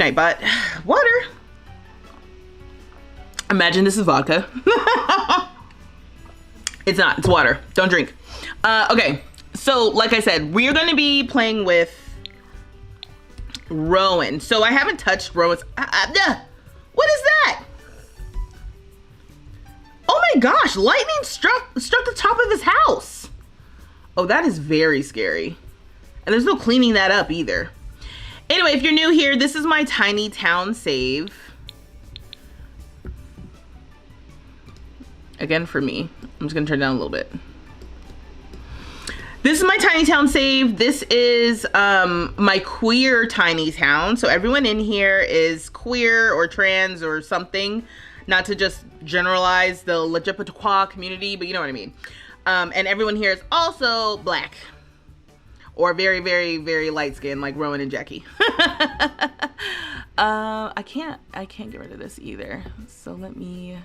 night, bot. Water. Imagine this is vodka. It's not. It's water. Don't drink. Okay. So, like I said, we're going to be playing with Rowan. So, I haven't touched Rowan's... What is that? Oh my gosh. Lightning struck the top of his house. Oh, that is very scary. And there's no cleaning that up either. Anyway, if you're new here, this is my Tiny Town save. Again, for me. I'm just going to turn down a little bit. This is my Tiny Town save. This is my queer Tiny Town. So everyone in here is queer or trans or something. Not to just generalize the LGBTQ community, but you know what I mean. And everyone here is also black. Or very, very, very light skinned like Rowan and Jackie. I can't get rid of this either. So let me...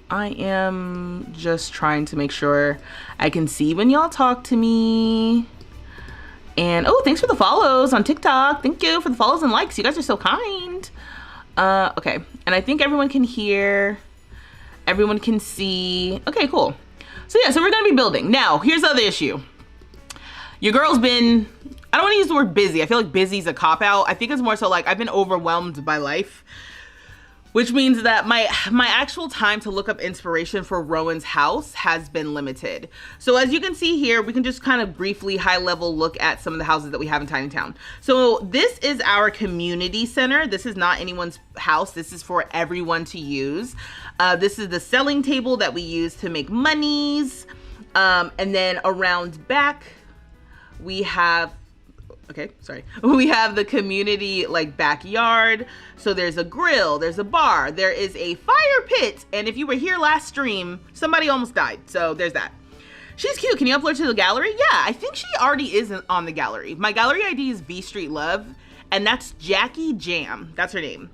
I am just trying to make sure I can see when y'all talk to me. And oh, thanks for the follows on TikTok. Thank you for the follows and likes. You guys are so kind. Okay, and I think everyone can hear. Everyone can see. Okay, cool. So yeah, so we're gonna be building. Now, here's the other issue. Your girl's been, I don't want to use the word busy. I feel like busy is a cop-out. I think it's more so like I've been overwhelmed by life. Which means that my actual time to look up inspiration for Rowan's house has been limited. So as you can see here, we can just kind of briefly high level look at some of the houses that we have in Tiny Town. So this is our community center. This is not anyone's house. This is for everyone to use. This is the selling table that we use to make monies. And then around back, we have... Okay, sorry. We have the community like backyard. So there's a grill, there's a bar, there is a fire pit. And if you were here last stream, somebody almost died. So there's that. She's cute. Can you upload to the gallery? Yeah, I think she already is on the gallery. My gallery ID is B Street Love, and that's Jackie Jam. That's her name.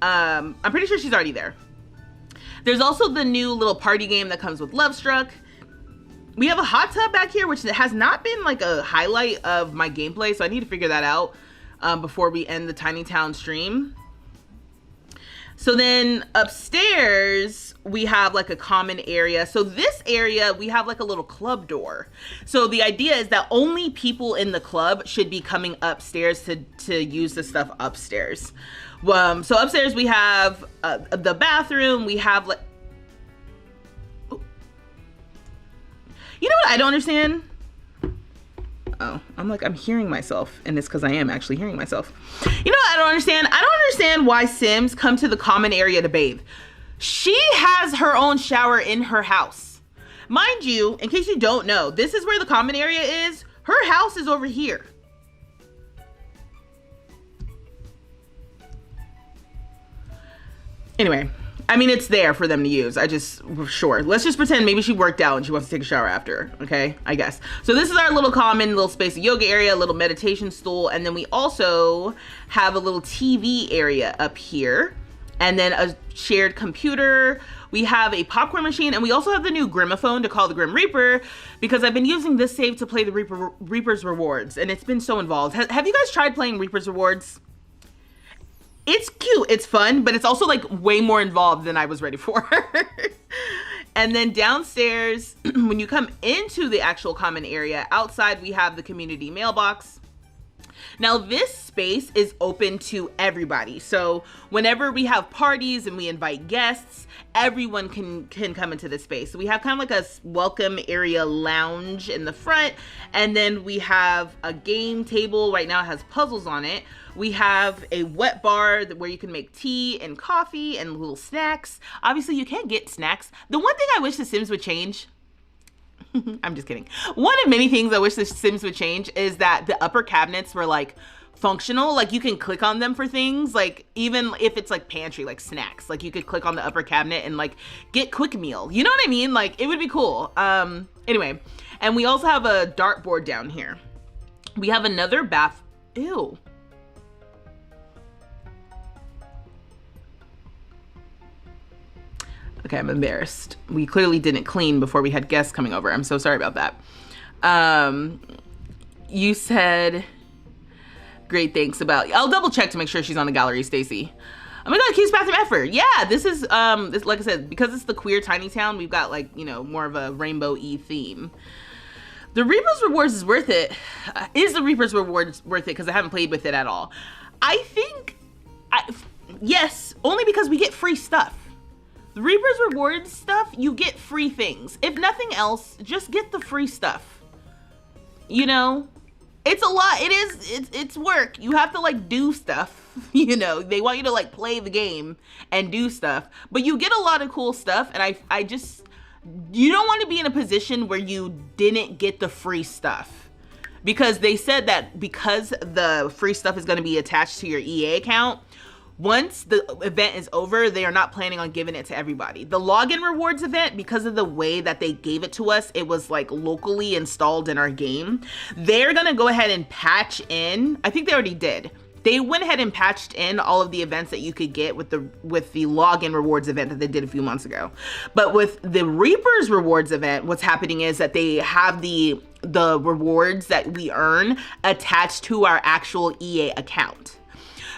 I'm pretty sure she's already there. There's also the new little party game that comes with Love Struck. We have a hot tub back here, which has not been like a highlight of my gameplay. So I need to figure that out before we end the Tiny Town stream. So then upstairs, we have like a common area. So this area, we have like a little club door. So the idea is that only people in the club should be coming upstairs to use the stuff upstairs. So upstairs, we have the bathroom. We have like... You know what I don't understand? Oh, I'm hearing myself, and it's because I am actually hearing myself. You know what I don't understand? I don't understand why Sims come to the common area to bathe. She has her own shower in her house. Mind you, in case you don't know, this is where the common area is. Her house is over here. Anyway. I mean, it's there for them to use. Sure. Let's just pretend maybe she worked out and she wants to take a shower after. Okay, I guess. So this is our little common little space of yoga area, a little meditation stool. And then we also have a little TV area up here. And then a shared computer. We have a popcorn machine. And we also have the new Grimophone to call the Grim Reaper. Because I've been using this save to play the Reaper's Rewards. And it's been so involved. Have you guys tried playing Reaper's Rewards? It's cute, it's fun, but it's also like way more involved than I was ready for. And then downstairs, when you come into the actual common area, outside we have the community mailbox. Now this space is open to everybody. So whenever we have parties and we invite guests, everyone can come into this space. So we have kind of like a welcome area lounge in the front. And then we have a game table. Right now it has puzzles on it. We have a wet bar where you can make tea and coffee and little snacks. Obviously you can't get snacks. The one thing I wish The Sims would change, I'm just kidding. One of many things I wish The Sims would change is that the upper cabinets were like functional. Like you can click on them for things, like even if it's like pantry, like snacks, like you could click on the upper cabinet and like get quick meal. You know what I mean? Like it would be cool. Anyway, and we also have a dartboard down here. We have another bath. Ew. Okay, I'm embarrassed. We clearly didn't clean before we had guests coming over. I'm so sorry about that. You said Great, thanks. I'll double check to make sure she's on the gallery, Stacy. Oh my god, Case Bathroom Effort. Yeah, this is this, like I said, because it's the queer tiny town, we've got like, you know, more of a rainbow-y theme. The Reaper's Rewards is worth it. Is the Reaper's Rewards worth it? Because I haven't played with it at all. I think, yes, only because we get free stuff. The Reaper's Rewards stuff, you get free things. If nothing else, just get the free stuff. You know? It's a lot. It's work. You have to like do stuff. You know, they want you to like play the game and do stuff, but you get a lot of cool stuff. And I just, you don't want to be in a position where you didn't get the free stuff, because they said that because the free stuff is going to be attached to your EA account, once the event is over, they are not planning on giving it to everybody. The login rewards event, because of the way that they gave it to us, it was like locally installed in our game. They're gonna go ahead and patch in, I think they already did. They went ahead and patched in all of the events that you could get with the login rewards event that they did a few months ago. But with the Reaper's Rewards event, what's happening is that they have the rewards that we earn attached to our actual EA account.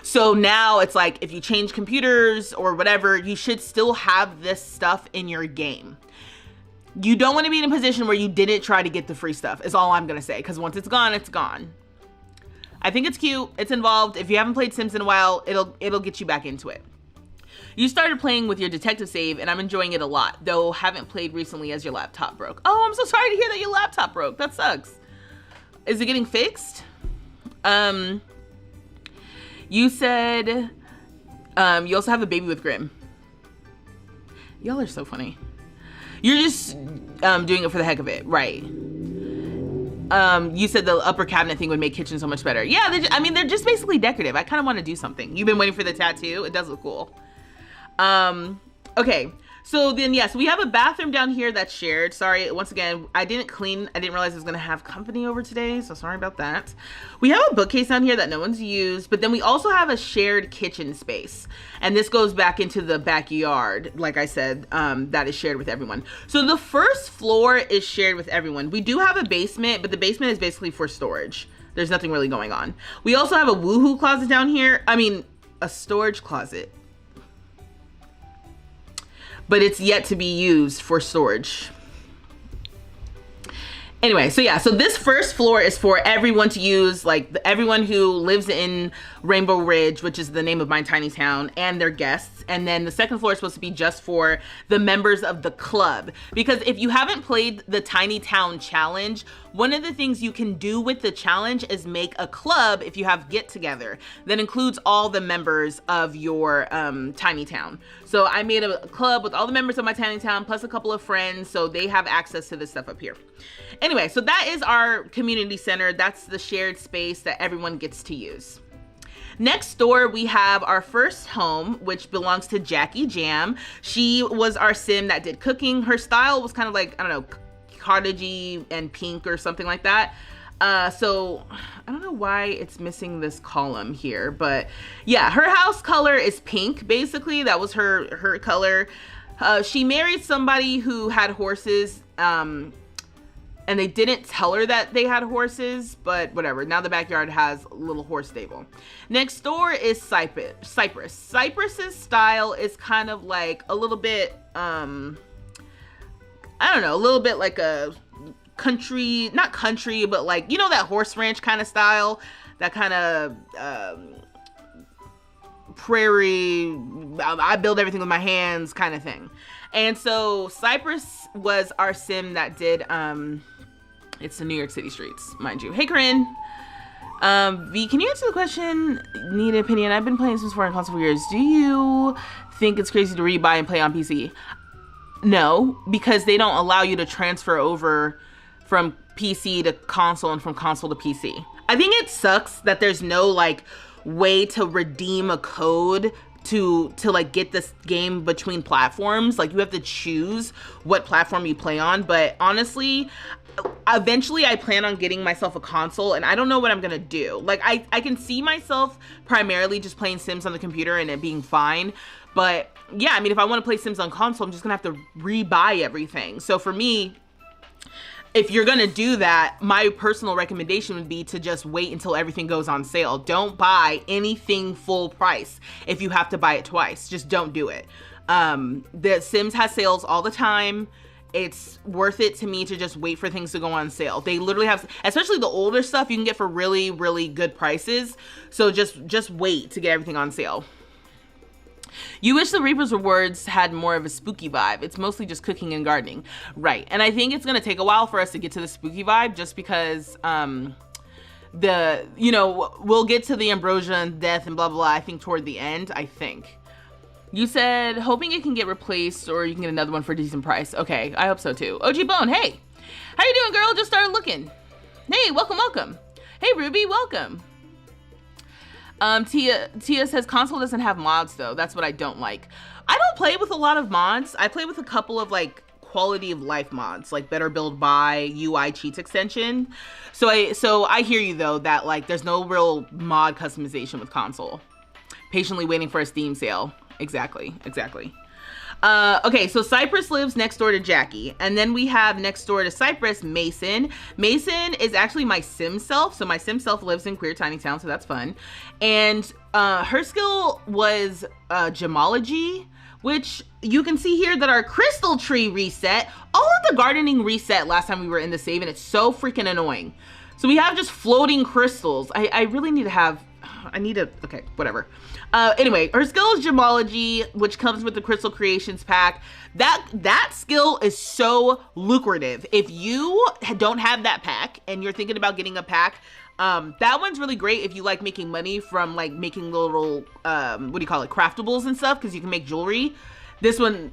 So now it's like, if you change computers or whatever, you should still have this stuff in your game. You don't want to be in a position where you didn't try to get the free stuff, is all I'm going to say. Because once it's gone, it's gone. I think it's cute. It's involved. If you haven't played Sims in a while, it'll get you back into it. You started playing with your detective save, and I'm enjoying it a lot, though haven't played recently as your laptop broke. Oh, I'm so sorry to hear that your laptop broke. That sucks. Is it getting fixed? You said you also have a baby with Grim. Y'all are so funny. You're just doing it for the heck of it, right? You said the upper cabinet thing would make kitchen so much better. Yeah, they're just basically decorative. I kind of want to do something. You've been waiting for the tattoo. It does look cool. Okay. So then, yes, we have a bathroom down here that's shared. Sorry, once again, I didn't clean. I didn't realize I was going to have company over today, so sorry about that. We have a bookcase down here that no one's used, but then we also have a shared kitchen space. And this goes back into the backyard, like I said, that is shared with everyone. So the first floor is shared with everyone. We do have a basement, but the basement is basically for storage. There's nothing really going on. We also have a woohoo closet down here. I mean, a storage closet. But it's yet to be used for storage. Anyway, so yeah, so this first floor is for everyone to use, like everyone who lives in Rainbow Ridge, which is the name of my tiny town, and their guests. And then the second floor is supposed to be just for the members of the club. Because if you haven't played the Tiny Town Challenge, one of the things you can do with the challenge is make a club if you have get together that includes all the members of your tiny town. So I made a club with all the members of my tiny town plus a couple of friends, so they have access to this stuff up here. Anyway, so that is our community center. That's the shared space that everyone gets to use. Next door, we have our first home, which belongs to Jackie Jam. She was our sim that did cooking. Her style was kind of like, I don't know, cottagey and pink or something like that. So I don't know why it's missing this column here, but yeah, her house color is pink. Basically, that was her color. She married somebody who had horses, and they didn't tell her that they had horses, but whatever. Now the backyard has a little horse stable. Next door is Cypress. Cypress's style is kind of like a little bit, I don't know, a little bit like a country, not country, but like, you know, that horse ranch kind of style, that kind of prairie, I build everything with my hands kind of thing. And so Cypress was our sim that did, it's the New York City streets, mind you. Hey, Corinne. V, can you answer the question? Need an opinion. I've been playing Sims 4 on console for years. Do you think it's crazy to rebuy and play on PC? No, because they don't allow you to transfer over from PC to console and from console to PC. I think it sucks that there's no like way to redeem a code to like get this game between platforms. Like you have to choose what platform you play on. But honestly, eventually I plan on getting myself a console, and I don't know what I'm gonna do. Like I can see myself primarily just playing Sims on the computer and it being fine. But yeah, I mean, if I want to play Sims on console, I'm just gonna have to rebuy everything. So for me, if you're gonna do that, my personal recommendation would be to just wait until everything goes on sale. Don't buy anything full price if you have to buy it twice. Just don't do it. The Sims has sales all the time. It's worth it to me to just wait for things to go on sale. They literally have, especially the older stuff, you can get for really, really good prices. So just wait to get everything on sale. You wish the Reaper's Rewards had more of a spooky vibe. It's mostly just cooking and gardening. Right. And I think it's going to take a while for us to get to the spooky vibe just because we'll get to the ambrosia and death and blah, blah, blah, I think toward the end, I think. You said, hoping it can get replaced or you can get another one for a decent price. Okay, I hope so too. OG Bone, hey. How you doing, girl? Just started looking. Hey, welcome. Hey, Ruby, welcome. Tia says console doesn't have mods though. That's what I don't like. I don't play with a lot of mods. I play with a couple of like quality of life mods, like Better Build By, UI cheats extension. So I hear you though that like there's no real mod customization with console. Patiently waiting for a Steam sale. Exactly. Okay, so Cypress lives next door to Jackie, and then we have next door to Cypress, Mason. Mason is actually my sim self, so my sim self lives in Queer Tiny Town, so that's fun. And her skill was gemology, which you can see here that our crystal tree reset. All of the gardening reset last time we were in the save, and it's so freaking annoying. So we have just floating crystals. I really need to have, okay, whatever. Anyway, her skill is gemology, which comes with the Crystal Creations pack. That skill is so lucrative. If you don't have that pack and you're thinking about getting a pack, that one's really great if you like making money from like making little, craftables and stuff, because you can make jewelry. This one,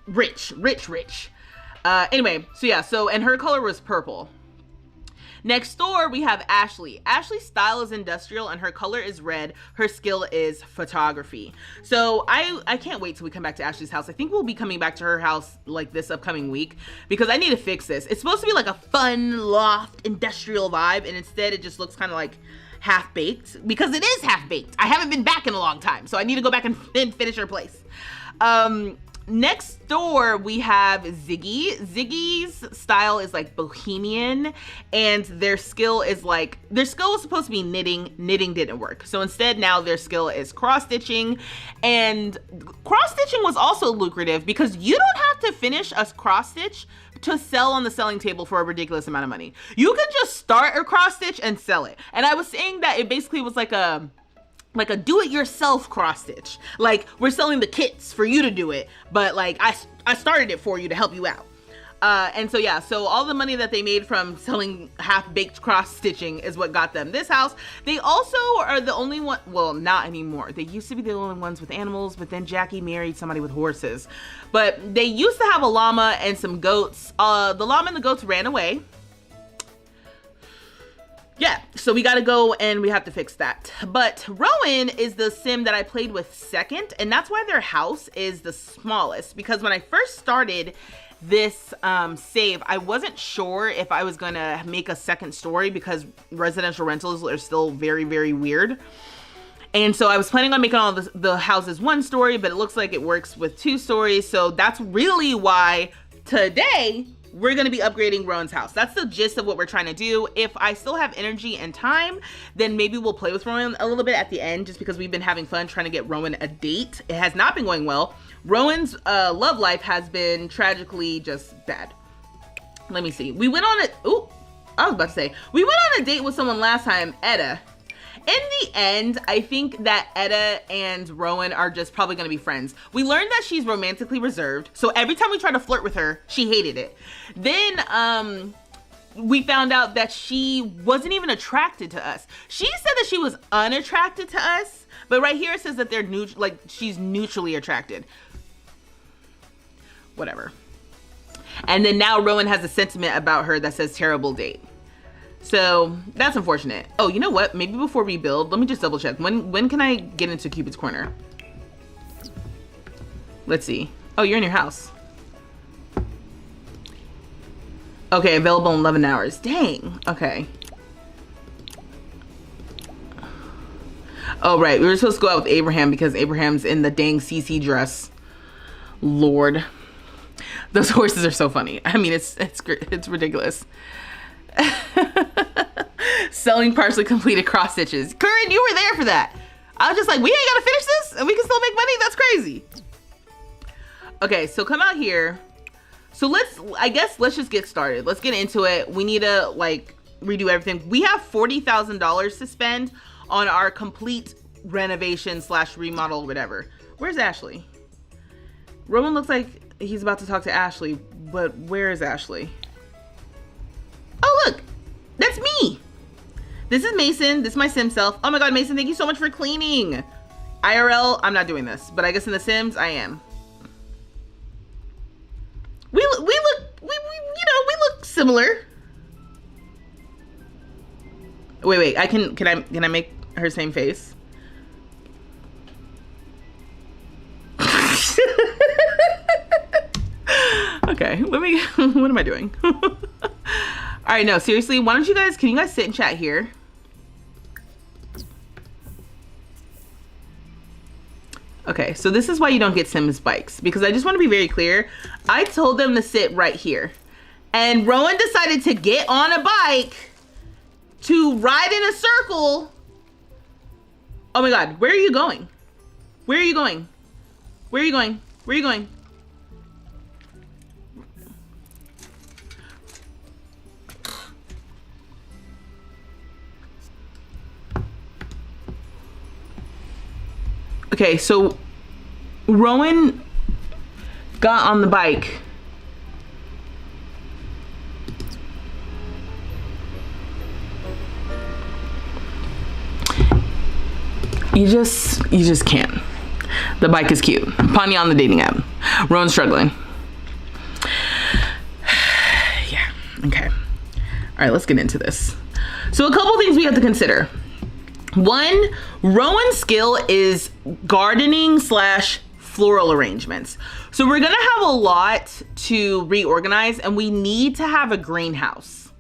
rich. Anyway, and her color was purple. Next door, we have Ashley. Ashley's style is industrial and her color is red. Her skill is photography. So I can't wait till we come back to Ashley's house. I think we'll be coming back to her house like this upcoming week because I need to fix this. It's supposed to be like a fun loft industrial vibe, and instead it just looks kind of like half-baked, because it is half-baked. I haven't been back in a long time, so I need to go back and finish her place. Next door, we have Ziggy. Ziggy's style is like bohemian, and their skill was supposed to be knitting. Knitting didn't work. So instead, now their skill is cross-stitching, and cross-stitching was also lucrative because you don't have to finish a cross-stitch to sell on the selling table for a ridiculous amount of money. You can just start a cross-stitch and sell it. And I was saying that it basically was like a do-it-yourself cross-stitch. Like, we're selling the kits for you to do it, but like I started it for you to help you out. So all the money that they made from selling half-baked cross-stitching is what got them this house. They also are the only one, well, not anymore. They used to be the only ones with animals, but then Jackie married somebody with horses. But they used to have a llama and some goats. The llama and the goats ran away. Yeah, so we gotta go and we have to fix that. But Rowan is the sim that I played with second, and that's why their house is the smallest, because when I first started this save, I wasn't sure if I was gonna make a second story because residential rentals are still very, very weird. And so I was planning on making all the houses one story, but it looks like it works with two stories. So that's really why today we're going to be upgrading Rowan's house. That's the gist of what we're trying to do. If I still have energy and time, then maybe we'll play with Rowan a little bit at the end, just because we've been having fun trying to get Rowan a date. It has not been going well. Rowan's love life has been tragically just bad. Let me see. We went on a date with someone last time, Etta. In the end, I think that Etta and Rowan are just probably going to be friends. We learned that she's romantically reserved, so every time we tried to flirt with her, she hated it. Then we found out that she wasn't even attracted to us. She said that she was unattracted to us, but right here it says that they're she's neutrally attracted. Whatever. And then now Rowan has a sentiment about her that says terrible date. So that's unfortunate. Oh, you know what? Maybe before we build, let me just double check. When can I get into Cupid's Corner? Let's see. Oh, you're in your house. Okay, available in 11 hours. Dang. Okay. Oh, right. We were supposed to go out with Abraham because Abraham's in the dang CC dress. Lord. Those horses are so funny. I mean, it's ridiculous. Selling partially completed cross stitches. Curran, you were there for that. I was just like, we ain't gotta finish this and we can still make money? That's crazy. Okay, so come out here. So I guess let's just get started. Let's get into it. We need to like redo everything. We have $40,000 to spend on our complete renovation / remodel, whatever. Where's Ashley? Roman looks like he's about to talk to Ashley, but where is Ashley? Oh, look, that's me. This is Mason. This is my Sim self. Oh my God, Mason, thank you so much for cleaning. IRL, I'm not doing this, but I guess in The Sims, I am. We look similar. Wait, can I make her same face? Okay, what am I doing? All right, no, seriously, why don't can you guys sit and chat here? Okay, so this is why you don't get Sims bikes, because I just want to be very clear. I told them to sit right here, and Rowan decided to get on a bike to ride in a circle. Oh my God, where are you going? Where are you going? Where are you going? Where are you going? Okay, so Rowan got on the bike. You just can't. The bike is cute. Panya on the dating app. Rowan's struggling. Yeah, okay. All right, let's get into this. So a couple things we have to consider. One, Rowan's skill is gardening / floral arrangements. So we're gonna have a lot to reorganize, and we need to have a greenhouse.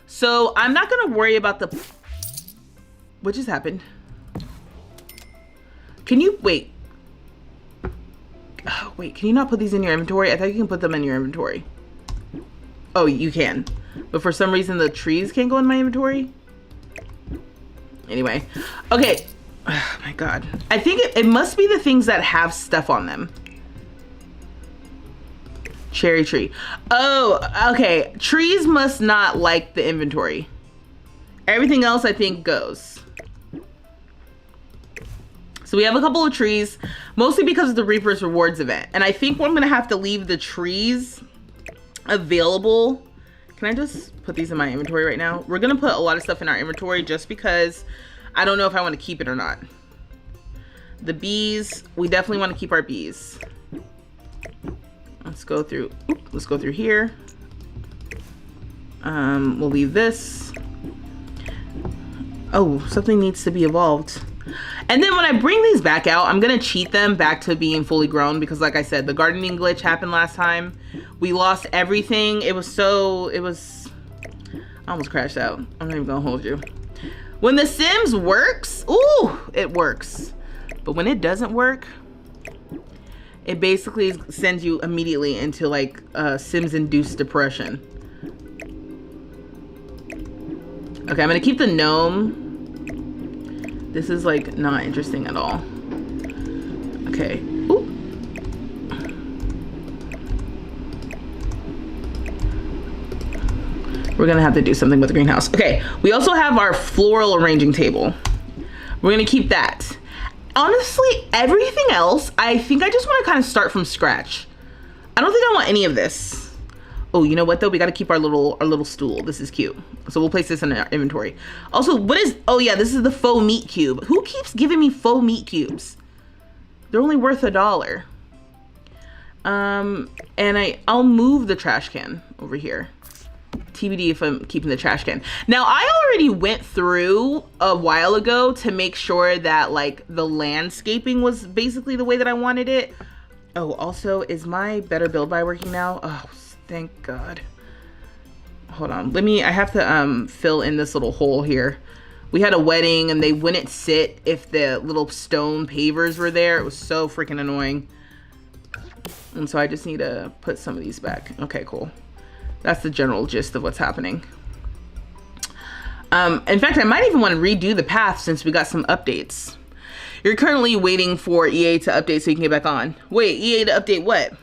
So I'm not gonna worry about what just happened? Can you, wait. Oh, wait, can you not put these in your inventory? I thought you can put them in your inventory. Oh, you can. But for some reason the trees can't go in my inventory. Anyway, okay. Oh my God. I think it must be the things that have stuff on them. Cherry tree. Oh, okay. Trees must not like the inventory. Everything else I think goes. So we have a couple of trees, mostly because of the Reaper's Rewards event. And I think I'm gonna have to leave the trees available. Can I just put these in my inventory right now? We're gonna put a lot of stuff in our inventory just because I don't know if I want to keep it or not. The bees, we definitely want to keep our bees. Let's go through here. We'll leave this. Oh, something needs to be evolved. And then when I bring these back out, I'm gonna cheat them back to being fully grown, because like I said, the gardening glitch happened last time. We lost everything. I almost crashed out. I'm not even gonna hold you. When The Sims works, ooh, it works. But when it doesn't work, it basically sends you immediately into like Sims-induced depression. Okay, I'm gonna keep the gnome. This is like not interesting at all. Okay. Ooh. We're gonna have to do something with the greenhouse. Okay, we also have our floral arranging table. We're gonna keep that. Honestly, everything else, I think I just wanna kind of start from scratch. I don't think I want any of this. Oh, you know what though? We gotta keep our little stool. This is cute. So we'll place this in our inventory. Also, oh yeah, this is the faux meat cube. Who keeps giving me faux meat cubes? They're only worth $1. And I'll move the trash can over here. TBD if I'm keeping the trash can. Now, I already went through a while ago to make sure that like the landscaping was basically the way that I wanted it. Oh, also, is my Better Build By working now? Oh, thank God. Hold on. I have to fill in this little hole here. We had a wedding and they wouldn't sit if the little stone pavers were there. It was so freaking annoying. And so I just need to put some of these back. Okay, cool. That's the general gist of what's happening. In fact, I might even want to redo the path since we got some updates. You're currently waiting for EA to update so you can get back on. Wait, EA to update what?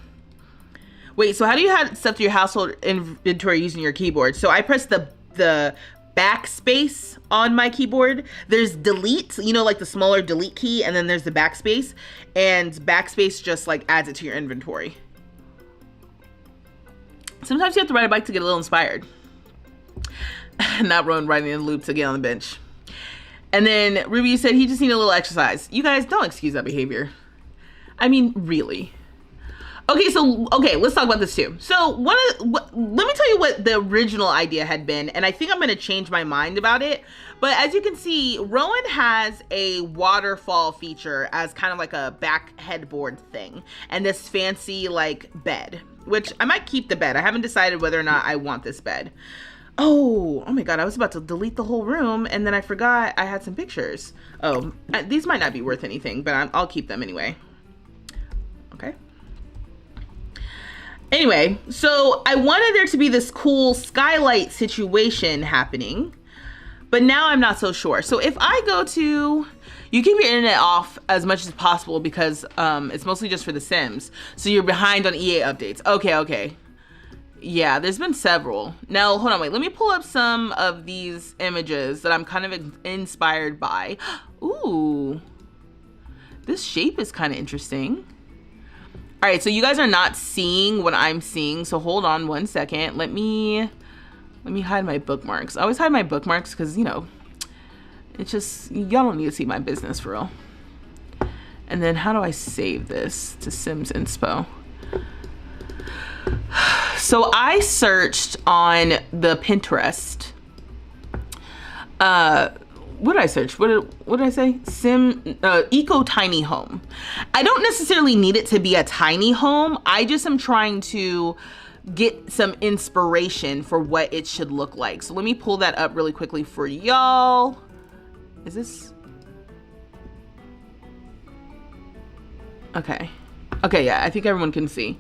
Wait, so how do you add stuff to your household inventory using your keyboard? So I press the backspace on my keyboard. There's delete, you know, like the smaller delete key, and then there's the backspace. And backspace just like adds it to your inventory. Sometimes you have to ride a bike to get a little inspired. Not Rowan riding in the loop to get on the bench. And then Ruby said he just needed a little exercise. You guys, don't excuse that behavior. I mean, really. Okay, let's talk about this too. So let me tell you what the original idea had been, and I think I'm gonna change my mind about it. But as you can see, Rowan has a waterfall feature as kind of like a back headboard thing, and this fancy like bed, which I might keep the bed. I haven't decided whether or not I want this bed. Oh my God, I was about to delete the whole room and then I forgot I had some pictures. Oh, these might not be worth anything, but I'll keep them anyway. Okay. Anyway, so I wanted there to be this cool skylight situation happening, but now I'm not so sure. So if I go to, you keep your internet off as much as possible because it's mostly just for The Sims. So you're behind on EA updates. Okay. Yeah, there's been several. Now, hold on, wait. Let me pull up some of these images that I'm kind of inspired by. Ooh, this shape is kind of interesting. All right, so you guys are not seeing what I'm seeing. So hold on one second. Let me hide my bookmarks. I always hide my bookmarks because, you know, it's just, y'all don't need to see my business for real. And then how do I save this to Sims Inspo? So I searched on the Pinterest. What did I search? What did I say? Eco tiny home. I don't necessarily need it to be a tiny home. I just am trying to get some inspiration for what it should look like. So let me pull that up really quickly for y'all. Is this? Okay. Okay, yeah, I think everyone can see.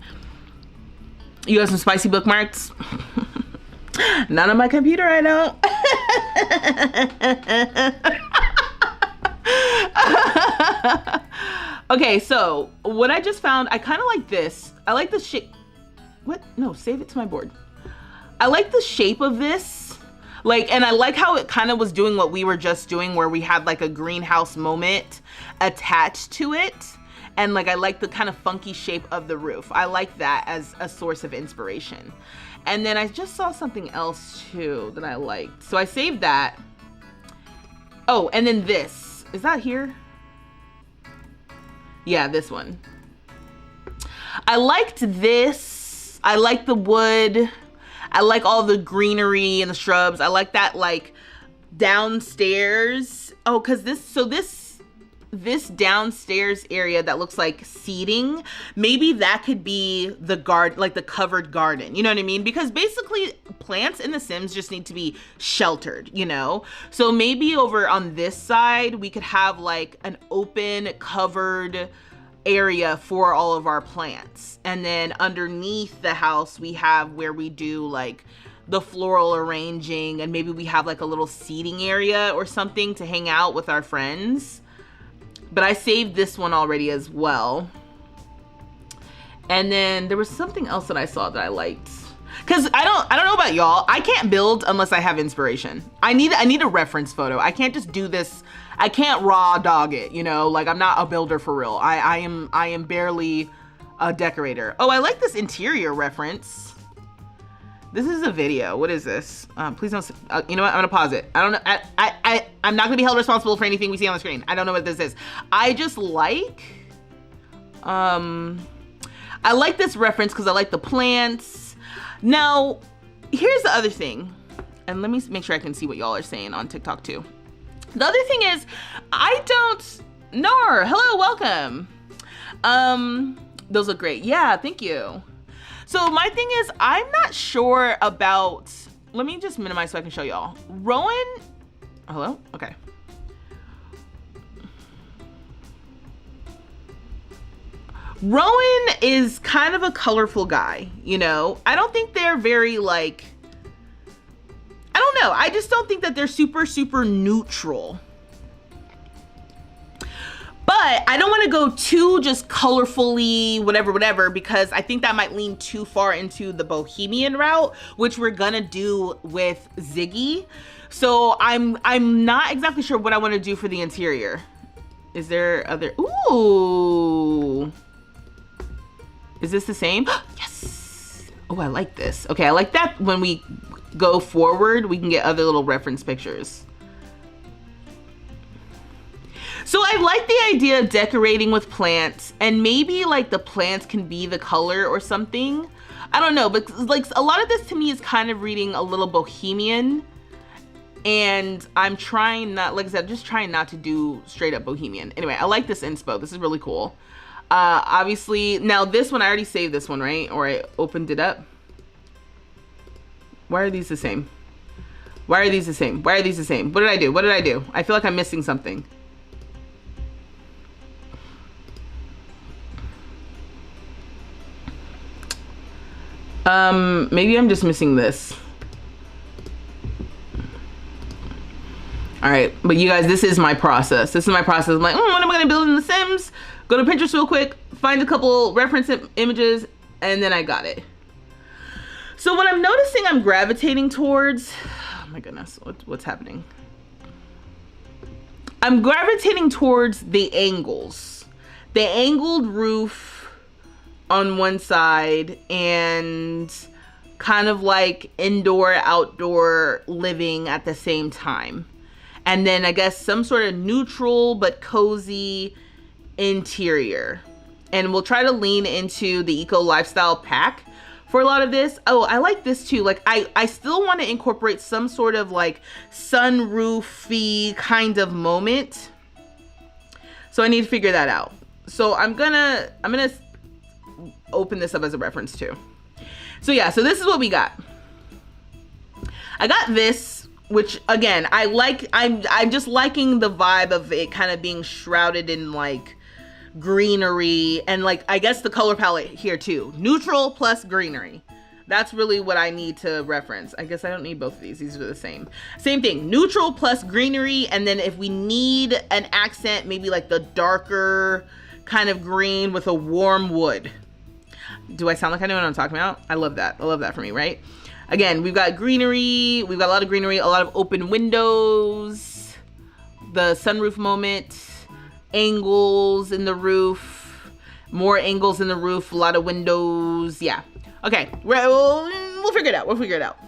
You got some spicy bookmarks? Not on my computer, I don't. Okay, so what I just found, I kind of like this. I like the shape. What? No, save it to my board. I like the shape of this. Like, and I like how it kind of was doing what we were just doing, where we had like a greenhouse moment attached to it. And like, I like the kind of funky shape of the roof. I like that as a source of inspiration. And then I just saw something else too that I liked. So I saved that. Oh, and then this. Is that here? Yeah, this one. I liked this. I like the wood. I like all the greenery and the shrubs. I like that like downstairs. Oh, cause this downstairs area that looks like seating, maybe that could be the garden, like the covered garden, you know what I mean? Because basically plants in The Sims just need to be sheltered, you know? So maybe over on this side, we could have like an open covered area for all of our plants. And then underneath the house, we have where we do like the floral arranging, and maybe we have like a little seating area or something to hang out with our friends. But I saved this one already as well. And then there was something else that I saw that I liked. Cause I don't know about y'all. I can't build unless I have inspiration. I need a reference photo. I can't just do this. I can't raw dog it, you know? Like, I'm not a builder for real. I am barely a decorator. Oh, I like this interior reference. This is a video. What is this? Please don't, you know what? I'm gonna pause it. I don't know. I'm not gonna be held responsible for anything we see on the screen. I don't know what this is. I just like, I like this reference because I like the plants. Now, here's the other thing. And let me make sure I can see what y'all are saying on TikTok too. The other thing is, Nar, hello, welcome. Those look great. Yeah, thank you. So my thing is, I'm not sure about, let me just minimize so I can show y'all. Rowan, hello? Okay. Rowan is kind of a colorful guy, you know? I don't think they're very like, I don't know. I just don't think that they're super, super neutral. But I don't want to go too just colorfully, whatever, because I think that might lean too far into the bohemian route, which we're gonna do with Ziggy. So I'm not exactly sure what I want to do for the interior. Is there other, ooh. Is this the same? Yes. Oh, I like this. Okay, I like that when we go forward, we can get other little reference pictures. So I like the idea of decorating with plants, and maybe like the plants can be the color or something. I don't know, but like a lot of this to me is kind of reading a little bohemian, and I'm trying not, like I said, just trying not to do straight up bohemian. Anyway, I like this inspo. This is really cool. Obviously, now this one, I already saved this one, right? Or I opened it up. Why are these the same? Why are these the same? Why are these the same? What did I do? What did I do? I feel like I'm missing something. Maybe I'm just missing this. All right, but you guys, this is my process. This is my process. I'm like, what am I gonna build in The Sims? Go to Pinterest real quick, find a couple reference images, and then I got it. So what I'm noticing I'm gravitating towards, oh my goodness, what's happening? I'm gravitating towards the angles. The angled roof on one side and kind of like indoor, outdoor living at the same time. And then I guess some sort of neutral but cozy interior. And we'll try to lean into the eco lifestyle pack for a lot of this. Oh, I like this too. Like I still want to incorporate some sort of like sunroofy kind of moment. So I need to figure that out. So I'm gonna open this up as a reference too. So yeah, so this is what we got. I got this, which again, I like, I'm just liking the vibe of it kind of being shrouded in like greenery, and like, I guess the color palette here too. Neutral plus greenery. That's really what I need to reference. I guess I don't need both of these. These are the same. Same thing, neutral plus greenery. And then if we need an accent, maybe like the darker kind of green with a warm wood. Do I sound like I know what I'm talking about? I love that. I love that for me, right? Again, we've got greenery. We've got a lot of greenery, a lot of open windows, the sunroof moment, angles in the roof, more angles in the roof, a lot of windows. Yeah. Okay. We'll figure it out. We'll figure it out.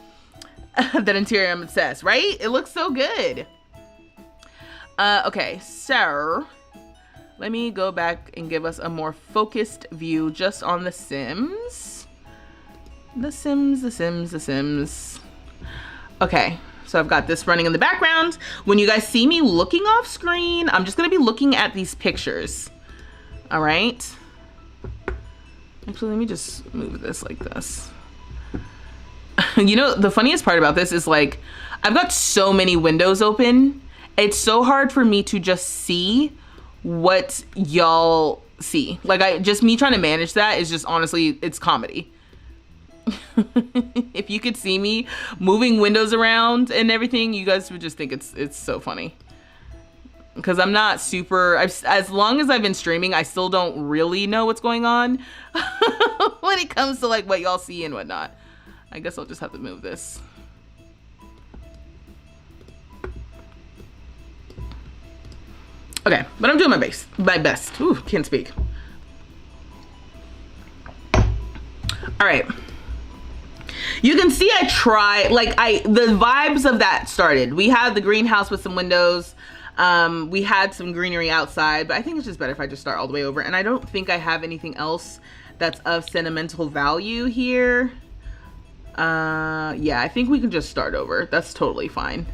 That interior, I'm obsessed, right? It looks so good. Okay. So let me go back and give us a more focused view just on The Sims. The Sims. Okay, so I've got this running in the background. When you guys see me looking off screen, I'm just gonna be looking at these pictures. All right. Actually, let me just move this like this. You know, the funniest part about this is like, I've got so many windows open. It's so hard for me to just see what y'all see. Like me trying to manage that is just, honestly, it's comedy. If you could see me moving windows around and everything, you guys would just think it's so funny. Because I'm not super, as long as I've been streaming, I still don't really know what's going on when it comes to like what y'all see and whatnot. I guess I'll just have to move this. Okay, but I'm doing my best. Ooh, can't speak. All right. You can see I try, like the vibes of that started. We had the greenhouse with some windows. We had some greenery outside, but I think it's just better if I just start all the way over. And I don't think I have anything else that's of sentimental value here. Yeah, I think we can just start over. That's totally fine.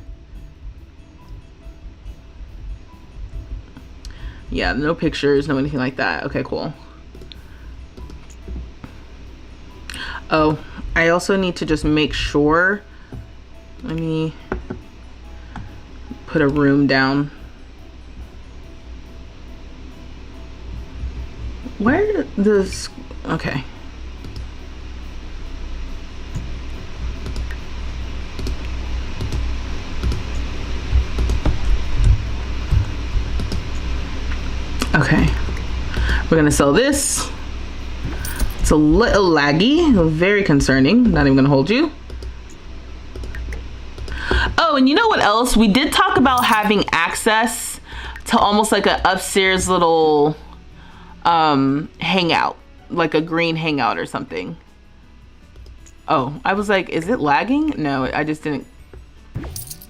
Yeah, no pictures, no anything like that. Okay, cool. Oh, I also need to just make sure. Let me put a room down. Where this? Okay. Okay. We're gonna sell this. It's a little laggy, very concerning. Not even gonna hold you. Oh, and you know what else? We did talk about having access to almost like an upstairs little hangout, like a green hangout or something. Oh, I was like, is it lagging? No, I just didn't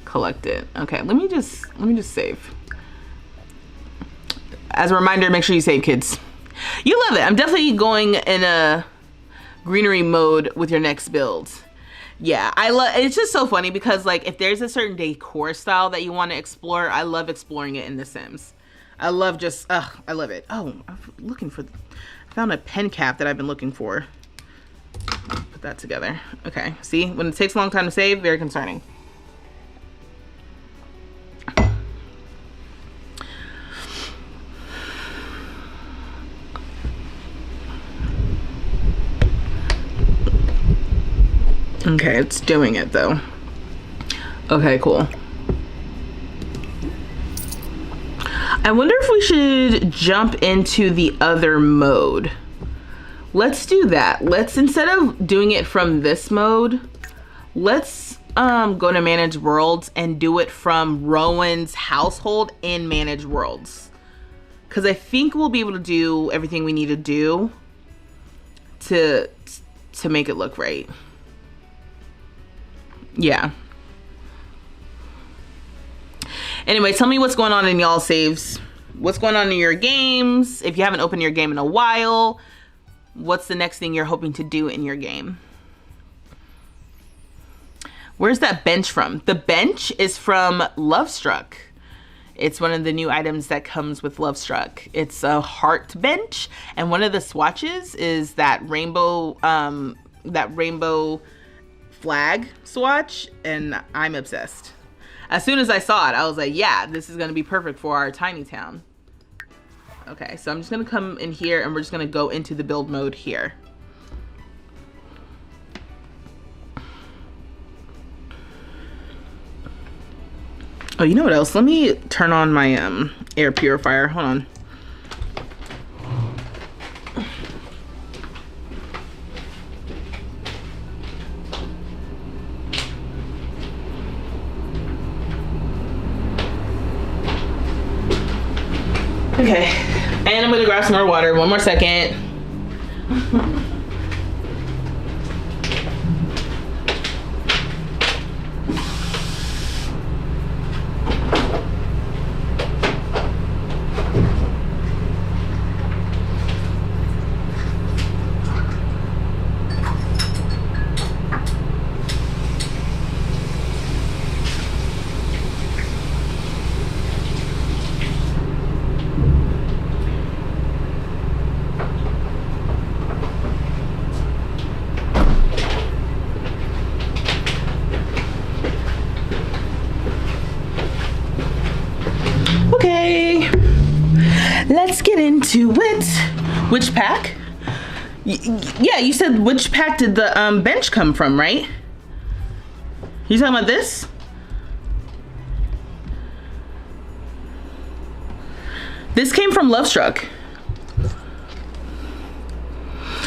collect it. Okay, let me just save. As a reminder, make sure you save, kids. You love it. I'm definitely going in a greenery mode with your next build. Yeah, I love. It's just so funny because like if there's a certain decor style that you want to explore, I love exploring it in The Sims. I love just, I love it. Oh, I'm looking for, I found a pen cap that I've been looking for. Put that together. Okay, see, when it takes a long time to save, very concerning. Okay, it's doing it though. Okay, cool. I wonder if we should jump into the other mode. Let's do that. Let's, instead of doing it from this mode, let's go to Manage Worlds and do it from Rowan's household in Manage Worlds. Because I think we'll be able to do everything we need to do to make it look right. Yeah. Anyway, tell me what's going on in y'all saves. What's going on in your games? If you haven't opened your game in a while, what's the next thing you're hoping to do in your game? Where's that bench from? The bench is from Lovestruck. It's one of the new items that comes with Lovestruck. It's a heart bench, and one of the swatches is that rainbow flag swatch, and I'm obsessed. As soon as I saw it, I was like, yeah, this is gonna be perfect for our tiny town. Okay, so I'm just gonna come in here and we're just gonna go into the build mode here. Oh, you know what else? Let me turn on my air purifier. Hold on. Okay, and I'm gonna grab some more water. One more second. Okay, let's get into it. Which pack? Yeah, you said which pack did the bench come from, right? You talking about this? This came from Lovestruck.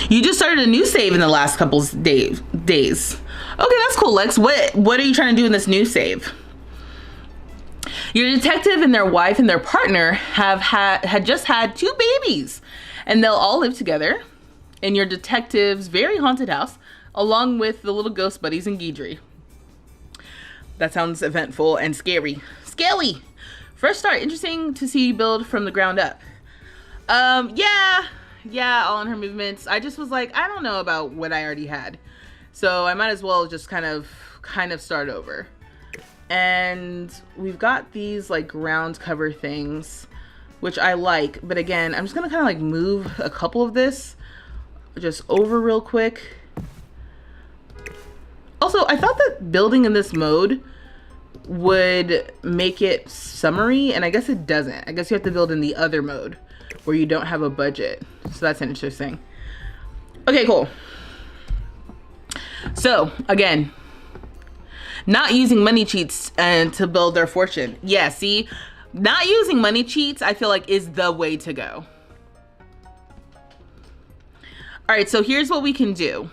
You just started a new save in the last couple days. Okay, that's cool, Lex. What are you trying to do in this new save? Your detective and their wife and their partner had just had 2 babies, and they'll all live together in your detective's very haunted house, along with the little ghost buddies and Guidry. That sounds eventful and scary. Scaly! Fresh start. Interesting to see you build from the ground up. Yeah, all in her movements. I just was like, I don't know about what I already had, so I might as well just kind of start over. And we've got these like ground cover things, which I like, but again, I'm just gonna kind of like move a couple of this just over real quick. Also, I thought that building in this mode would make it summery, and I guess it doesn't. I guess you have to build in the other mode where you don't have a budget. So that's interesting. Okay, cool. So again, not using money cheats and to build their fortune. Yeah, see, not using money cheats, I feel like is the way to go. All right, so here's what we can do.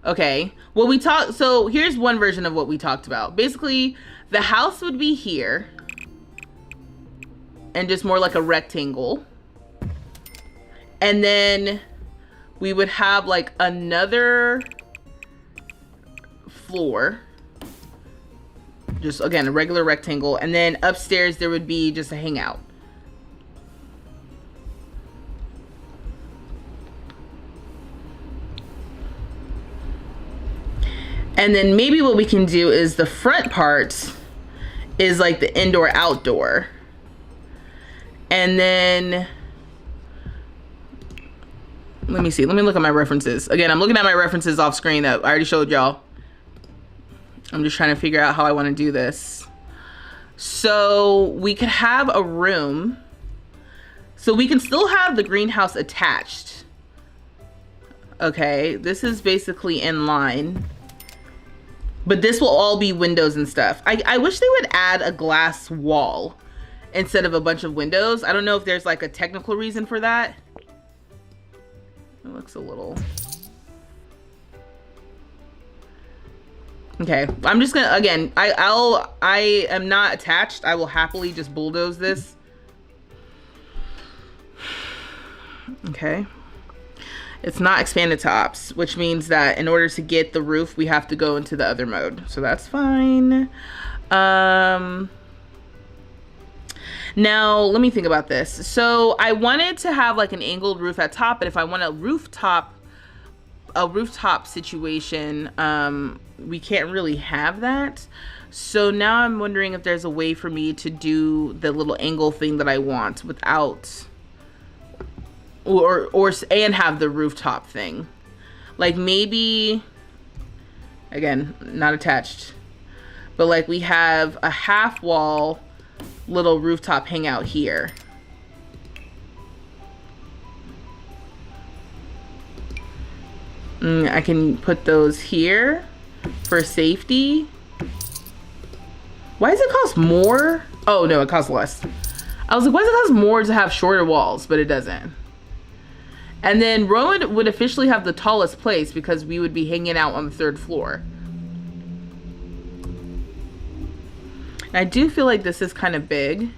Okay, so here's one version of what we talked about. Basically, the house would be here and just more like a rectangle. And then we would have like another floor. Just again, a regular rectangle. And then upstairs there would be just a hangout. And then maybe what we can do is the front part is like the indoor outdoor. And then let me see. Let me look at my references. Again, I'm looking at my references off screen that I already showed y'all. I'm just trying to figure out how I want to do this. So we could have a room. So we can still have the greenhouse attached. Okay, this is basically in line. But this will all be windows and stuff. I wish they would add a glass wall instead of a bunch of windows. I don't know if there's like a technical reason for that. It looks a little... Okay, I'm just gonna, again, I am not attached. I will happily just bulldoze this. Okay. It's not expanded to ops, which means that in order to get the roof, we have to go into the other mode. So that's fine. Now, let me think about this. So I wanted to have like an angled roof at top, but if I want a rooftop situation, we can't really have that. So now I'm wondering if there's a way for me to do the little angle thing that I want without... and have the rooftop thing. Like maybe, again, not attached, but like we have a half wall little rooftop hangout here. I can put those here for safety. Why does it cost more? Oh no, it costs less. I was like, why does it cost more to have shorter walls? But it doesn't. And then Rowan would officially have the tallest place because we would be hanging out on the 3rd floor. I do feel like this is kind of big.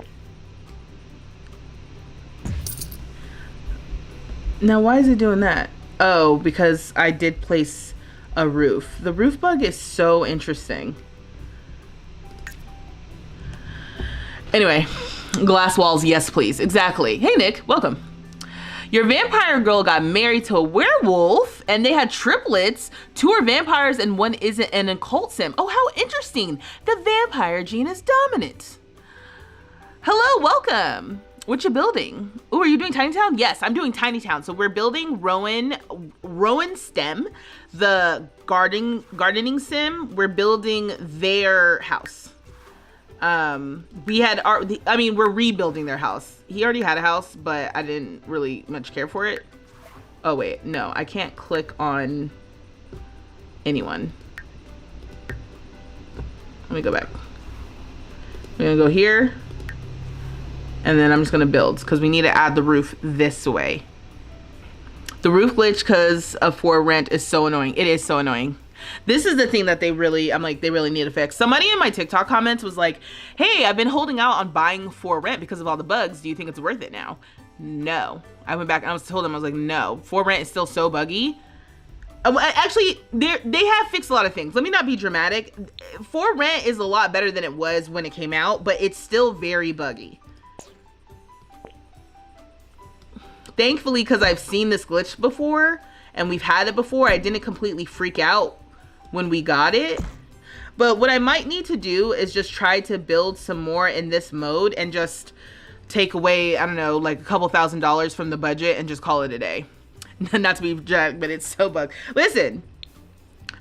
Now, why is it doing that? Oh, because I did place a roof. The roof bug is so interesting. Anyway, glass walls, yes, please. Exactly. Hey, Nick, welcome. Your vampire girl got married to a werewolf and they had triplets. 2 are vampires and 1 isn't an occult sim. Oh, how interesting. The vampire gene is dominant. Hello, welcome. What you building? Oh, are you doing Tiny Town? Yes, I'm doing Tiny Town. So we're building Rowan STEM, the gardening sim. We're building their house. We're rebuilding their house. He already had a house, but I didn't really much care for it. Oh wait, no, I can't click on anyone. Let me go back. We're gonna go here, and then I'm just gonna build because we need to add the roof this way. The roof glitch because of For Rent is so annoying. It is so annoying. This is the thing that they really need to fix. Somebody in my TikTok comments was like, hey, I've been holding out on buying For Rent because of all the bugs. Do you think it's worth it now? No. I went back and I told them, I was like, no, For Rent is still so buggy. Actually, they have fixed a lot of things. Let me not be dramatic. For Rent is a lot better than it was when it came out, but it's still very buggy. Thankfully, because I've seen this glitch before and we've had it before, I didn't completely freak out when we got it. But what I might need to do is just try to build some more in this mode and just take away, I don't know, like a couple $1,000s from the budget and just call it a day. Not to be dramatic, but it's so bug. Listen,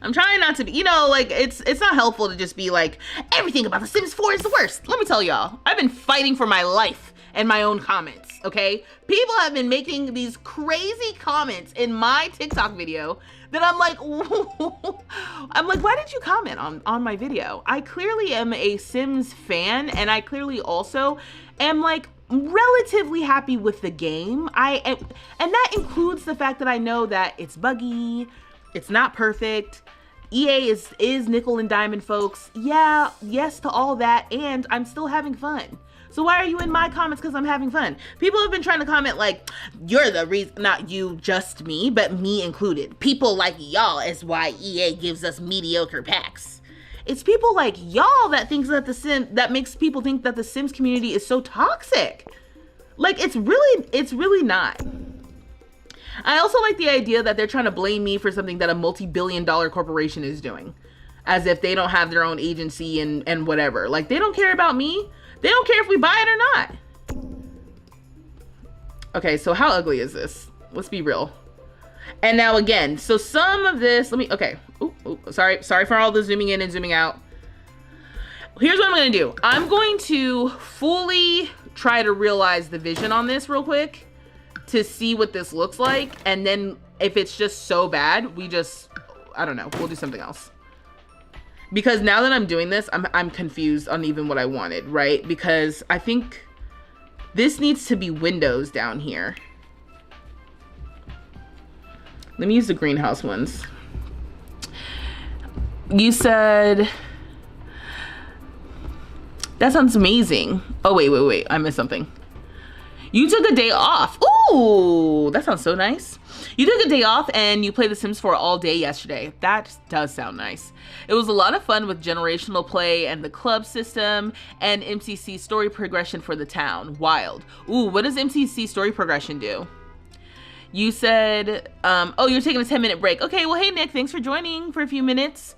I'm trying not to be, like it's not helpful to just be like, everything about The Sims 4 is the worst. Let me tell y'all, I've been fighting for my life and my own comments, okay? People have been making these crazy comments in my TikTok video that I'm like, why did you comment on my video? I clearly am a Sims fan, and I clearly also am like relatively happy with the game. And that includes the fact that I know that it's buggy, it's not perfect. EA is nickel and diamond, folks. Yeah, yes to all that, and I'm still having fun. So why are you in my comments? Because I'm having fun. People have been trying to comment like, you're the reason, not you, just me, but me included. People like y'all is why EA gives us mediocre packs. It's people like y'all that thinks that that makes people think that the Sims community is so toxic. Like, it's really not. I also like the idea that they're trying to blame me for something that a multi-billion-dollar corporation is doing, as if they don't have their own agency and whatever. Like, they don't care about me. They don't care if we buy it or not. Okay, so how ugly is this? Let's be real. And now again, so some of this, okay. Ooh, sorry for all the zooming in and zooming out. Here's what I'm gonna do. I'm going to fully try to realize the vision on this real quick to see what this looks like. And then if it's just so bad, I don't know, we'll do something else. Because now that I'm doing this, I'm confused on even what I wanted, right? Because I think this needs to be windows down here. Let me use the greenhouse ones. You said, that sounds amazing. Oh, wait, I missed something. You took a day off. Ooh, that sounds so nice. You took a day off and you played The Sims 4 all day yesterday. That does sound nice. It was a lot of fun with generational play and the club system and MCC story progression for the town. Wild. Ooh, what does MCC story progression do? You said, oh, you're taking a 10-minute break. Okay, well, hey, Nick, thanks for joining for a few minutes.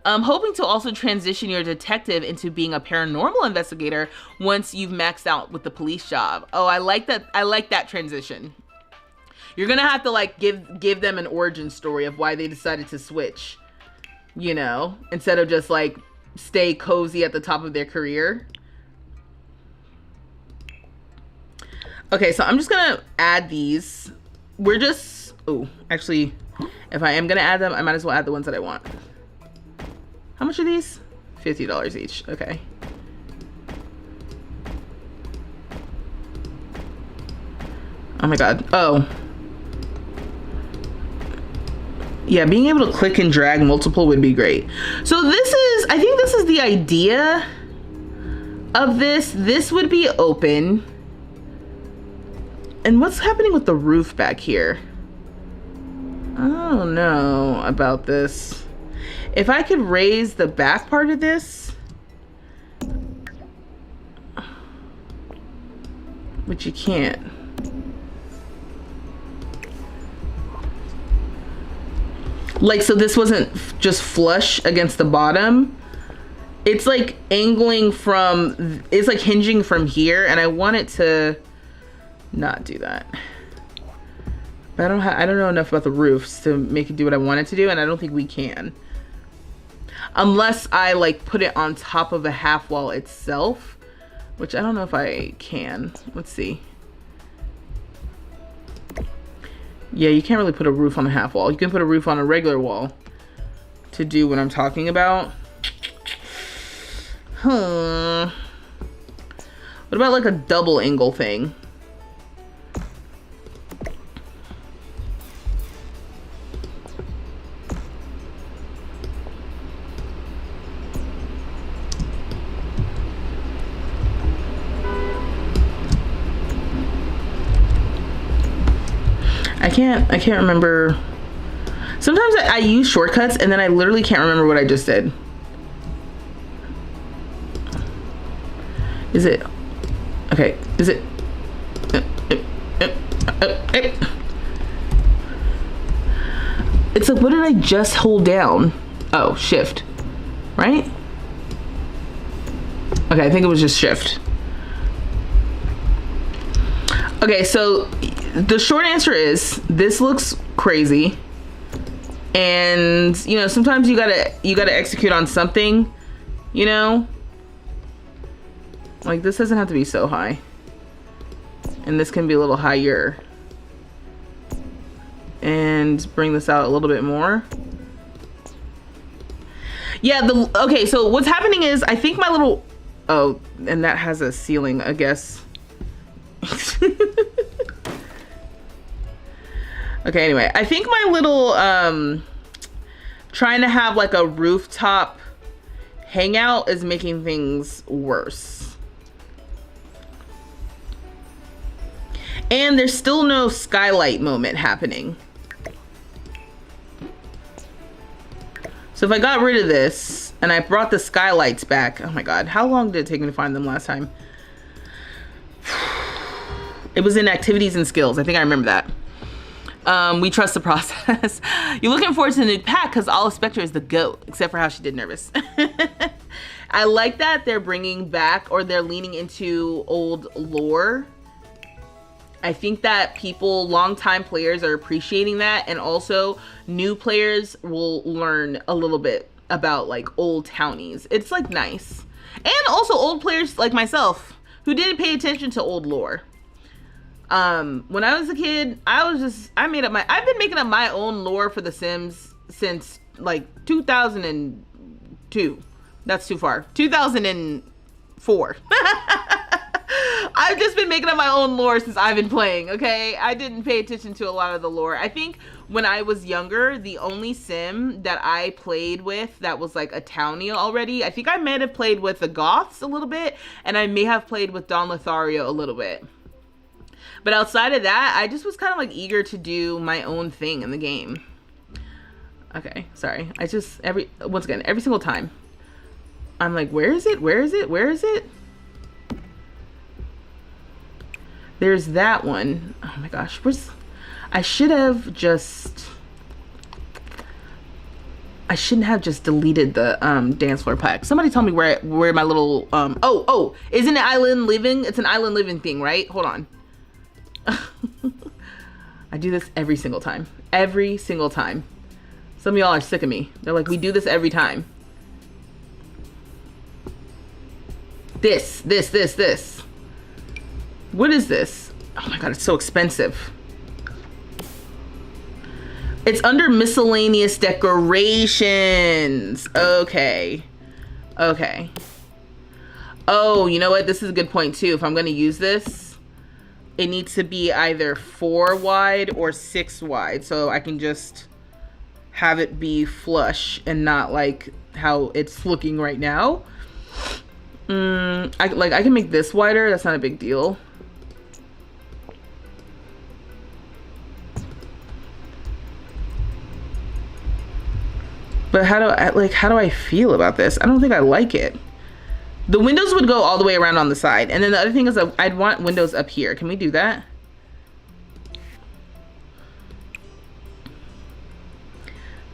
Hoping to also transition your detective into being a paranormal investigator once you've maxed out with the police job. Oh, I like that. I like that transition. You're gonna have to like give them an origin story of why they decided to switch, you know, instead of just like stay cozy at the top of their career. Okay, so I'm just gonna add these. Actually, if I am gonna add them, I might as well add the ones that I want. How much are these? $50 each. Okay. Oh my god. Oh. Yeah, being able to click and drag multiple would be great. So I think this is the idea of this. This would be open. And what's happening with the roof back here? I don't know about this. If I could raise the back part of this, which you can't. Like, so this wasn't just flush against the bottom. It's like angling from, it's like hinging from here, and I want it to not do that. But I don't know enough about the roofs to make it do what I want it to do, and I don't think we can. Unless I like put it on top of a half wall itself, which I don't know if I can. Let's see. Yeah, you can't really put a roof on a half wall. You can put a roof on a regular wall to do what I'm talking about. What about like a double angle thing? I can't remember. Sometimes I use shortcuts and then I literally can't remember what I just did. Is it? Okay, is it? It's like, what did I just hold down? Oh, shift, right? Okay, I think it was just shift. Okay, so the short answer is this looks crazy, and you know, sometimes you gotta execute on something, you know, like this doesn't have to be so high. And this can be a little higher. And bring this out a little bit more. Yeah, okay, so what's happening is I think my little, oh, and that has a ceiling, I guess. Okay, anyway, I think my little, trying to have like a rooftop hangout is making things worse. And there's still no skylight moment happening. So if I got rid of this and I brought the skylights back, oh my God, how long did it take me to find them last time? It was in activities and skills. I think I remember that. We trust the process. You're looking forward to the new pack because Olive Spectre is the GOAT, except for how she did Nervous. I like that they're bringing back, or they're leaning into old lore. I think that people, longtime players, are appreciating that, and also new players will learn a little bit about like old townies. It's like nice. And also old players like myself who didn't pay attention to old lore. When I was a kid, I've been making up my own lore for The Sims since like 2002. That's too far. 2004. I've just been making up my own lore since I've been playing, okay? I didn't pay attention to a lot of the lore. I think when I was younger, the only sim that I played with that was like a townie already, I think I may have played with the Goths a little bit, and I may have played with Don Lothario a little bit. But outside of that, I just was kind of like eager to do my own thing in the game. Okay, sorry. Once again, every single time, I'm like, where is it? Where is it? Where is it? There's that one. Oh my gosh, I shouldn't have just deleted the dance floor pack. Somebody tell me where my little isn't it island living? It's an island living thing, right? Hold on. I do this every single time. Every single time. Some of y'all are sick of me. They're like, we do this every time. This. What is this? Oh my God, it's so expensive. It's under miscellaneous decorations. Okay. Oh, you know what? This is a good point too. If I'm going to use this, it needs to be either 4 wide or 6 wide. So I can just have it be flush and not like how it's looking right now. I can make this wider. That's not a big deal. But how do I feel about this? I don't think I like it. The windows would go all the way around on the side. And then the other thing is I'd want windows up here. Can we do that?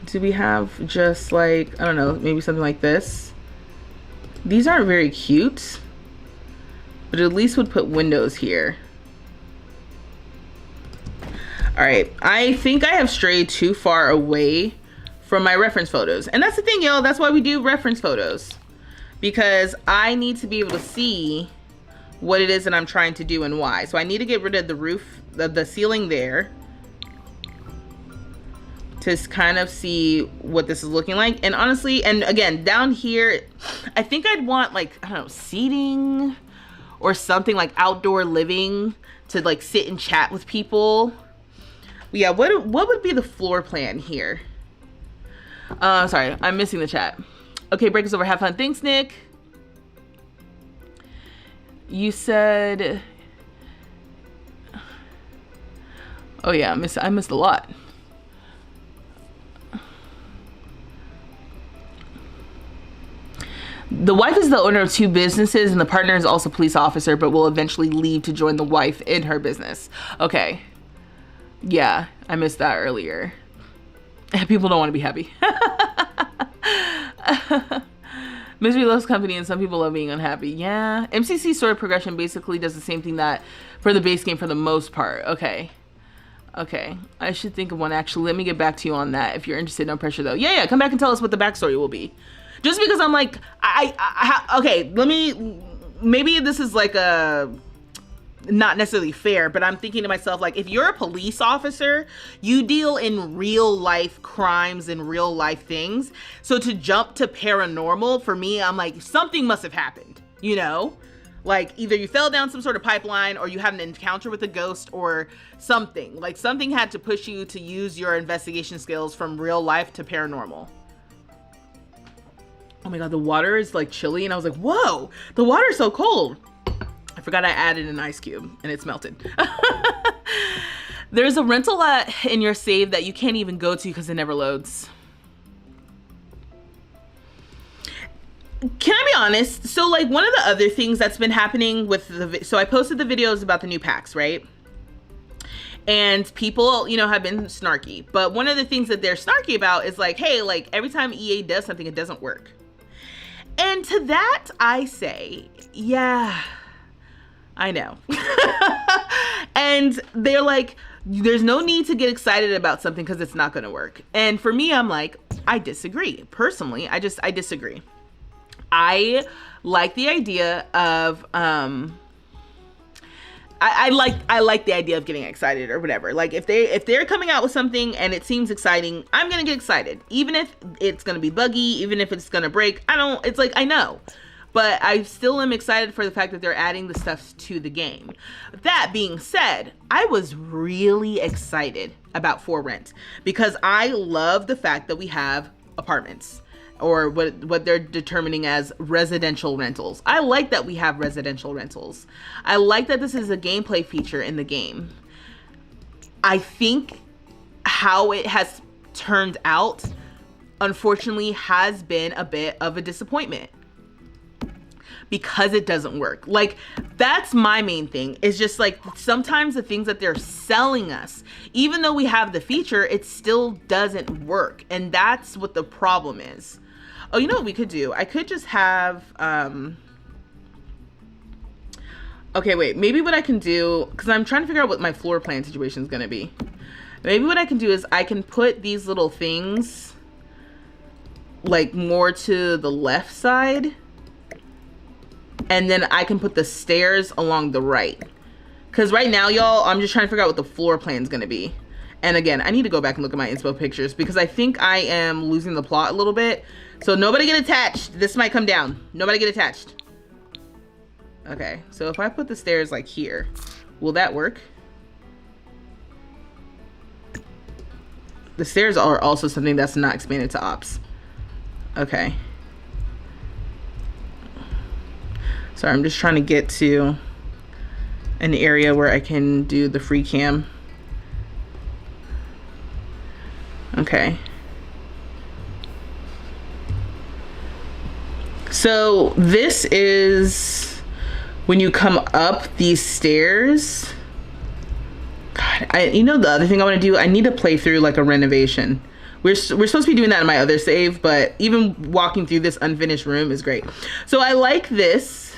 Do we have just like, I don't know, maybe something like this? These aren't very cute, but at least would put windows here. All right, I think I have strayed too far away from my reference photos. And that's the thing, y'all. That's why we do reference photos. Because I need to be able to see what it is that I'm trying to do and why. So I need to get rid of the roof, the ceiling there, to kind of see what this is looking like. And honestly, and again, down here, I think I'd want like, I don't know, seating or something like outdoor living to like sit and chat with people. Yeah, what would be the floor plan here? Sorry, I'm missing the chat. Okay, break is over. Have fun. Thanks, Nick. You said, oh yeah, I missed a lot. The wife is the owner of 2 businesses and the partner is also a police officer, but will eventually leave to join the wife in her business. Okay. Yeah, I missed that earlier. People don't want to be happy. Misery loves company and some people love being unhappy. Yeah. MCC story progression basically does the same thing that for the base game for the most part. Okay. I should think of one actually. Let me get back to you on that if you're interested. No pressure though. Yeah. Come back and tell us what the backstory will be. Just because I'm like, okay, maybe this is like a not necessarily fair, but I'm thinking to myself, like, if you're a police officer, you deal in real life crimes and real life things. So to jump to paranormal, for me, I'm like, something must have happened, you know? Like, either you fell down some sort of pipeline, or you had an encounter with a ghost, or something. Like, something had to push you to use your investigation skills from real life to paranormal. Oh my God, the water is like chilly, and I was like, whoa, the water's so cold. I forgot I added an ice cube and it's melted. There's a rental in your save that you can't even go to because it never loads. Can I be honest? So like, one of the other things that's been happening with so I posted the videos about the new packs, right? And people, you know, have been snarky, but one of the things that they're snarky about is like, hey, like every time EA does something, it doesn't work. And to that I say, yeah, I know. And they're like, there's no need to get excited about something because it's not going to work. And for me, I'm like, I disagree. Personally, I disagree. I like the idea of, I like the idea of getting excited or whatever. Like if they're coming out with something and it seems exciting, I'm going to get excited. Even if it's going to be buggy, even if it's going to break, it's like, I know. But I still am excited for the fact that they're adding the stuff to the game. That being said, I was really excited about For Rent because I love the fact that we have apartments, or what they're determining as residential rentals. I like that we have residential rentals. I like that this is a gameplay feature in the game. I think how it has turned out, unfortunately, has been a bit of a disappointment because it doesn't work. Like, that's my main thing. It's just like, sometimes the things that they're selling us, even though we have the feature, it still doesn't work. And that's what the problem is. Oh, you know what we could do? I could just have, okay, wait, maybe what I can do, because I'm trying to figure out what my floor plan situation is going to be. Maybe what I can do is I can put these little things like more to the left side, and then I can put the stairs along the right. Because right now, y'all, I'm just trying to figure out what the floor plan is going to be. And again, I need to go back and look at my inspo pictures because I think I am losing the plot a little bit. So nobody get attached. This might come down. Nobody get attached. Okay, so if I put the stairs like here, will that work? The stairs are also something that's not expanded to ops. Okay. Sorry, I'm just trying to get to an area where I can do the free cam. Okay. So this is when you come up these stairs. God, you know the other thing I want to do? I need to play through like a renovation. We're supposed to be doing that in my other save, but even walking through this unfinished room is great. So I like this.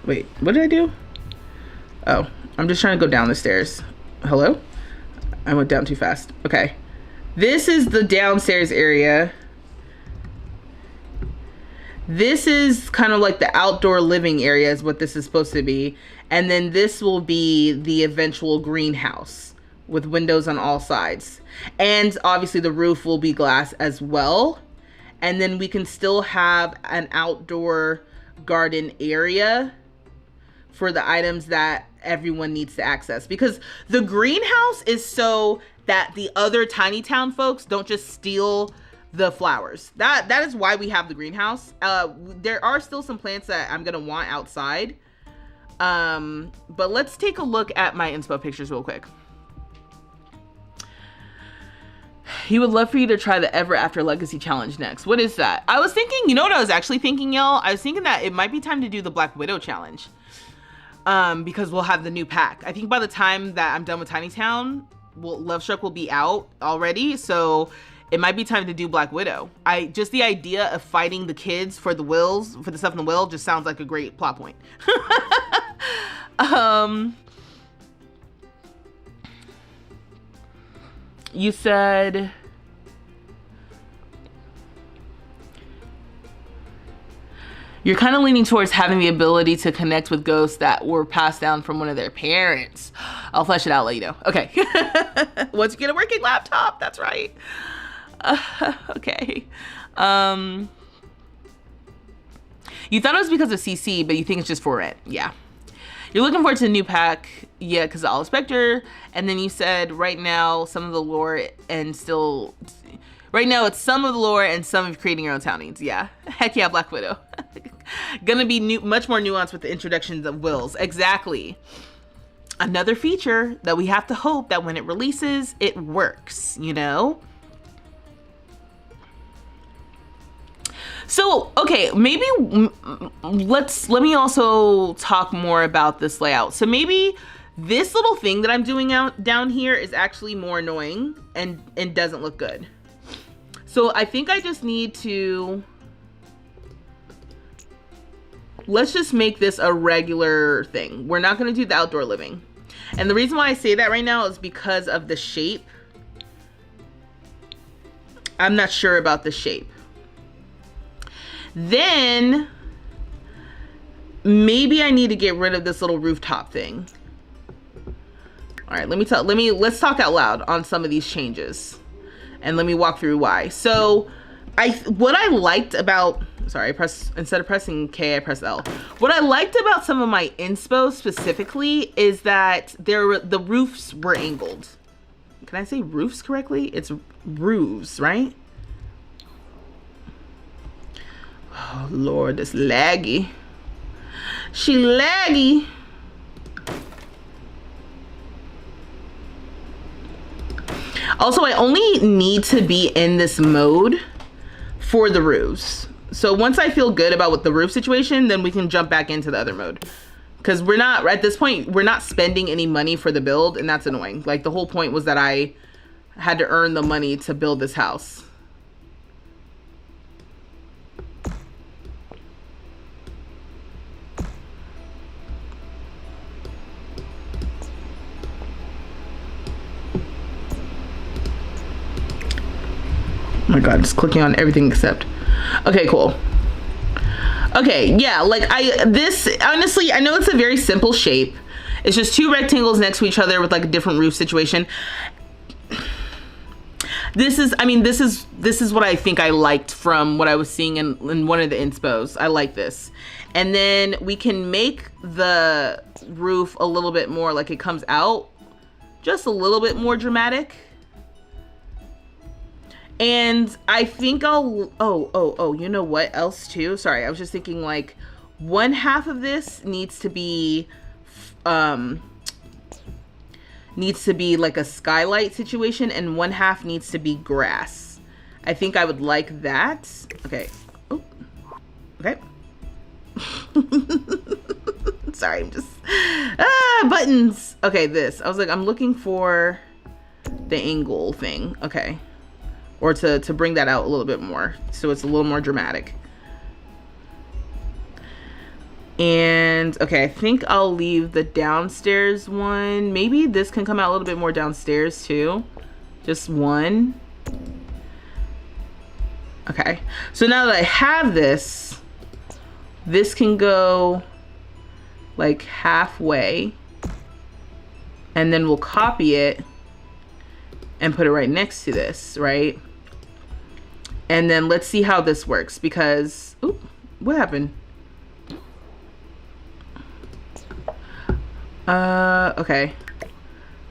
Wait, what did I do? Oh, I'm just trying to go down the stairs. Hello? I went down too fast. Okay. This is the downstairs area. This is kind of like the outdoor living area is what this is supposed to be. And then this will be the eventual greenhouse with windows on all sides. And obviously the roof will be glass as well. And then we can still have an outdoor garden area for the items that everyone needs to access, because the greenhouse is so that the other tiny town folks don't just steal the flowers. That is why we have the greenhouse. There are still some plants that I'm gonna want outside, but let's take a look at my inspo pictures real quick. He would love for you to try the Ever After Legacy Challenge next. What is that? I was thinking, you know what I was actually thinking, y'all? I was thinking that it might be time to do the Black Widow Challenge. Because we'll have the new pack. I think by the time that I'm done with Tiny Town, Love Struck will be out already. So it might be time to do Black Widow. Just the idea of fighting the kids for the wills, for the stuff in the will, just sounds like a great plot point. You said You're kind of leaning towards having the ability to connect with ghosts that were passed down from one of their parents. I'll flesh it out, let you know. Okay. Once you get a working laptop, that's right. Okay. You thought it was because of CC, but you think it's just for rent. Yeah. You're looking forward to the new pack. Yeah, because of Olive Spectre. And then you said right now, some of the lore and still... Right now, it's some of the lore and some of creating your own townies. Yeah. Heck yeah, Black Widow. Gonna be much more nuanced with the introductions of wills. Exactly. Another feature that we have to hope that when it releases, it works, you know? So, okay, maybe let me also talk more about this layout. So maybe this little thing that I'm doing down here is actually more annoying and doesn't look good. So I think I just need to, let's just make this a regular thing. We're not gonna do the outdoor living. And the reason why I say that right now is because of the shape. I'm not sure about the shape. Then maybe I need to get rid of this little rooftop thing. All right, let's talk out loud on some of these changes. And let me walk through why. So what I liked about, sorry, instead of pressing K, I pressed L. What I liked about some of my inspo specifically is that the roofs were angled. Can I say roofs correctly? It's roofs, right? Oh Lord, this laggy. She laggy. Also, I only need to be in this mode for the roofs. So once I feel good about what the roof situation, then we can jump back into the other mode. Because we're not, at this point, we're not spending any money for the build, and that's annoying. Like, the whole point was that I had to earn the money to build this house. Oh my God, just clicking on everything except. Okay, cool. Okay, yeah, like this, honestly, I know it's a very simple shape. It's just two rectangles next to each other with like a different roof situation. This is what I think I liked from what I was seeing in one of the inspos. I like this. And then we can make the roof a little bit more like it comes out, just a little bit more dramatic. And I think I'll, you know what else too? Sorry, I was just thinking like one half of this needs to be like a skylight situation and one half needs to be grass. I think I would like that. Okay. Oh, okay. Sorry, I'm just, buttons. Okay, this. I was like, I'm looking for the angle thing. Okay. Or to bring that out a little bit more so it's a little more dramatic. And okay, I think I'll leave the downstairs one. Maybe this can come out a little bit more downstairs too. Just one. Okay, so now that I have this can go like halfway and then we'll copy it and put it right next to this, right? And then let's see how this works because, oop, what happened? Okay.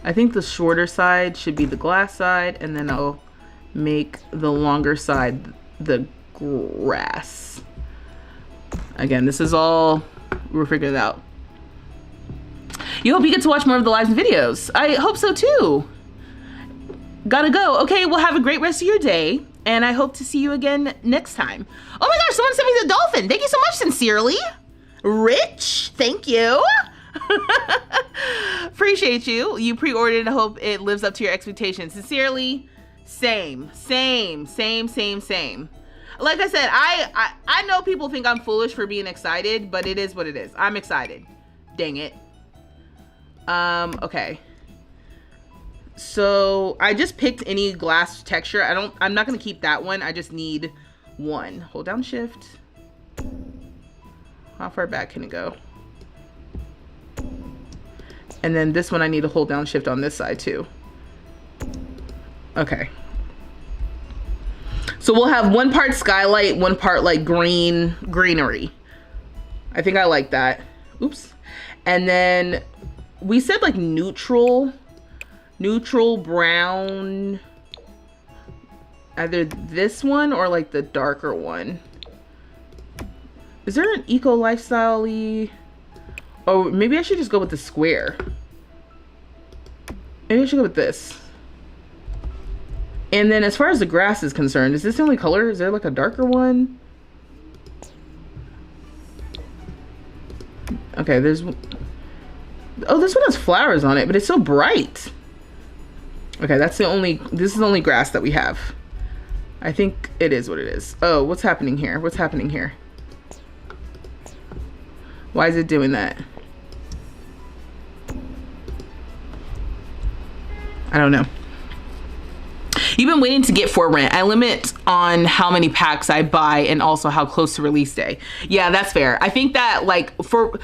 I think the shorter side should be the glass side and then I'll make the longer side the grass. Again, this is all, we'll figure it out. You hope you get to watch more of the lives and videos. I hope so too. Gotta go. Okay, well, have a great rest of your day, and I hope to see you again next time. Oh my gosh, someone sent me the dolphin. Thank you so much, sincerely. Rich, thank you. Appreciate you. You pre-ordered and I hope it lives up to your expectations. Sincerely, same. Like I said, I know people think I'm foolish for being excited, but it is what it is. I'm excited. Dang it. Okay. So I just picked any glass texture. I'm not gonna keep that one. I just need one. Hold down shift. How far back can it go? And then this one I need to hold down shift on this side too. Okay. So we'll have one part skylight, one part like greenery. I think I like that. Oops. And then we said like neutral brown. Either this one or like the darker one. Is there an eco lifestyle-y? Oh, maybe I should just go with the square. Maybe I should go with this. And then as far as the grass is concerned, is this the only color? Is there like a darker one? Okay, there's... Oh, this one has flowers on it, but it's so bright. Okay, that's the only... This is the only grass that we have. I think it is what it is. Oh, what's happening here? What's happening here? Why is it doing that? I don't know. You've been waiting to get For Rent. I limit on how many packs I buy and also how close to release day. Yeah, that's fair. I think that like for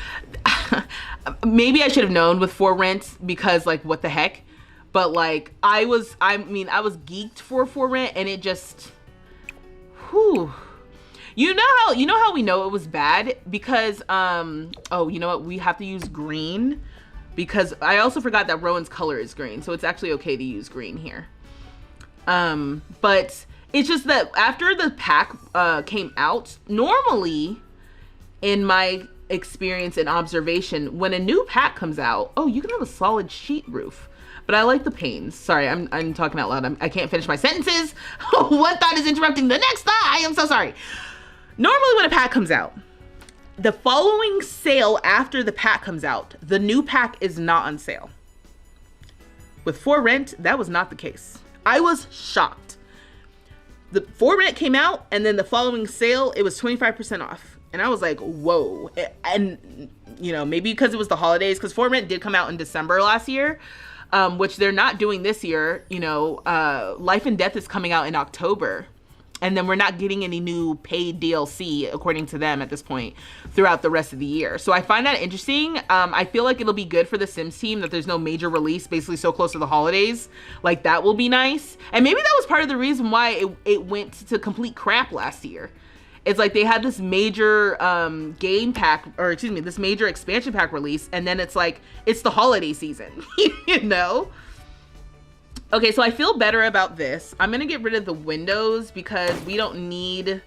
maybe I should have known with For Rent because like what the heck? But like I was geeked for Rent and it just whew. You know how we know it was bad? Because oh, you know what? We have to use green because I also forgot that Rowan's color is green. So it's actually okay to use green here. But it's just that after the pack came out, normally in my experience and observation, when a new pack comes out, oh, you can have a solid sheet roof. But I like the panes. Sorry, I'm talking out loud. I can't finish my sentences. One thought is interrupting the next thought. I am so sorry. Normally when a pack comes out, the following sale after the pack comes out, the new pack is not on sale. With For Rent, that was not the case. I was shocked. The For Rent came out and then the following sale, it was 25% off. And I was like, whoa. And, you know, maybe because it was the holidays, because For Rent did come out in December last year, which they're not doing this year. You know, Life and Death is coming out in October. And then we're not getting any new paid DLC, according to them at this point, throughout the rest of the year. So I find that interesting. I feel like it'll be good for the Sims team that there's no major release basically so close to the holidays. Like that will be nice. And maybe that was part of the reason why it went to complete crap last year. It's like they had this major game pack, or excuse me, this major expansion pack release. And then it's like, it's the holiday season, you know? Okay, so I feel better about this. I'm gonna get rid of the windows because we don't need,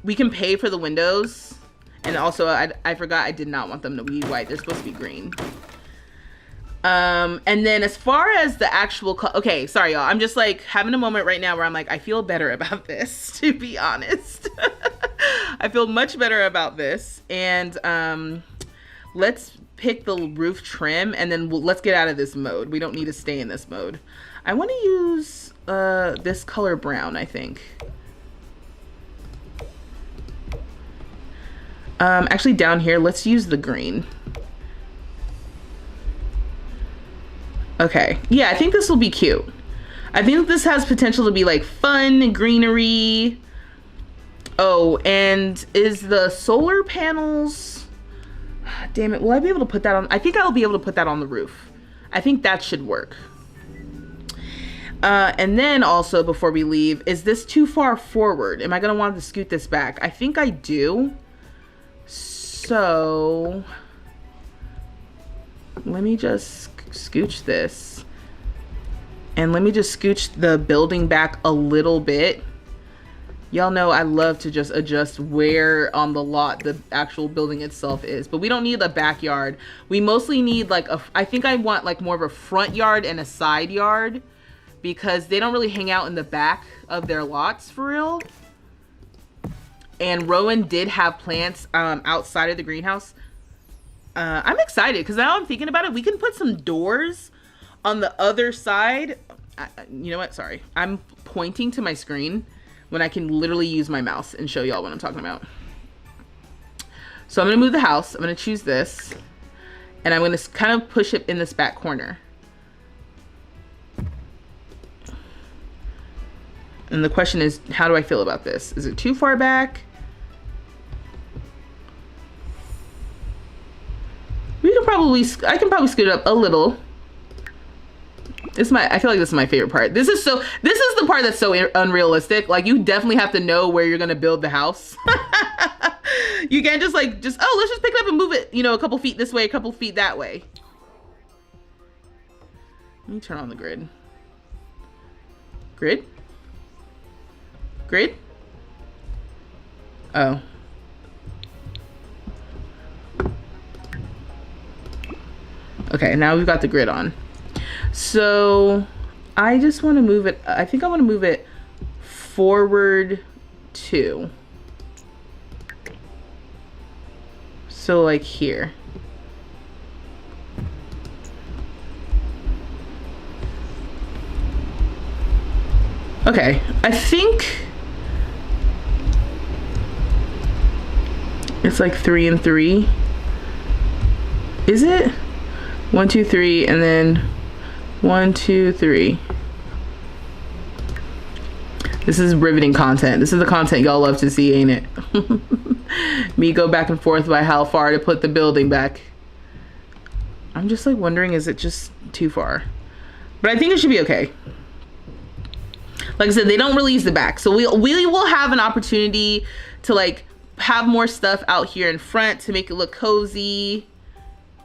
we can pay for the windows. And also I forgot I did not want them to be white. They're supposed to be green. And then as far as the actual, okay, sorry y'all. I'm just like having a moment right now where I'm like, I feel better about this, to be honest. I feel much better about this. And let's pick the roof trim and then let's get out of this mode. We don't need to stay in this mode. I want to use this color brown, I think. Actually down here, let's use the green. Okay, yeah, I think this will be cute. I think this has potential to be like fun, greenery. Oh, and is the solar panels, damn it, will I be able to put that on? I think I'll be able to put that on the roof. I think that should work. And then also before we leave, is this too far forward? Am I gonna want to scoot this back? I think I do. So let me just scooch this. And let me just scooch the building back a little bit. Y'all know I love to just adjust where on the lot the actual building itself is, but we don't need a backyard. We mostly need like I think I want like more of a front yard and a side yard, because they don't really hang out in the back of their lots for real. And Rowan did have plants outside of the greenhouse. I'm excited because now I'm thinking about it. We can put some doors on the other side. You know what? Sorry. I'm pointing to my screen when I can literally use my mouse and show y'all what I'm talking about. So I'm going to move the house. I'm going to choose this. And I'm going to kind of push it in this back corner. And the question is, how do I feel about this? Is it too far back? I can probably scoot it up a little. I feel like this is my favorite part. This is the part that's so unrealistic. Like, you definitely have to know where you're gonna build the house. You can't just oh, let's just pick it up and move it, you know, a couple feet this way, a couple feet that way. Let me turn on the grid. Grid? Grid? Oh. Okay, now we've got the grid on. So I just want to move it. I think I want to move it forward 2. So like here. Okay, I think it's like 3 and 3. Is it? 1, 2, 3, and then 1, 2, 3. This is riveting content. This is the content y'all love to see, ain't it? Me go back and forth by how far to put the building back. I'm just like wondering, is it just too far? But I think it should be okay. Like I said, they don't release the back, so we will have an opportunity to like have more stuff out here in front to make it look cozy.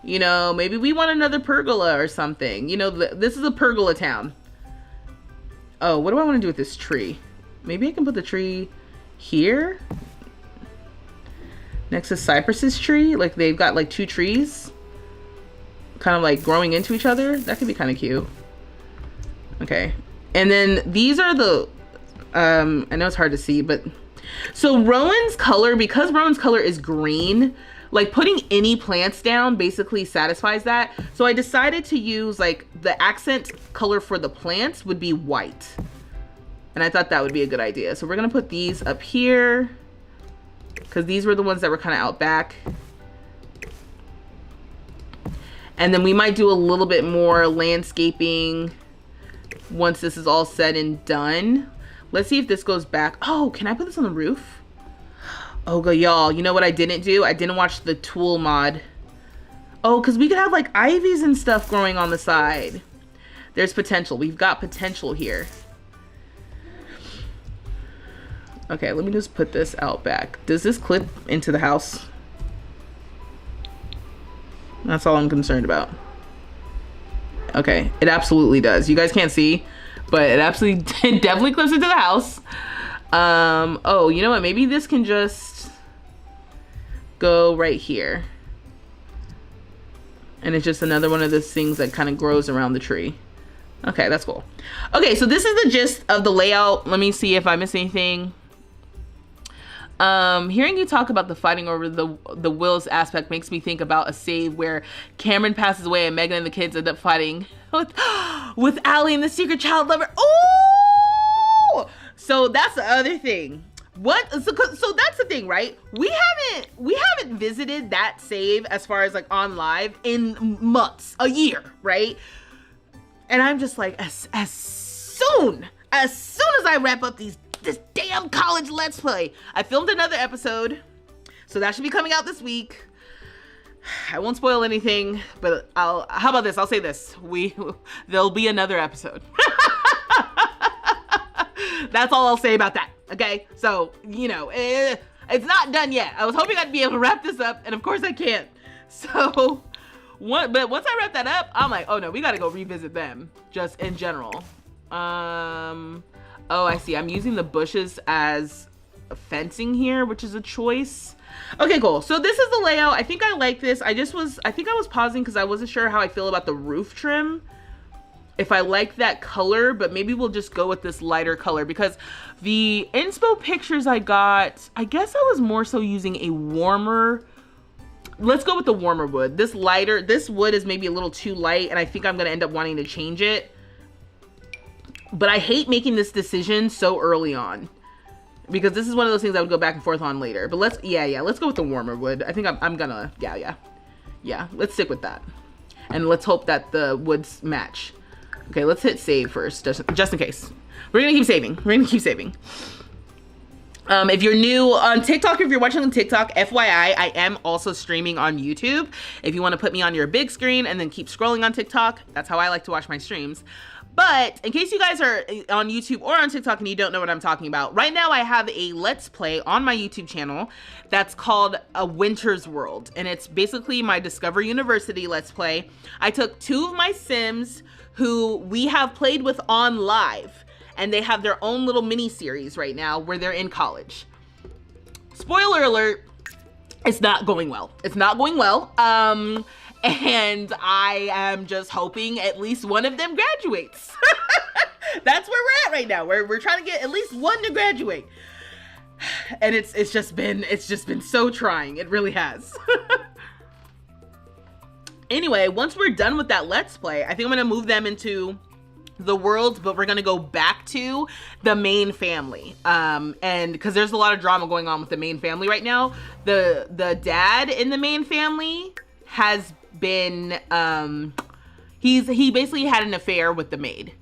You know, maybe we want another pergola or something. You know, this is a pergola town. Oh, what do I want to do with this tree? Maybe I can put the tree here next to Cypress's tree. Like, they've got like 2 trees kind of like growing into each other. That could be kind of cute. Okay. And then these are the, I know it's hard to see, but so Rowan's color, because Rowan's color is green, like putting any plants down basically satisfies that. So I decided to use like the accent color for the plants would be white. And I thought that would be a good idea. So we're gonna put these up here because these were the ones that were kind of out back. And then we might do a little bit more landscaping once this is all said and done. Let's see if this goes back. Oh, can I put this on the roof? Oh, y'all, you know what I didn't do? I didn't watch the tool mod. Oh, because we could have like ivies and stuff growing on the side. There's potential. We've got potential here. Okay, let me just put this out back. Does this clip into the house? That's all I'm concerned about. Okay, it absolutely does. You guys can't see, but it absolutely, it definitely clips into the house. Oh, you know what? Maybe this can just go right here. And it's just another one of those things that kind of grows around the tree. Okay, that's cool. Okay, so this is the gist of the layout. Let me see if I miss anything. Hearing you talk about the fighting over the wills aspect makes me think about a save where Cameron passes away and Megan and the kids end up fighting with Allie and the secret child lover. Oh! So that's the other thing. What? So that's the thing, right? We haven't visited that save as far as like on live in months, a year, right? And I'm just like, as soon as I wrap up this damn college Let's Play, I filmed another episode, so that should be coming out this week. I won't spoil anything, but how about this? I'll say this: there'll be another episode. That's all I'll say about that. Okay, so you know, it's not done yet. I was hoping I'd be able to wrap this up, and of course I can't. So, but once I wrap that up, I'm like, oh no, we gotta go revisit them just in general. Oh, I see. I'm using the bushes as fencing here, which is a choice. Okay, cool. So this is the layout. I think I like this. I think I was pausing because I wasn't sure how I feel about the roof trim. If I like that color, but maybe we'll just go with this lighter color because the inspo pictures I got, I guess I was more so using a warmer. Let's go with the warmer wood. This wood is maybe a little too light, and I think I'm going to end up wanting to change it. But I hate making this decision so early on because this is one of those things I would go back and forth on later. But let's go with the warmer wood. I think I'm gonna, yeah, let's stick with that. And let's hope that the woods match. Okay, let's hit save first, just in case. We're gonna keep saving. If you're new on TikTok, if you're watching on TikTok, FYI, I am also streaming on YouTube. If you want to put me on your big screen and then keep scrolling on TikTok, that's how I like to watch my streams. But in case you guys are on YouTube or on TikTok and you don't know what I'm talking about, right now I have a Let's Play on my YouTube channel that's called A Winter's World. And it's basically my Discover University Let's Play. I took 2 of my Sims who we have played with on live, and they have their own little mini series right now where they're in college. Spoiler alert, it's not going well. It's not going well. And I am just hoping at least one of them graduates. That's where we're at right now. We're trying to get at least one to graduate. And it's just been so trying. It really has. Anyway, once we're done with that Let's Play, I think I'm gonna move them into the worlds, but we're gonna go back to the main family. And because there's a lot of drama going on with the main family right now. The dad in the main family has been, he basically had an affair with the maid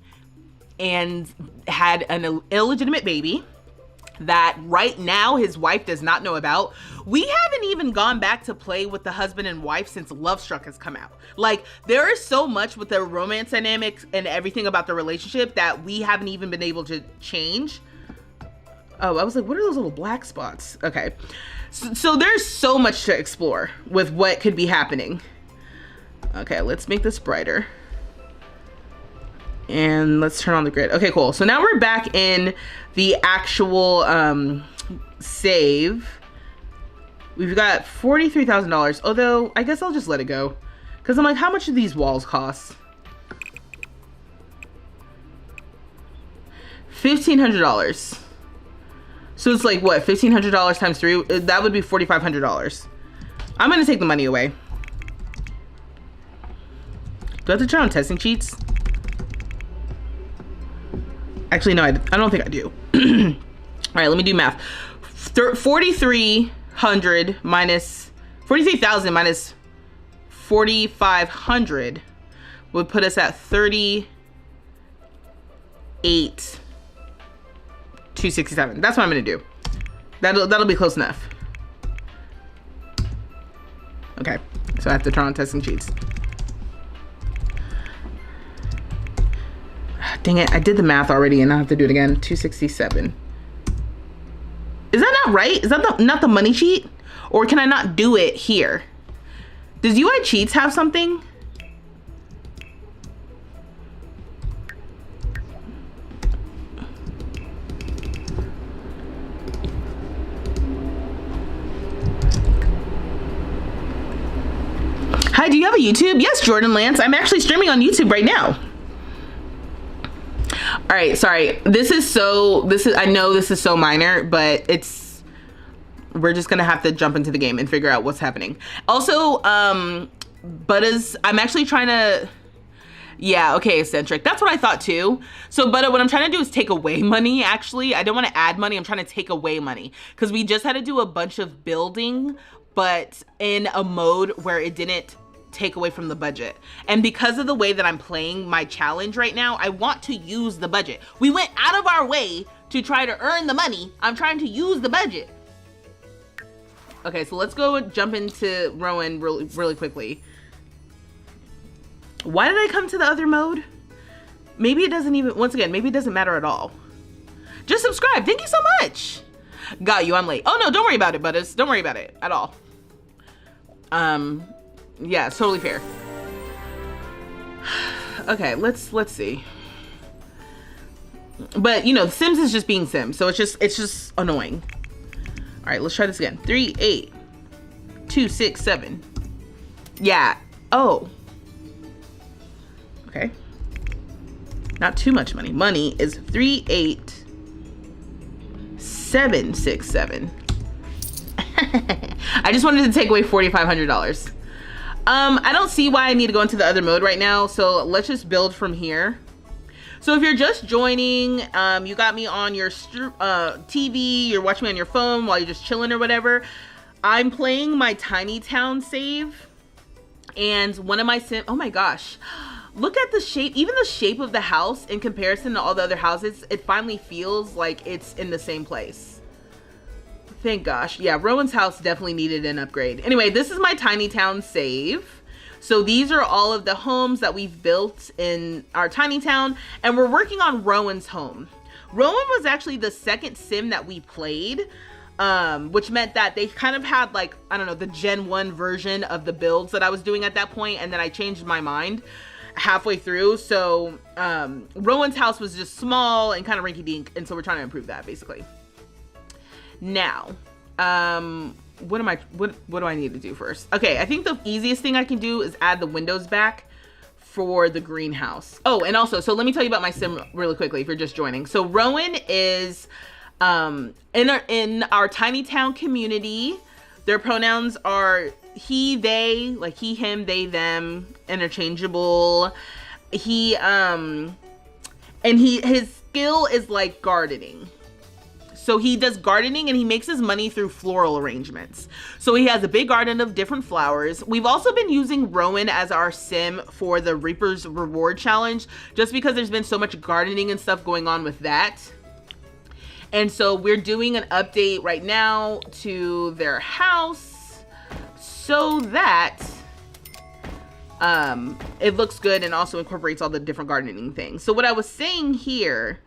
and had an illegitimate baby that right now his wife does not know about. We haven't even gone back to play with the husband and wife since Love Struck has come out. Like, there is so much with the romance dynamics and everything about the relationship that we haven't even been able to change. Oh, I was like, what are those little black spots? Okay. So there's so much to explore with what could be happening. Okay, let's make this brighter. And let's turn on the grid. Okay, cool. So now we're back in the actual save. We've got $43,000. Although, I guess I'll just let it go. Because I'm like, how much do these walls cost? $1,500. So it's like, what, $1,500 times 3? That would be $4,500. I'm going to take the money away. Do I have to turn on testing cheats? Actually, no, I don't think I do. All right, let me do math. 4,300 minus 43,000 minus 4,500 would put us at 38,267. That's what I'm gonna do. That'll be close enough. Okay, so I have to turn on testing cheats. Dang it, I did the math already and I have to do it again. 267. Is that not right? Is that not the money cheat? Or can I not do it here? Does UI Cheats have something? Hi, do you have a YouTube? Yes, Jordan Lance. I'm actually streaming on YouTube right now. All right, sorry. I know this is so minor, but we're just gonna have to jump into the game and figure out what's happening. Also, Butta, I'm actually trying to, yeah, okay, Eccentric. That's what I thought too. So Butta, what I'm trying to do is take away money, actually. I don't want to add money, I'm trying to take away money. Because we just had to do a bunch of building, but in a mode where it didn't take away from the budget. And because of the way that I'm playing my challenge right now, I want to use the budget. We went out of our way to try to earn the money. I'm trying to use the budget. Okay, so let's go jump into Rowan really quickly. Why did I come to the other mode? Maybe it doesn't even, once again, maybe it doesn't matter at all. Just subscribe, thank you so much. Got you, I'm late. Oh no, don't worry about it, Butta. Don't worry about it at all. Yeah, it's totally fair. Okay, let's see. But you know, Sims is just being Sims, so it's just annoying. All right, let's try this again. 38,267. Yeah. Oh. Okay. Not too much money. Money is 38,767. I just wanted to take away $4,500. I don't see why I need to go into the other mode right now, so let's just build from here. So if you're just joining, you got me on your TV, you're watching me on your phone while you're just chilling or whatever, I'm playing my Tiny Town save, and one of my oh my gosh, look at the shape, even the shape of the house in comparison to all the other houses, it finally feels like it's in the same place. Thank gosh. Yeah, Rowan's house definitely needed an upgrade. Anyway, this is my tiny town save. So these are all of the homes that we've built in our tiny town, and we're working on Rowan's home. Rowan was actually the second sim that we played, which meant that they kind of had like, I don't know, the Gen 1 version of the builds that I was doing at that point, and then I changed my mind halfway through. So Rowan's house was just small and kind of rinky-dink, and so we're trying to improve that basically. Now, what do I need to do first? Okay, I think the easiest thing I can do is add the windows back for the greenhouse. Oh, and also, so let me tell you about my sim really quickly if you're just joining. So Rowan is in our tiny town community. Their pronouns are he, they, like he, him, they, them, interchangeable. His skill is like gardening. So he does gardening and he makes his money through floral arrangements. So he has a big garden of different flowers. We've also been using Rowan as our sim for the Reaper's Reward Challenge, just because there's been so much gardening and stuff going on with that. And so we're doing an update right now to their house so that it looks good and also incorporates all the different gardening things. So what I was saying here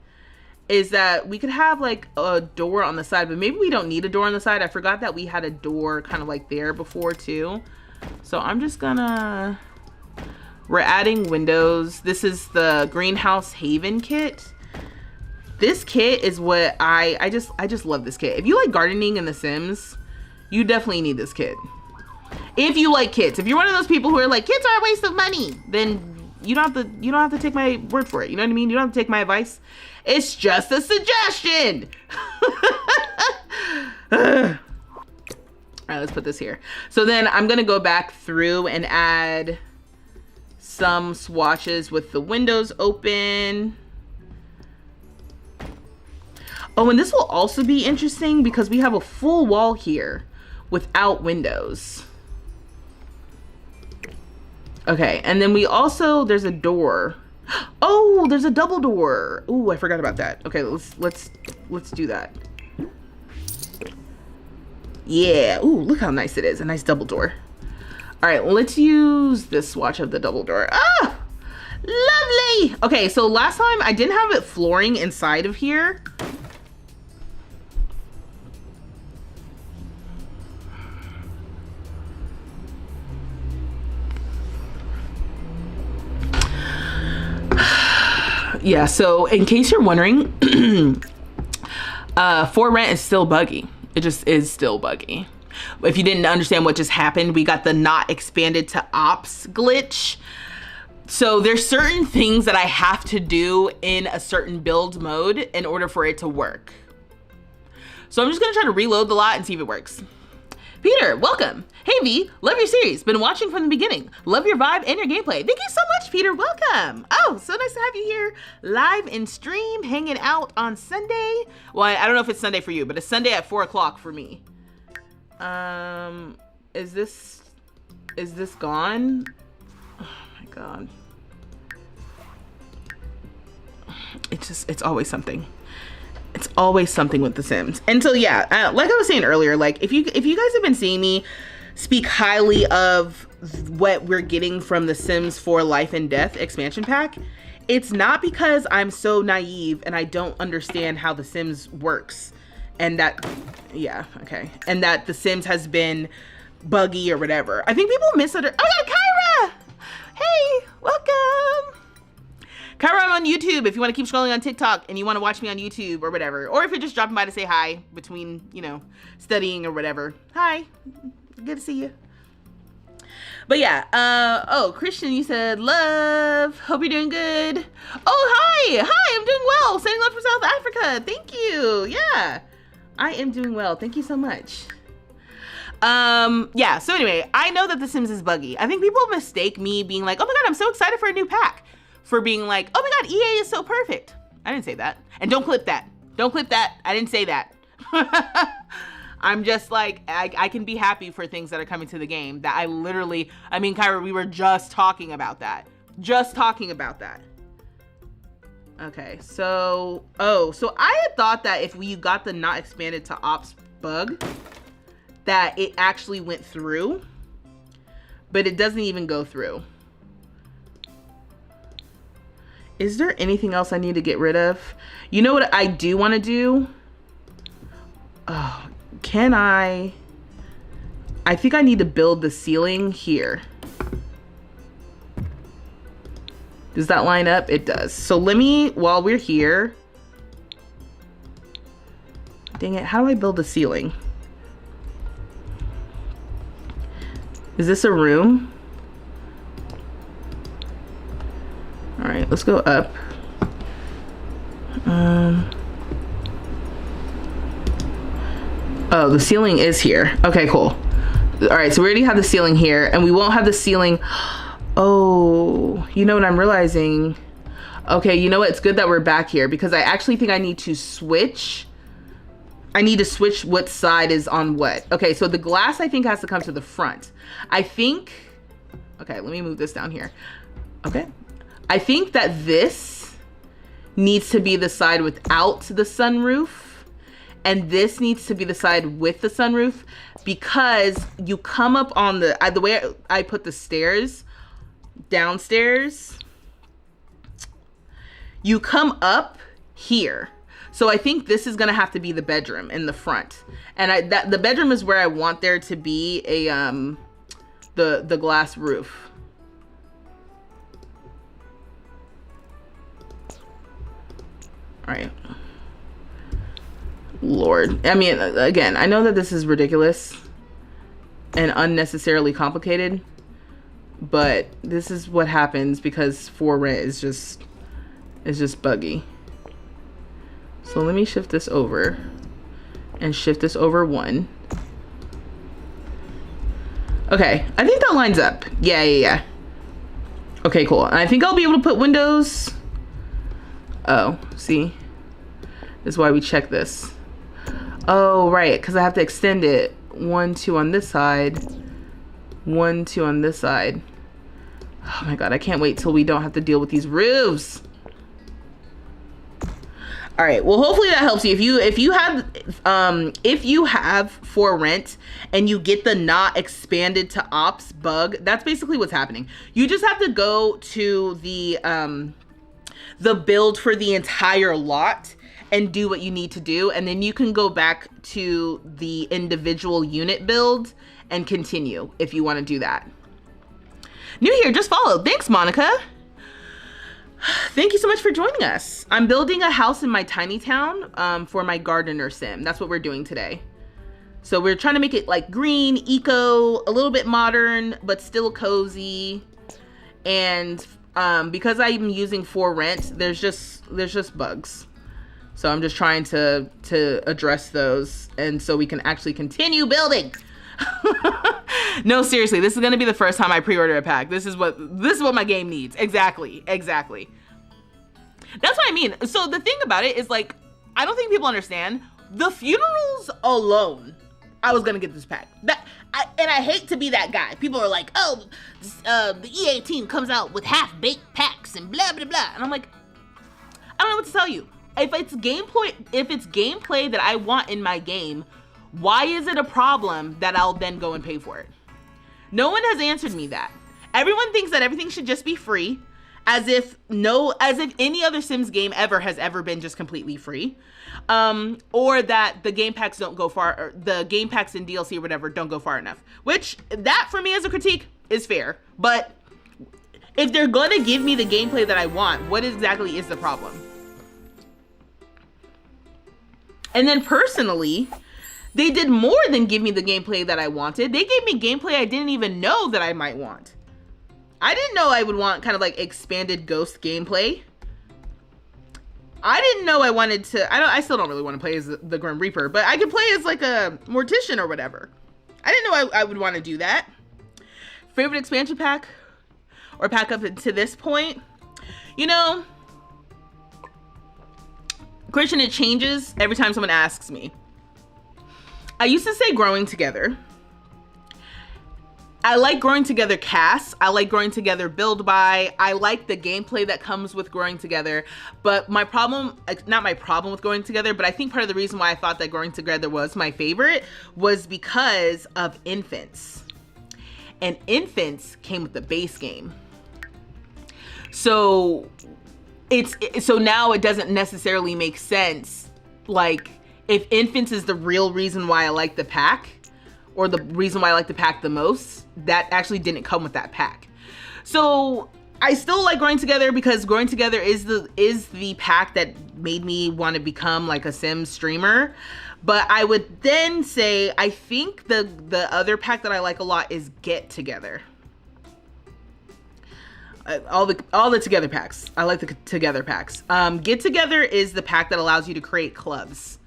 is that we could have like a door on the side, but maybe we don't need a door on the side. I forgot that we had a door kind of like there before too. So I'm just gonna, we're adding windows. This is the Greenhouse Haven kit. This kit is what I just love this kit. If you like gardening in The Sims, you definitely need this kit. If you like kits, if you're one of those people who are like, kits are a waste of money, then you don't have to take my word for it. You know what I mean? You don't have to take my advice. It's just a suggestion. All right, let's put this here. So then I'm gonna go back through and add some swatches with the windows open. Oh, and this will also be interesting because we have a full wall here without windows. Okay, and then we also, there's a door. Oh, there's a double door. Oh, I forgot about that. Okay, let's do that. Yeah. Ooh, look how nice it is. A nice double door. All right, let's use this swatch of the double door. Ah, lovely. Okay, so last time I didn't have it flooring inside of here. Yeah, so in case you're wondering, For Rent is still buggy. It just is still buggy. If you didn't understand what just happened, we got the not expanded to ops glitch. So there's certain things that I have to do in a certain build mode in order for it to work. So I'm just gonna try to reload the lot and see if it works. Peter, welcome. Hey V, love your series. Been watching from the beginning. Love your vibe and your gameplay. Thank you so much, Peter. Welcome. Oh, so nice to have you here live in stream, hanging out on Sunday. Well, I don't know if it's Sunday for you, but it's Sunday at 4 o'clock for me. Is this gone? Oh my God. It's always something. It's always something with The Sims. And so, yeah, like I was saying earlier, like if you guys have been seeing me speak highly of what we're getting from The Sims 4 Life and Death expansion pack, it's not because I'm so naive and I don't understand how The Sims works and that, yeah, okay. And that The Sims has been buggy or whatever. I think people misunderstand. Oh yeah, Kyra! Hey, welcome! Kyra, I'm on YouTube if you want to keep scrolling on TikTok and you want to watch me on YouTube or whatever. Or if you're just dropping by to say hi between, you know, studying or whatever. Hi, good to see you. But yeah, oh, Christian, you said love. Hope you're doing good. Oh, hi, I'm doing well. Sending love from South Africa. Thank you. Yeah, I am doing well. Thank you so much. Yeah, so anyway, I know that The Sims is buggy. I think people mistake me being like, oh my God, I'm so excited for a new pack, for being like, oh my God, EA is so perfect. I didn't say that. And don't clip that. Don't clip that. I didn't say that. I'm just like, I can be happy for things that are coming to the game that I literally, I mean, Kyra, we were just talking about that. Okay, so, oh, so I had thought that if we got the not expanded to ops bug that it actually went through, but it doesn't even go through. Is there anything else I need to get rid of? You know what I do want to do? Oh, can I think I need to build the ceiling here. Does that line up? It does. So let me, while we're here, dang it, how do I build the ceiling? Is this a room? All right, let's go up. Oh, the ceiling is here. Okay, cool. All right, so we already have the ceiling here, and we won't have the ceiling. Oh, you know what I'm realizing? Okay, you know what? It's good that we're back here because I actually think I need to switch. I need to switch what side is on what. Okay, so the glass I think has to come to the front. I think, okay, let me move this down here. Okay, I think that this needs to be the side without the sunroof, and this needs to be the side with the sunroof, because you come up on the way I put the stairs downstairs, you come up here. So I think this is gonna have to be the bedroom in the front, and the bedroom is where I want there to be a the glass roof. All right. Lord, I mean, again, I know that this is ridiculous and unnecessarily complicated, but this is what happens because For Rent is just buggy. So let me shift this over and shift this over 1. Okay, I think that lines up. Yeah. Okay, cool. And I think I'll be able to put windows. Oh, see? This is why we check this. Oh, right, because I have to extend it. 1, 2 on this side. 1, 2 on this side. Oh my God, I can't wait till we don't have to deal with these roofs. All right, well, hopefully that helps you. If you have For Rent and you get the not expanded to ops bug, that's basically what's happening. You just have to go to the build for the entire lot and do what you need to do, and then you can go back to the individual unit build and continue if you want to do that. New here, just follow. Thanks, Monica. Thank you so much for joining us. I'm building a house in my tiny town for my gardener sim. That's what we're doing today. So we're trying to make it like green, eco, a little bit modern, but still cozy. And because I'm using For Rent, there's just bugs. So I'm just trying to address those, and so we can actually continue building. No, seriously, this is gonna be the first time I pre-order a pack. This is what my game needs. Exactly. That's what I mean. So the thing about it is, like, I don't think people understand the funerals alone. I was gonna get this pack. And I hate to be that guy. People are like, oh, the EA team comes out with half-baked packs and blah blah blah, and I'm like, I don't know what to tell you. If it's gameplay that I want in my game, why is it a problem that I'll then go and pay for it? No one has answered me that. Everyone thinks that everything should just be free, as if any other Sims game has ever been just completely free, or that the game packs don't go far, or the game packs and DLC or whatever don't go far enough. Which, that for me as a critique is fair, but if they're gonna give me the gameplay that I want, what exactly is the problem? And then personally, they did more than give me the gameplay that I wanted. They gave me gameplay I didn't even know that I might want. I didn't know I would want kind of like expanded ghost gameplay. I didn't know I wanted to, I still don't really want to play as the Grim Reaper, but I could play as like a mortician or whatever. I didn't know I would want to do that. Favorite expansion pack or pack up to this point? You know, Christian, it changes every time someone asks me. I used to say Growing Together. I like Growing Together Cast. I like Growing Together Build By. I like the gameplay that comes with Growing Together. But my problem, not my problem with Growing Together, but I think part of the reason why I thought that Growing Together was my favorite was because of Infants. And Infants came with the base game. So so now it doesn't necessarily make sense. Like, if Infants is the real reason why I like the pack, or the reason why I like the pack the most, that actually didn't come with that pack. So I still like Growing Together because Growing Together is the pack that made me want to become like a Sims streamer. But I would then say, I think the other pack that I like a lot is Get Together. All the Together packs. I like the Together packs. Get Together is the pack that allows you to create clubs.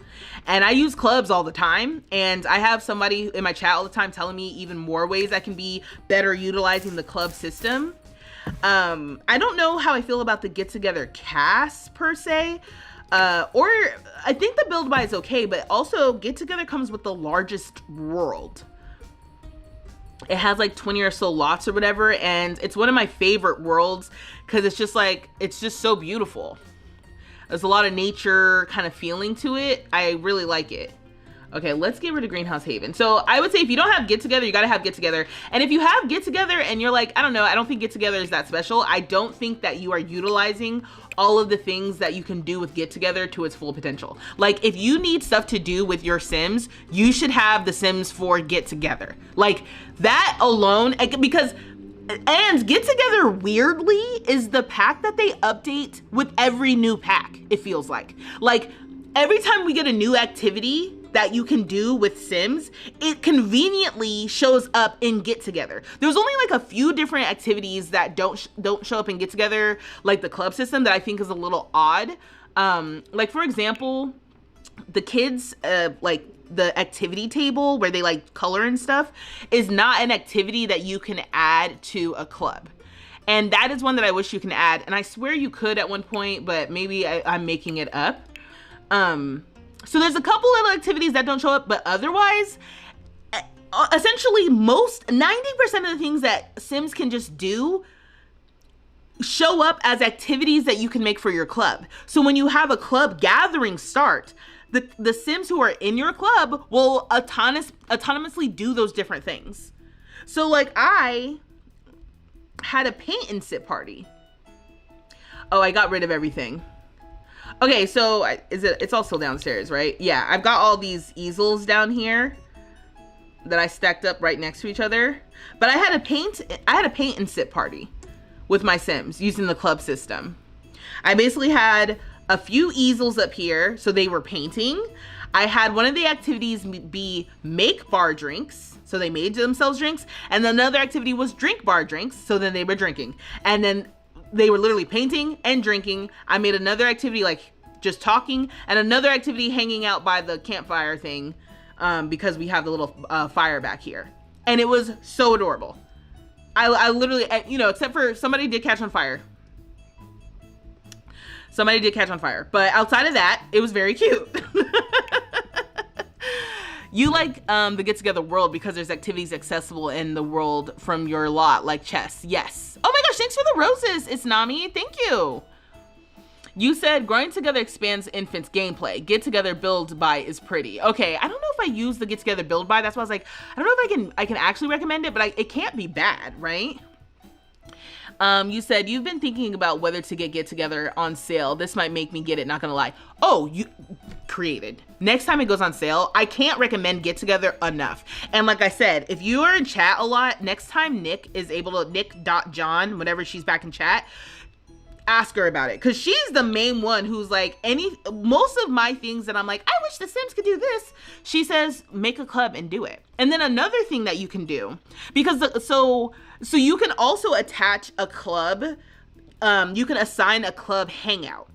And I use clubs all the time, and I have somebody in my chat all the time telling me even more ways I can be better utilizing the club system. I don't know how I feel about the Get Together cast per se, or I think the Build By is okay, but also Get Together comes with the largest world. It has like 20 or so lots or whatever, and it's one of my favorite worlds because it's just so beautiful. There's a lot of nature kind of feeling to it. I really like it. Okay, let's get rid of Greenhouse Haven. So I would say if you don't have Get Together, you gotta have Get Together. And if you have Get Together and you're like, I don't know, I don't think Get Together is that special, I don't think that you are utilizing all of the things that you can do with Get Together to its full potential. Like, if you need stuff to do with your Sims, you should have the Sims 4 Get Together. Like, that alone, because... And Get Together, weirdly, is the pack that they update with every new pack, it feels like. Like, every time we get a new activity that you can do with Sims, it conveniently shows up in Get Together. There's only like a few different activities that don't show up in Get Together, like the club system, that I think is a little odd. Like, for example, the kids, like, the activity table where they like color and stuff is not an activity that you can add to a club. And that is one that I wish you can add. And I swear you could at one point, but maybe I'm making it up. So there's a couple little activities that don't show up, but otherwise, essentially 90% of the things that Sims can just do show up as activities that you can make for your club. So when you have a club gathering start, the Sims who are in your club will autonomously do those different things. So like, I had a paint and sip party. Oh, I got rid of everything. Okay, so it's all still downstairs, right? Yeah, I've got all these easels down here that I stacked up right next to each other. But I had a paint and sip party with my Sims using the club system. I basically had a few easels up here, so they were painting. I had one of the activities be make bar drinks, so they made themselves drinks, and another activity was drink bar drinks, so then they were drinking. And then they were literally painting and drinking. I made another activity like just talking, and another activity hanging out by the campfire thing, because we have the little fire back here. And it was so adorable. I literally, except for somebody did catch on fire. Somebody did catch on fire. But outside of that, it was very cute. You like the Get Together world because there's activities accessible in the world from your lot, like chess. Yes. Oh my gosh, thanks for the roses, It's Nami. Thank you. You said Growing Together expands Infants gameplay. Get Together Build By is pretty. Okay, I don't know if I use the Get Together Build By. That's why I was like, I don't know if I can actually recommend it, but it can't be bad, right? You said you've been thinking about whether to Get Together on sale. This might make me get it, not gonna lie. Oh, you created. Next time it goes on sale, I can't recommend Get Together enough. And like I said, if you are in chat a lot, next time Nick.John, whenever she's back in chat, ask her about it. Cause she's the main one who's like, most of my things that I'm like, I wish the Sims could do this. She says, make a club and do it. And then another thing that you can do, because so you can also attach a club. You can assign a club hangout.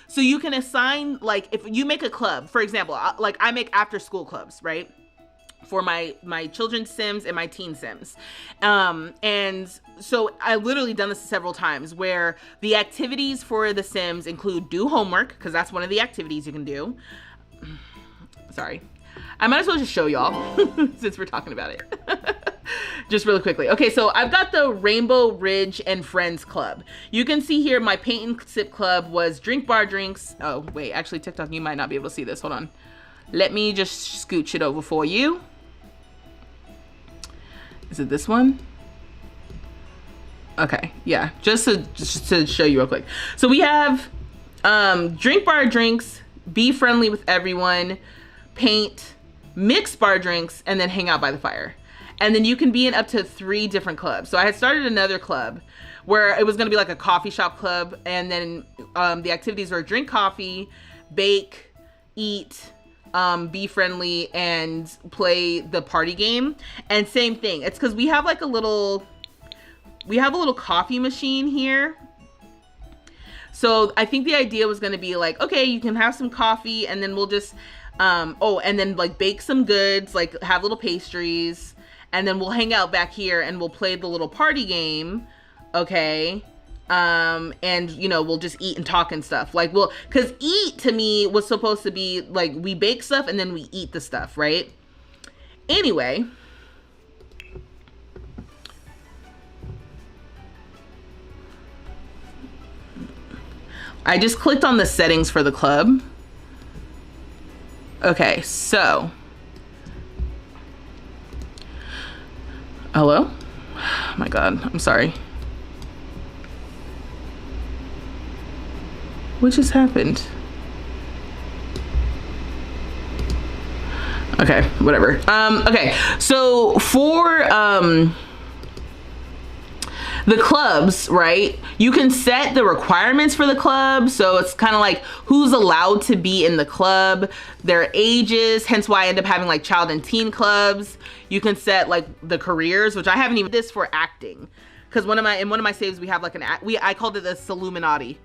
So you can assign, like, if you make a club, for example, like I make after school clubs, right? For my children's Sims and my teen Sims. And so I literally done this several times where the activities for the Sims include do homework, because that's one of the activities you can do. Sorry. I might as well just show y'all since we're talking about it. Just really quickly. Okay, so I've got the Rainbow Ridge and Friends Club. You can see here my paint and sip club was drink bar drinks. Oh, wait, actually TikTok, you might not be able to see this. Hold on. Let me just scooch it over for you. Is it this one? Okay, yeah, just to show you real quick. So we have drink bar drinks, be friendly with everyone, paint, mix bar drinks, and then hang out by the fire. And then you can be in up to 3 different clubs. So I had started another club where it was gonna be like a coffee shop club, and then the activities were drink coffee, bake, eat, be friendly, and play the party game. And same thing, it's because we have like a little coffee machine here. So I think the idea was gonna be like, okay, you can have some coffee, and then we'll just, and then like bake some goods, like have little pastries, and then we'll hang out back here and we'll play the little party game, okay? And you know, we'll just eat and talk and stuff. Like, well, cause eat to me was supposed to be like, we bake stuff and then we eat the stuff, right? Anyway. I just clicked on the settings for the club. Okay, so. Hello? Oh my God, I'm sorry. What just happened? Okay, whatever. Okay, so for the clubs, right? You can set the requirements for the club. So it's kind of like who's allowed to be in the club, their ages, hence why I end up having like child and teen clubs. You can set like the careers, which I haven't even this for acting. Because in one of my saves, we have like I called it the Illuminati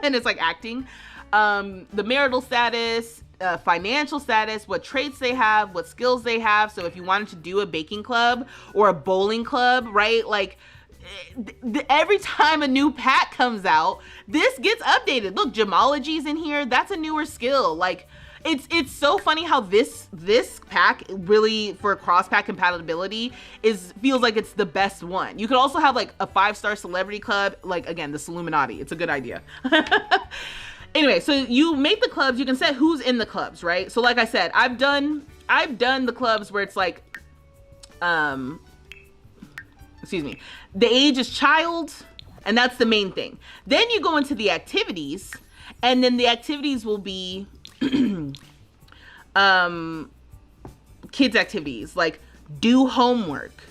and it's like acting. The marital status, financial status, what traits they have, what skills they have. So if you wanted to do a baking club or a bowling club, right? Like, every time a new pack comes out, this gets updated. Look, gemology's in here. That's a newer skill. Like, it's so funny how this pack really, for cross pack compatibility, feels like it's the best one. You could also have like a 5-star celebrity club, like again, the Illuminati. It's a good idea. Anyway, so you make the clubs, you can set who's in the clubs, right? So like I said, I've done the clubs where it's like excuse me, the age is child, and that's the main thing. Then you go into the activities, and then the activities will be kids activities, like do homework,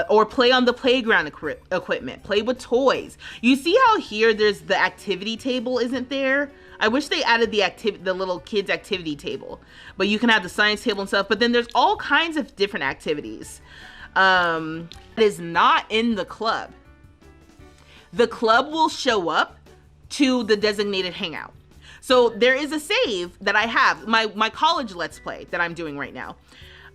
or play on the playground equipment, play with toys. You see how here there's the activity table isn't there? I wish they added the little kids activity table, but you can have the science table and stuff, but then there's all kinds of different activities. It is not in the club. The club will show up to the designated hangout. So there is a save that I have, my college Let's Play that I'm doing right now.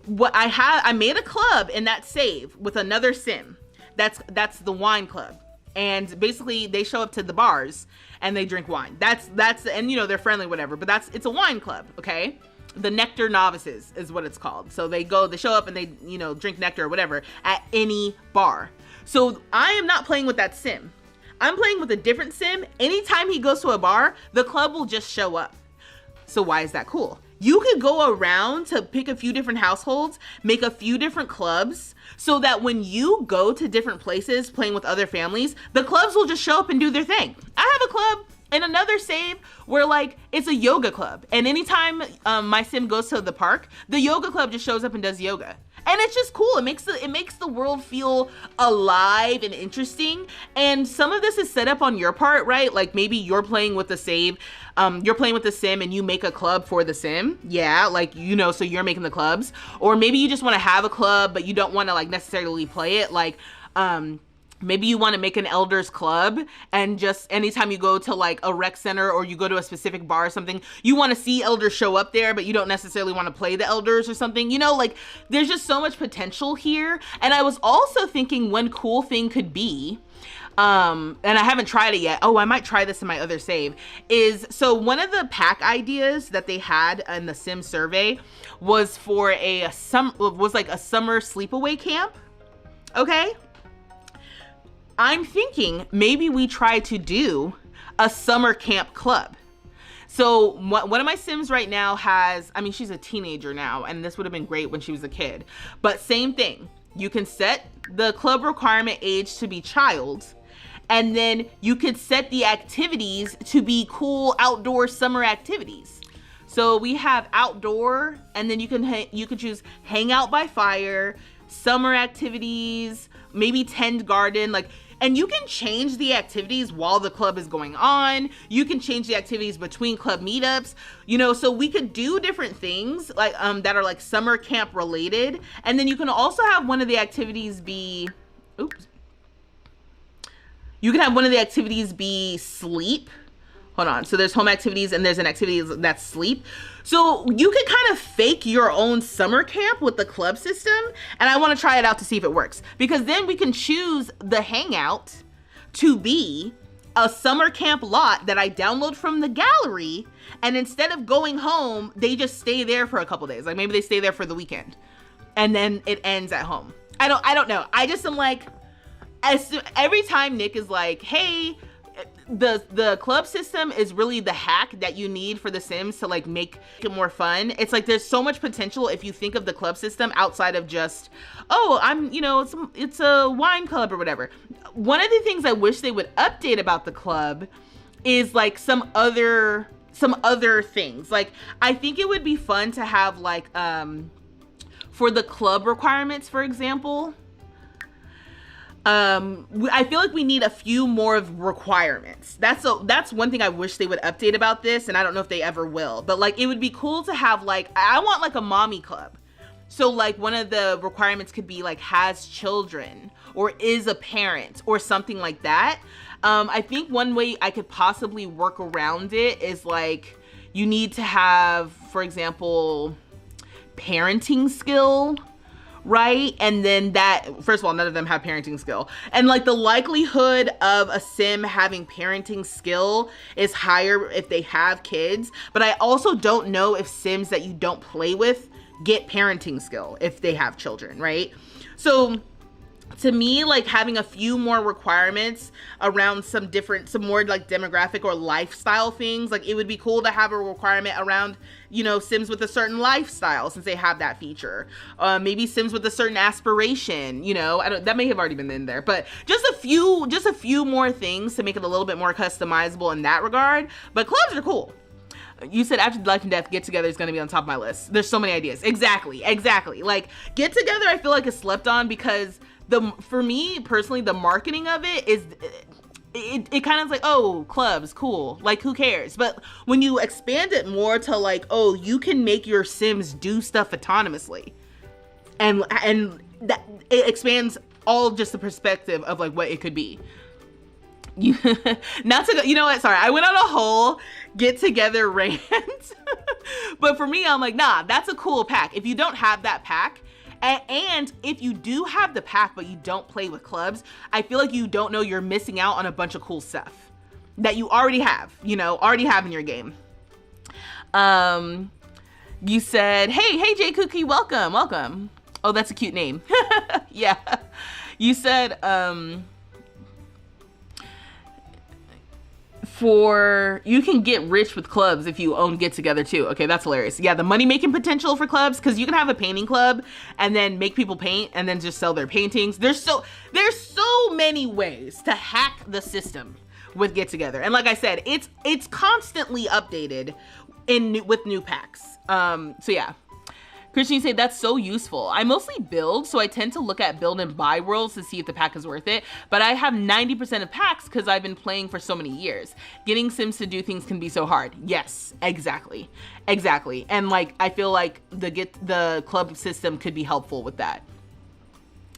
I made a club in that save with another sim. That's the wine club. And basically they show up to the bars and they drink wine. That's and you know, they're friendly, whatever, but it's a wine club, okay? The Nectar Novices is what it's called. So they show up and they, you know, drink nectar or whatever at any bar. So I am not playing with that sim. I'm playing with a different sim. Anytime he goes to a bar, the club will just show up. So why is that cool? You could go around to pick a few different households, make a few different clubs, so that when you go to different places playing with other families, the clubs will just show up and do their thing. I have a club in another save where like it's a yoga club, and anytime my sim goes to the park, the yoga club just shows up and does yoga. And it's just cool. It makes the world feel alive and interesting. And some of this is set up on your part, right? Like maybe you're playing with the save, you're playing with the sim and you make a club for the sim. Yeah, like, you know, so you're making the clubs. Or maybe you just want to have a club, but you don't want to like necessarily play it. Like, maybe you want to make an elders club, and just anytime you go to like a rec center or you go to a specific bar or something, you want to see elders show up there, but you don't necessarily want to play the elders or something, you know, like there's just so much potential here. And I was also thinking one cool thing could be, And I haven't tried it yet. Oh, I might try this in my other save. So one of the pack ideas that they had in the Sim survey was for a summer sleepaway camp. Okay. I'm thinking maybe we try to do a summer camp club. So one of my Sims right now has, I mean, she's a teenager now, and this would have been great when she was a kid, but same thing. You can set the club requirement age to be child, and then you could set the activities to be cool outdoor summer activities. So we have outdoor, and then you could choose hang out by fire, summer activities, maybe tend garden, and you can change the activities while the club is going on. You can change the activities between club meetups, so we could do different things that are like summer camp related. And then you can also have one of the activities be, you can have one of the activities be sleep. Hold on. So there's home activities and there's an activity that's sleep. So you could kind of fake your own summer camp with the club system. And I want to try it out to see if it works, because then we can choose the hangout to be a summer camp lot that I download from the gallery. And instead of going home, they just stay there for a couple days. Like maybe they stay there for the weekend and then it ends at home. I don't know. I just am like, every time Nick is like, hey, the club system is really the hack that you need for The Sims to like make it more fun. It's like there's so much potential if you think of the club system outside of just, it's a wine club or whatever. One of the things I wish they would update about the club is like some other things. Like I think it would be fun to have for the club requirements, for example, I feel like we need a few more of requirements. That's one thing I wish they would update about this, and I don't know if they ever will, but like it would be cool to have I want like a mommy club. So like one of the requirements could be like has children or is a parent or something like that. I think one way I could possibly work around it is like you need to have, for example, parenting skill, right? And then that, first of all, none of them have parenting skill. And like the likelihood of a Sim having parenting skill is higher if they have kids. But I also don't know if Sims that you don't play with get parenting skill if they have children, right? So to me, like having a few more requirements around some more like demographic or lifestyle things, like it would be cool to have a requirement around, Sims with a certain lifestyle, since they have that feature. Maybe Sims with a certain aspiration, that may have already been in there, but just a few more things to make it a little bit more customizable in that regard. But clubs are cool. You said After Life and Death, Get Together is going to be on top of my list. There's so many ideas. Exactly. Like Get Together, I feel like is slept on because for me personally, the marketing of it is, it kind of like, oh, clubs, cool. Like, who cares? But when you expand it more to like, oh, you can make your Sims do stuff autonomously, and that it expands all just the perspective of like what it could be. Not to go, you know what? Sorry, I went on a whole Get Together rant, but for me, I'm like, nah, that's a cool pack. If you don't have that pack, and if you do have the pack but you don't play with clubs, I feel like you don't know you're missing out on a bunch of cool stuff that you already have, in your game. You said, hey J Cookie, welcome. Oh, that's a cute name. Yeah. You said, you can get rich with clubs if you own Get Together too. Okay, that's hilarious. Yeah, the money making potential for clubs, because you can have a painting club and then make people paint and then just sell their paintings. There's so many ways to hack the system with Get Together. And like I said, it's constantly updated with new packs. So yeah. Christine said, that's so useful. I mostly build, so I tend to look at build and buy worlds to see if the pack is worth it. But I have 90% of packs because I've been playing for so many years. Getting Sims to do things can be so hard. Yes, exactly. And like, I feel like the club system could be helpful with that.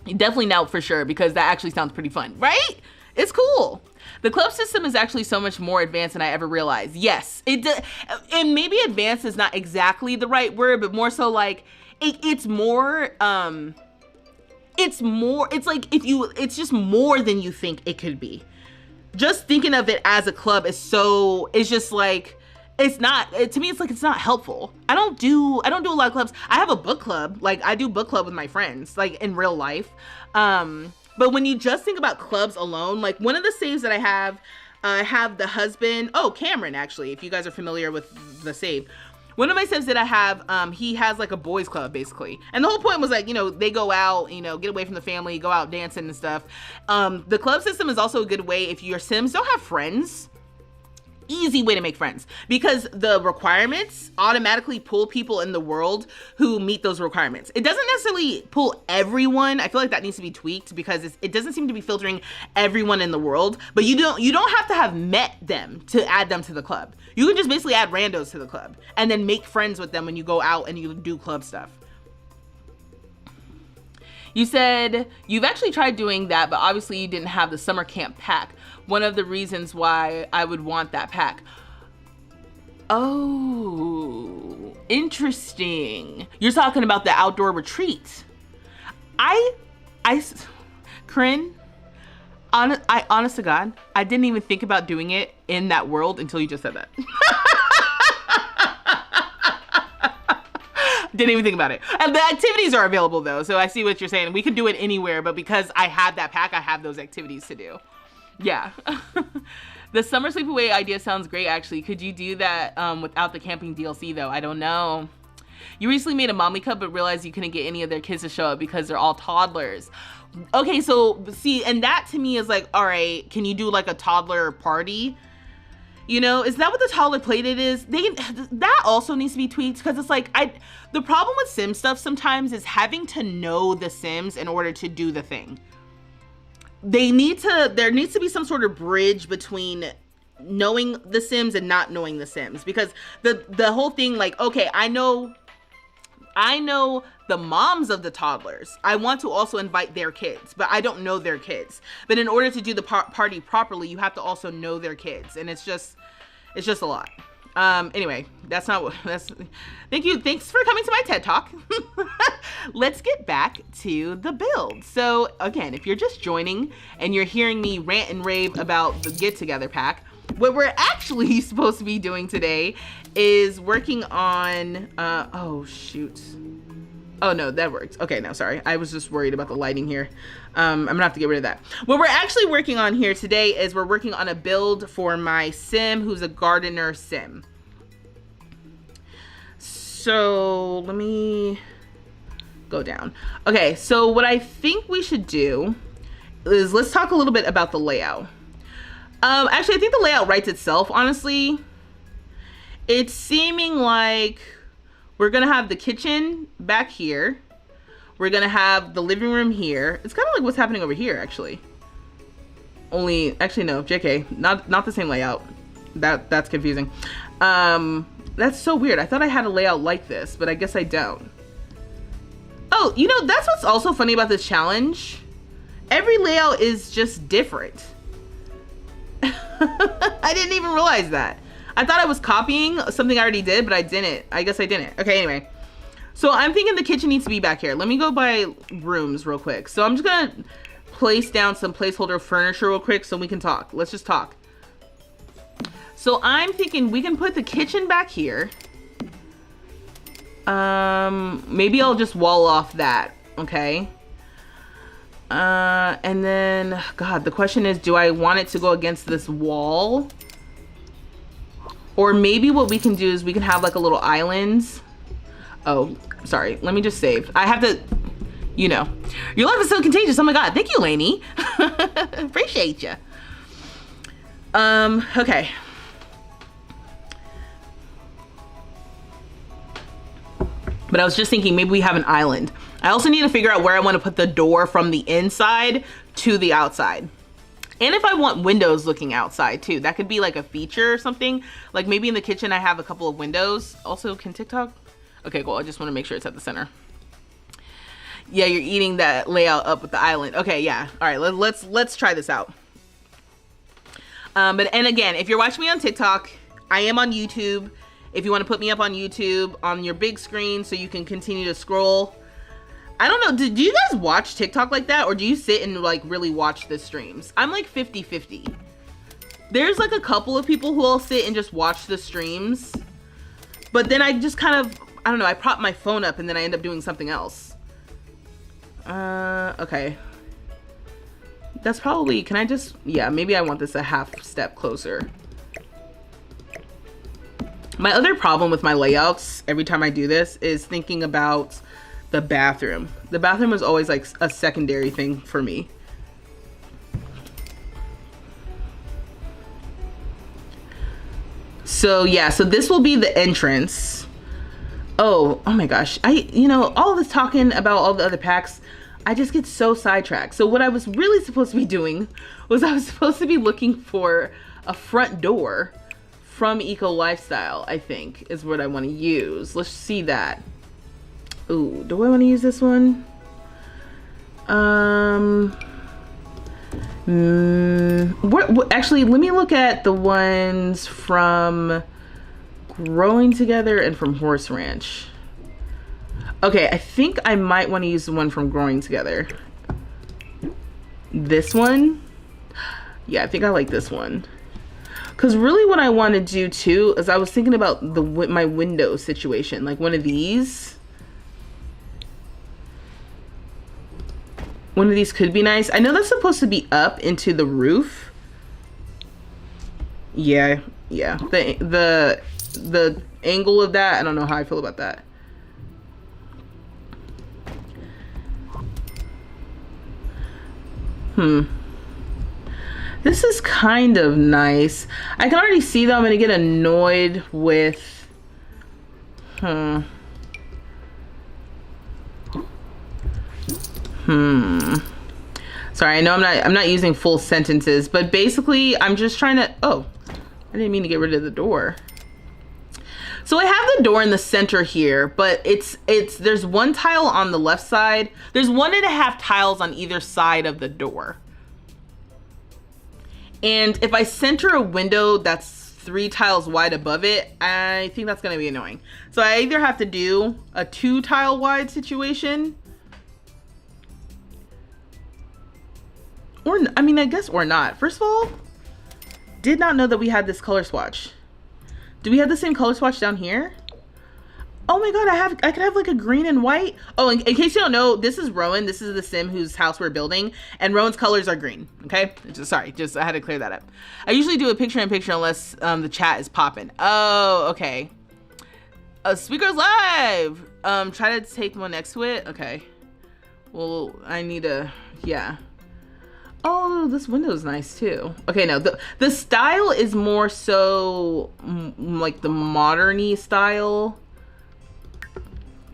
Definitely now for sure, because that actually sounds pretty fun, right? It's cool. The club system is actually so much more advanced than I ever realized. Yes, and maybe advanced is not exactly the right word, but more so like it's more, it's more, it's like it's just more than you think it could be. Just thinking of it as a club is just like, it's not, to me, it's like, it's not helpful. I don't do a lot of clubs. I have a book club. Like, I do book club with my friends, like in real life. But when you just think about clubs alone, like one of the saves that I have the husband, Cameron, actually, if you guys are familiar with the save. One of my saves that I have, he has like a boys club basically. And the whole point was like, they go out, get away from the family, go out dancing and stuff. The club system is also a good way if your Sims don't have friends. Easy way to make friends, because the requirements automatically pull people in the world who meet those requirements. It doesn't necessarily pull everyone. I feel like that needs to be tweaked because it doesn't seem to be filtering everyone in the world, but you don't have to have met them to add them to the club. You can just basically add randos to the club and then make friends with them when you go out and you do club stuff. You said you've actually tried doing that, but obviously you didn't have the summer camp pack. One of the reasons why I would want that pack. Oh, interesting. You're talking about the outdoor retreat. Corinne, honest to God, I didn't even think about doing it in that world until you just said that. Didn't even think about it. And the activities are available though, so I see what you're saying. We could do it anywhere, but because I have that pack, I have those activities to do. Yeah. The summer sleepaway idea sounds great, actually. Could you do that without the camping DLC though? I don't know. You recently made a mommy club, but realized you couldn't get any of their kids to show up because they're all toddlers. Okay, so see, and that to me is like, all right, can you do like a toddler party? Is that what the toddler playdate is? That also needs to be tweaked, because it's like, the problem with Sim stuff sometimes is having to know the Sims in order to do the thing. There needs to be some sort of bridge between knowing the Sims and not knowing the Sims, because the whole thing, like, okay, I know the moms of the toddlers. I want to also invite their kids, but I don't know their kids. But in order to do the party properly, you have to also know their kids, and it's just a lot. Anyway, thanks for coming to my TED Talk. Let's get back to the build. So again, if you're just joining and you're hearing me rant and rave about the Get Together pack, what we're actually supposed to be doing today is working on, oh shoot. Oh no, that worked. Okay, no, sorry. I was just worried about the lighting here. I'm gonna have to get rid of that. What we're actually working on here today is we're working on a build for my Sim who's a gardener Sim. So let me go down. Okay, so what I think we should do is let's talk a little bit about the layout. Actually, I think the layout writes itself, honestly. It's seeming like we're gonna have the kitchen back here. We're gonna have the living room here. It's kind of like what's happening over here, actually. Actually no, JK, not the same layout. That's confusing. That's so weird. I thought I had a layout like this, but I guess I don't. Oh, that's what's also funny about this challenge. Every layout is just different. I didn't even realize that. I thought I was copying something I already did, but I didn't. I guess I didn't. Okay, anyway. So I'm thinking the kitchen needs to be back here. Let me go by rooms real quick. So I'm just gonna place down some placeholder furniture real quick so we can talk. Let's just talk. So I'm thinking we can put the kitchen back here. Maybe I'll just wall off that, okay? And then, God, the question is, do I want it to go against this wall? Or maybe what we can do is we can have like a little islands. Oh, sorry, let me just save. I have to, your love is so contagious. Oh my God, thank you, Lainey. Appreciate you. Okay. But I was just thinking maybe we have an island. I also need to figure out where I want to put the door from the inside to the outside. And if I want windows looking outside too, that could be like a feature or something. Like maybe in the kitchen I have a couple of windows. Also, can TikTok? Okay, cool. I just want to make sure it's at the center. Yeah, you're eating that layout up with the island. Okay, yeah. All right, let's try this out. And again, if you're watching me on TikTok, I am on YouTube. If you want to put me up on YouTube on your big screen so you can continue to scroll, I don't know. Do you guys watch TikTok like that? Or do you sit and like really watch the streams? I'm like 50-50. There's like a couple of people who will sit and just watch the streams. But then I just kind of, I don't know, I prop my phone up and then I end up doing something else. Okay. That's probably, can I just, yeah, maybe I want this a half step closer. My other problem with my layouts every time I do this is thinking about the bathroom. The bathroom is always like a secondary thing for me. So yeah, so this will be the entrance. Oh my gosh. You know, all this talking about all the other packs, I just get so sidetracked. So what I was really supposed to be doing was I was supposed to be looking for a front door from Eco Lifestyle, I think, is what I want to use. Let's see that. Ooh, do I want to use this one? Actually, let me look at the ones from Growing Together and from Horse Ranch. Okay, I think I might want to use the one from Growing Together. This one? Yeah, I think I like this one. Because really what I want to do too is I was thinking about my window situation, like one of these. One of these could be nice. I know that's supposed to be up into the roof. Yeah. The angle of that, I don't know how I feel about that. This is kind of nice. I can already see that I'm gonna get annoyed with Sorry, I know I'm not using full sentences, but basically I'm just trying to, oh, I didn't mean to get rid of the door. So I have the door in the center here, but there's one tile on the left side. There's 1.5 tiles on either side of the door. And if I center a window that's 3 tiles wide above it, I think that's gonna be annoying. So I either have to do a 2 tile wide situation, or, I mean, I guess, or not. First of all, did not know that we had this color swatch. Do we have the same color swatch down here? Oh my god, I could have like a green and white. Oh, in case you don't know, this is Rowan. This is the sim whose house we're building, and Rowan's colors are green. Okay, sorry, I had to clear that up. I usually do a picture-in-picture unless the chat is popping. Oh, okay. Sweet Girls Live. Try to take one next to it. Okay. Well, I need a, yeah. Oh, this window is nice too. Okay, no, the style is more so like the modern-y style.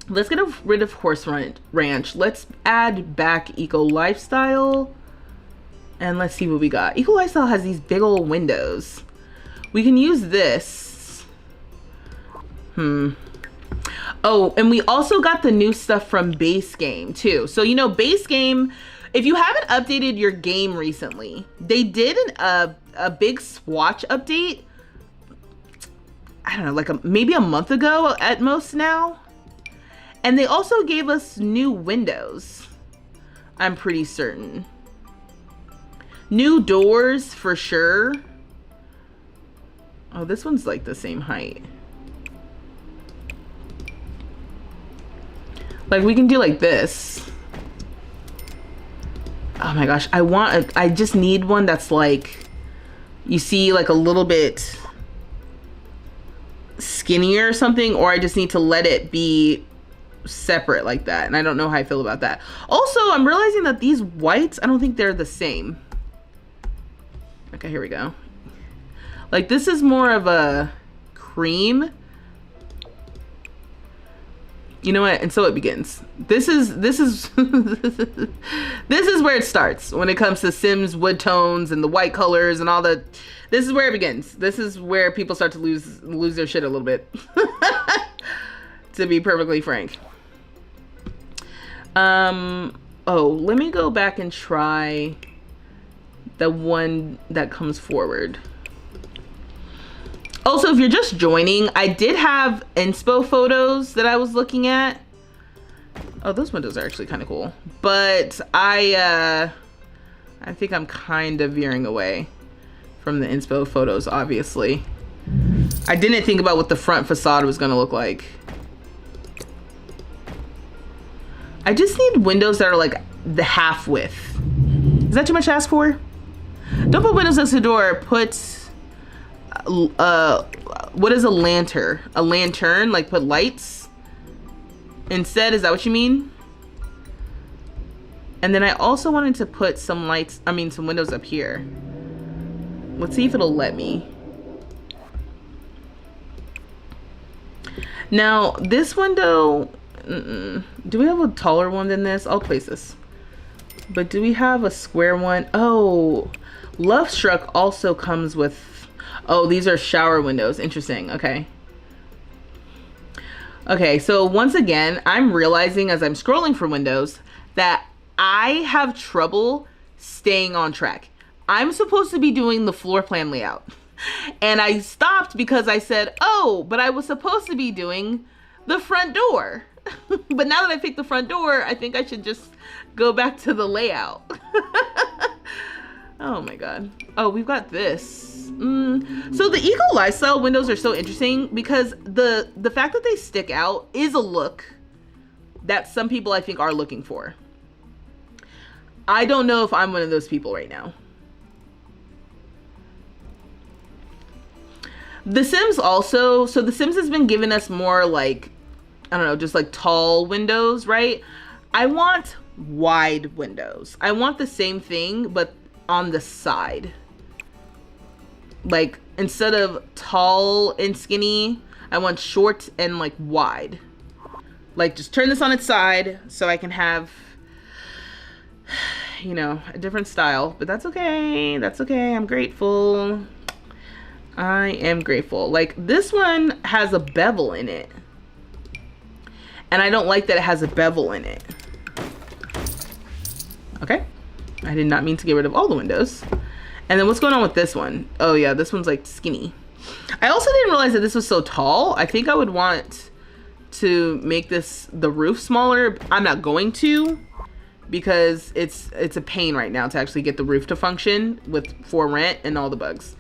Let's get rid of Horse Ranch. Let's add back Eco Lifestyle. And let's see what we got. Eco Lifestyle has these big old windows. We can use this. Oh, and we also got the new stuff from Base Game too. So, you know, Base Game, if you haven't updated your game recently, they did a big swatch update. I don't know, like maybe a month ago at most now. And they also gave us new windows, I'm pretty certain. New doors for sure. Oh, this one's like the same height. Like we can do like this. Oh my gosh, I just need one that's like, you see, like a little bit skinnier or something, or I just need to let it be separate like that, and I don't know how I feel about that. Also, I'm realizing that these whites, I don't think they're the same. Okay, here we go. Like this is more of a cream. You know what? And so it begins. This is this is where it starts when it comes to Sims wood tones and the white colors and all the. This is where it begins. This is where people start to lose their shit a little bit. To be perfectly frank. Oh, let me go back and try the one that comes forward. Also, if you're just joining, I did have inspo photos that I was looking at. Oh, those windows are actually kind of cool. But I think I'm kind of veering away from the inspo photos, obviously. I didn't think about what the front facade was going to look like. I just need windows that are like the half width. Is that too much to ask for? Don't put windows next to the door. Put, what is a lantern? A lantern, like put lights instead, is that what you mean? And then I also wanted to put some lights, some windows up here. Let's see if it'll let me. Now, this window, do we have a taller one than this? I'll place this. But do we have a square one? Oh, Love Struck also comes with, oh, these are shower windows. Interesting, okay. Okay, so once again, I'm realizing as I'm scrolling for windows that I have trouble staying on track. I'm supposed to be doing the floor plan layout. And I stopped because I said, oh, but I was supposed to be doing the front door. But now that I picked the front door, I think I should just go back to the layout. Oh my God. Oh, we've got this. So the eco lifestyle windows are so interesting because the fact that they stick out is a look that some people I think are looking for. I don't know if I'm one of those people right now. The Sims also, so The Sims has been giving us more like, I don't know, just like tall windows, right? I want wide windows. I want the same thing, but on the side. Like, instead of tall and skinny, I want short and like wide. Like, just turn this on its side so I can have, you know, a different style. But that's okay. That's okay. I'm grateful. I am grateful. Like, this one has a bevel in it. And I don't like that it has a bevel in it. Okay. I did not mean to get rid of all the windows. And then what's going on with this one? Oh yeah, this one's like skinny. I also didn't realize that this was so tall. I think I would want to make this, the roof smaller. I'm not going to, because it's a pain right now to actually get the roof to function for rent and all the bugs.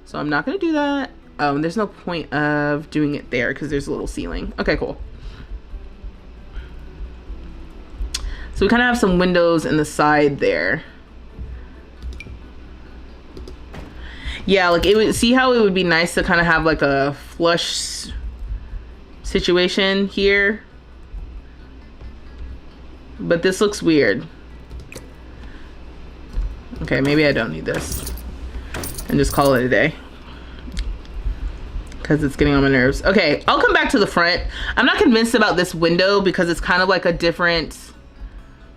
So I'm not gonna do that. Oh, and there's no point of doing it there because there's a little ceiling. Okay, cool. So we kind of have some windows in the side there. Yeah, like it would, see how it would be nice to kind of have like a flush situation here. But this looks weird. Okay, maybe I don't need this. And just call it a day. Because it's getting on my nerves. Okay, I'll come back to the front. I'm not convinced about this window because it's kind of like a different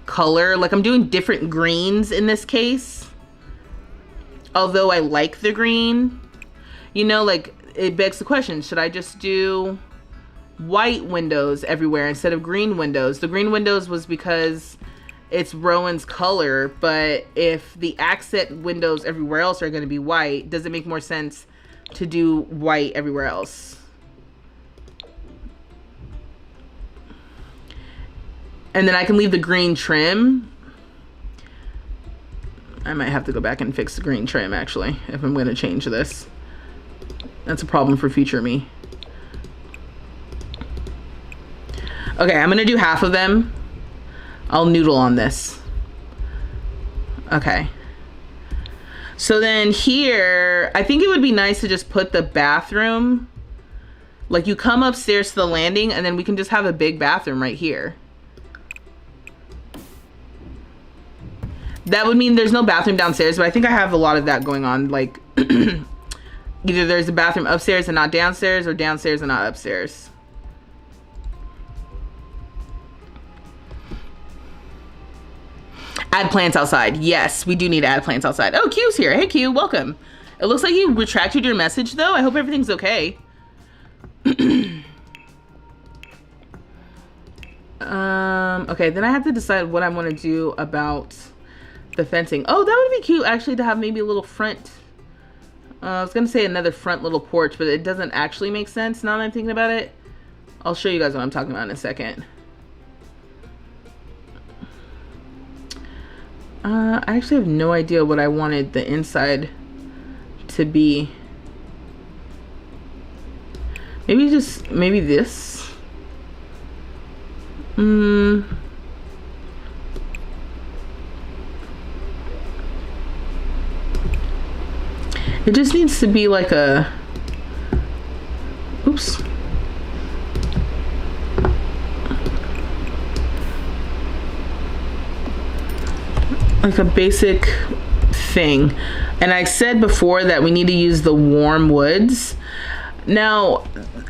color. Like I'm doing different greens in this case. Although I like the green. You know, like it begs the question, should I just do white windows everywhere instead of green windows? The green windows was because it's Rowan's color, but if the accent windows everywhere else are going to be white, does it make more sense to do white everywhere else? And then I can leave the green trim. I might have to go back and fix the green trim actually, if I'm going to change this. That's a problem for future me. Okay, I'm going to do half of them. I'll noodle on this. Okay. So then here, I think it would be nice to just put the bathroom, like you come upstairs to the landing and then we can just have a big bathroom right here. That would mean there's no bathroom downstairs, but I think I have a lot of that going on. Like either there's a bathroom upstairs and not downstairs, or downstairs and not upstairs. Add plants outside. Yes, we do need to add plants outside. Oh, Q's here. Hey, Q, welcome. It looks like you retracted your message, though. I hope everything's okay. Okay, then I have to decide what I want to do about the fencing. Oh, that would be cute, actually, to have maybe a little front. I was going to say another front little porch, but it doesn't actually make sense now that I'm thinking about it. I'll show you guys what I'm talking about in a second. I actually have no idea what I wanted the inside to be. Maybe this. It just needs to be like a, oops. Like a basic thing. And I said before that we need to use the warm woods. Now,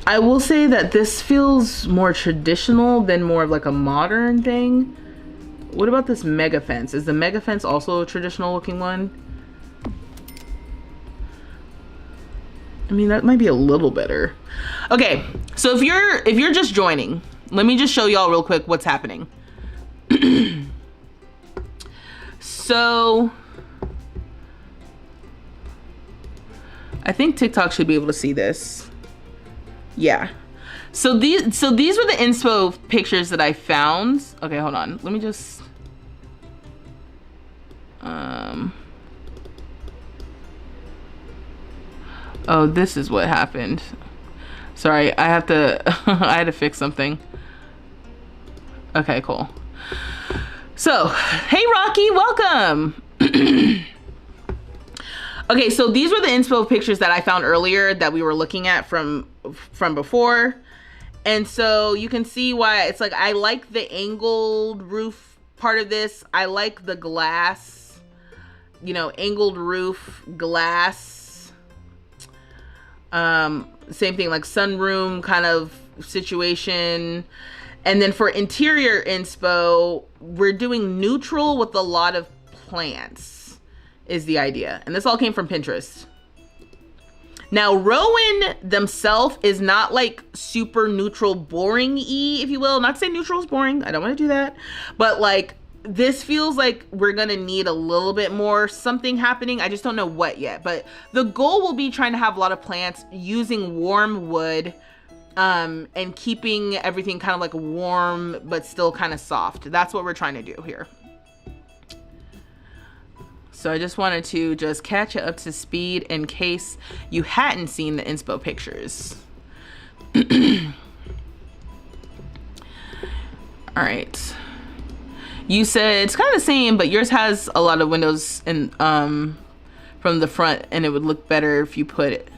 I will say that this feels more traditional than more of like a modern thing. What about this mega fence? Is the mega fence also a traditional looking one? I mean, that might be a little better. Okay, so if you're just joining, let me just show y'all real quick what's happening. So I think TikTok should be able to see this. Yeah. So these were the inspo pictures that I found. Okay, hold on. Let me just oh, this is what happened. Sorry, I have to I had to fix something. Okay, cool. So, hey Rocky, welcome. Okay, so these were the inspo pictures that I found earlier that we were looking at from before. And so you can see why it's like, I like the angled roof part of this. I like the glass, you know, angled roof, glass. Same thing, like sunroom kind of situation. And then for interior inspo, we're doing neutral with a lot of plants is the idea. And this all came from Pinterest. Now, Rowan themselves is not like super neutral, boring-y, if you will. Not to say neutral is boring. I don't want to do that. But like, this feels like we're going to need a little bit more something happening. I just don't know what yet. But the goal will be trying to have a lot of plants using warm wood, and keeping everything kind of like warm, but still kind of soft. That's what we're trying to do here. So I just wanted to just catch you up to speed in case you hadn't seen the inspo pictures. All right. You said it's kind of the same, but yours has a lot of windows in, from the front, and it would look better if you put it.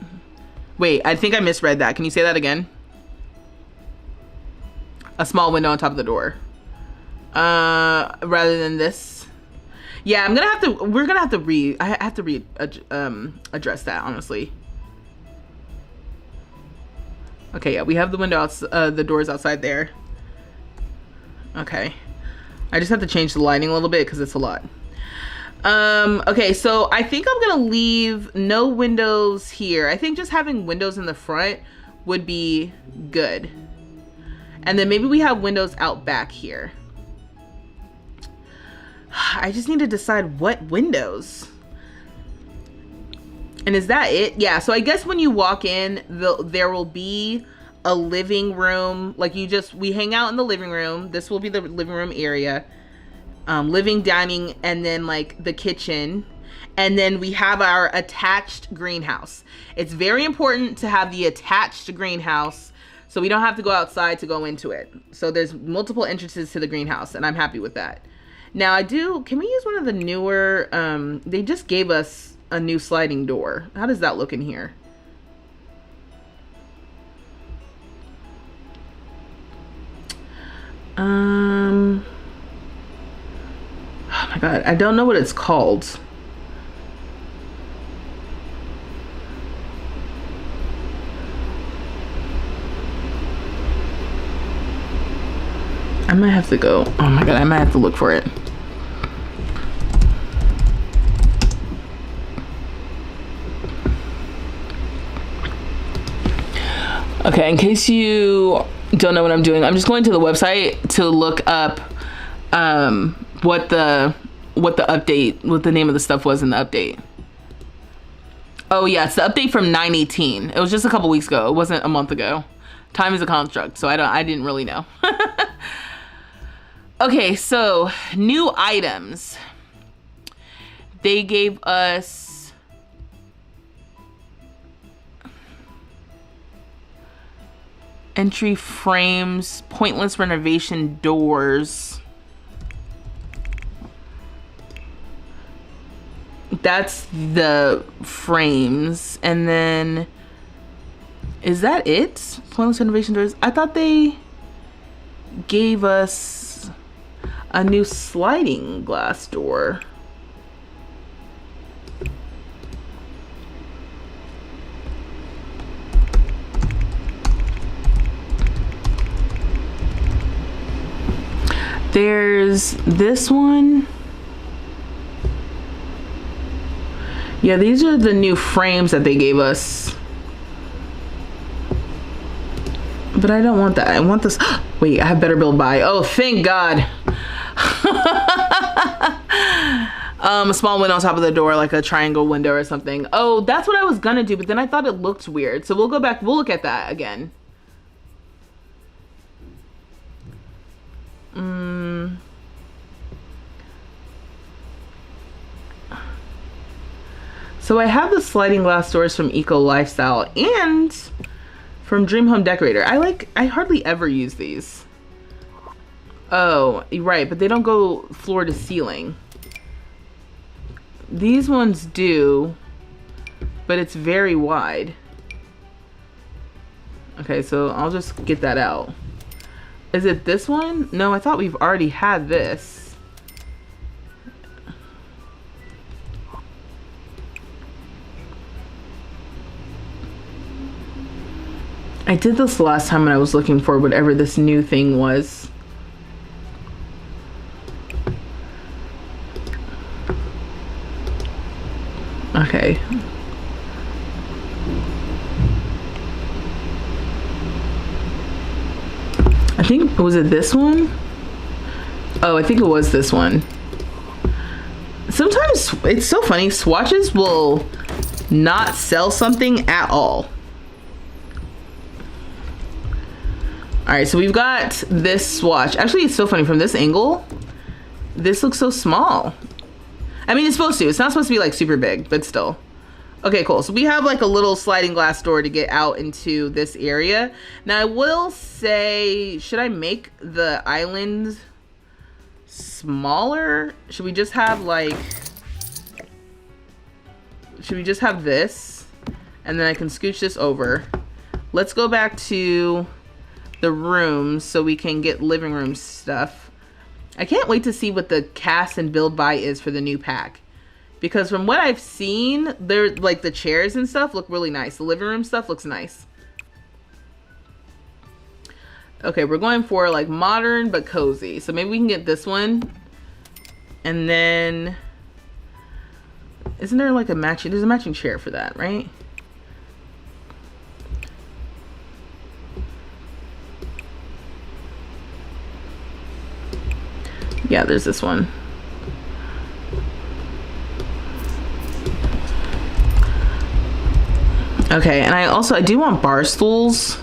Wait, I think I misread that. Can you say that again? A small window on top of the door. Rather than this. Yeah, we're gonna have to address that, honestly. Okay, yeah, we have the window the doors outside there. Okay. I just have to change the lighting a little bit because it's a lot. Okay, so I think I'm gonna leave no windows here. I think just having windows in the front would be good. And then maybe we have windows out back here. I just need to decide what windows. And is that it? Yeah, so I guess when you walk in, there will be a living room. Like we hang out in the living room. This will be the living room area. Living, dining, and then like the kitchen. And then we have our attached greenhouse. It's very important to have the attached greenhouse so we don't have to go outside to go into it. So there's multiple entrances to the greenhouse, and I'm happy with that. Now can we use one of the newer, they just gave us a new sliding door. How does that look in here? Oh my God, I don't know what it's called. I might have to go. Oh my God, I might have to look for it. Okay, in case you don't know what I'm doing, I'm just going to the website to look up what the name of the stuff was in the update. Oh yeah, it's the update from 9/18. It was just a couple weeks ago. It wasn't a month ago. Time is a construct, so I didn't really know. Okay, so new items. They gave us entry frames, pointless renovation doors. That's the frames. And then, is that it? Pointless renovation doors? I thought they gave us a new sliding glass door. There's this one. Yeah, these are the new frames that they gave us. But I don't want that. I want this. Wait, I have Better Build Buy. Oh, thank God. A small window on top of the door, like a triangle window or something. Oh, that's what I was gonna do, but then I thought it looked weird. So we'll go back. We'll look at that again. So I have the sliding glass doors from Eco Lifestyle and from Dream Home Decorator. I hardly ever use these. Oh, right, but they don't go floor to ceiling. These ones do, but it's very wide. Okay, so I'll just get that out. Is it this one? No, I thought we've already had this. I did this last time when I was looking for whatever this new thing was. Okay. I think, was it this one? Oh, I think it was this one. Sometimes it's so funny, swatches will not sell something at all. All right, so we've got this swatch. Actually, it's so funny from this angle. This looks so small. I mean, it's supposed to. It's not supposed to be like super big, but still. Okay, cool. So we have like a little sliding glass door to get out into this area. Now I will say, should I make the island smaller? Should we just have like, should we just have this? And then I can scooch this over. Let's go back to the rooms so we can get living room stuff. I can't wait to see what the cast and build buy is for the new pack, because from what I've seen, they're like the chairs and stuff look really nice. The living room stuff looks nice. Okay, we're going for like modern but cozy, so maybe we can get this one. And then isn't there like a matching, there's a matching chair for that, right? Yeah, there's this one. Okay, and I do want bar stools.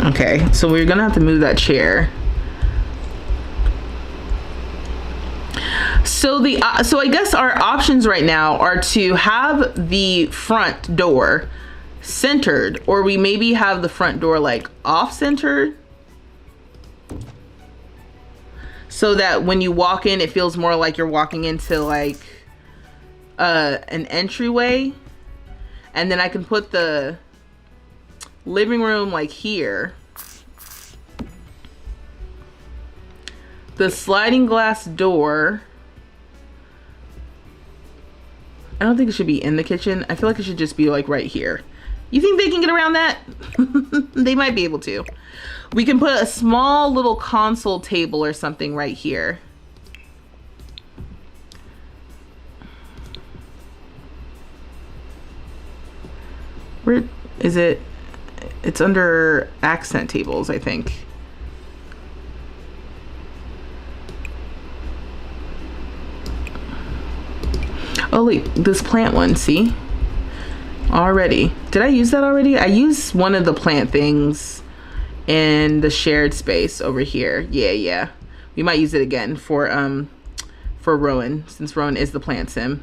Okay, so we're gonna have to move that chair. So so I guess our options right now are to have the front door centered, or we maybe have the front door like off centered, so that when you walk in, it feels more like you're walking into like an entryway. And then I can put the living room like here. The sliding glass door, I don't think it should be in the kitchen. I feel like it should just be like right here. You think they can get around that? They might be able to. We can put a small little console table or something right here. Where is it? It's under accent tables, I think. Oh, wait, this plant one, see? Already. Did I use that already? I used one of the plant things in the shared space over here. Yeah. We might use it again for Rowan, since Rowan is the plant sim.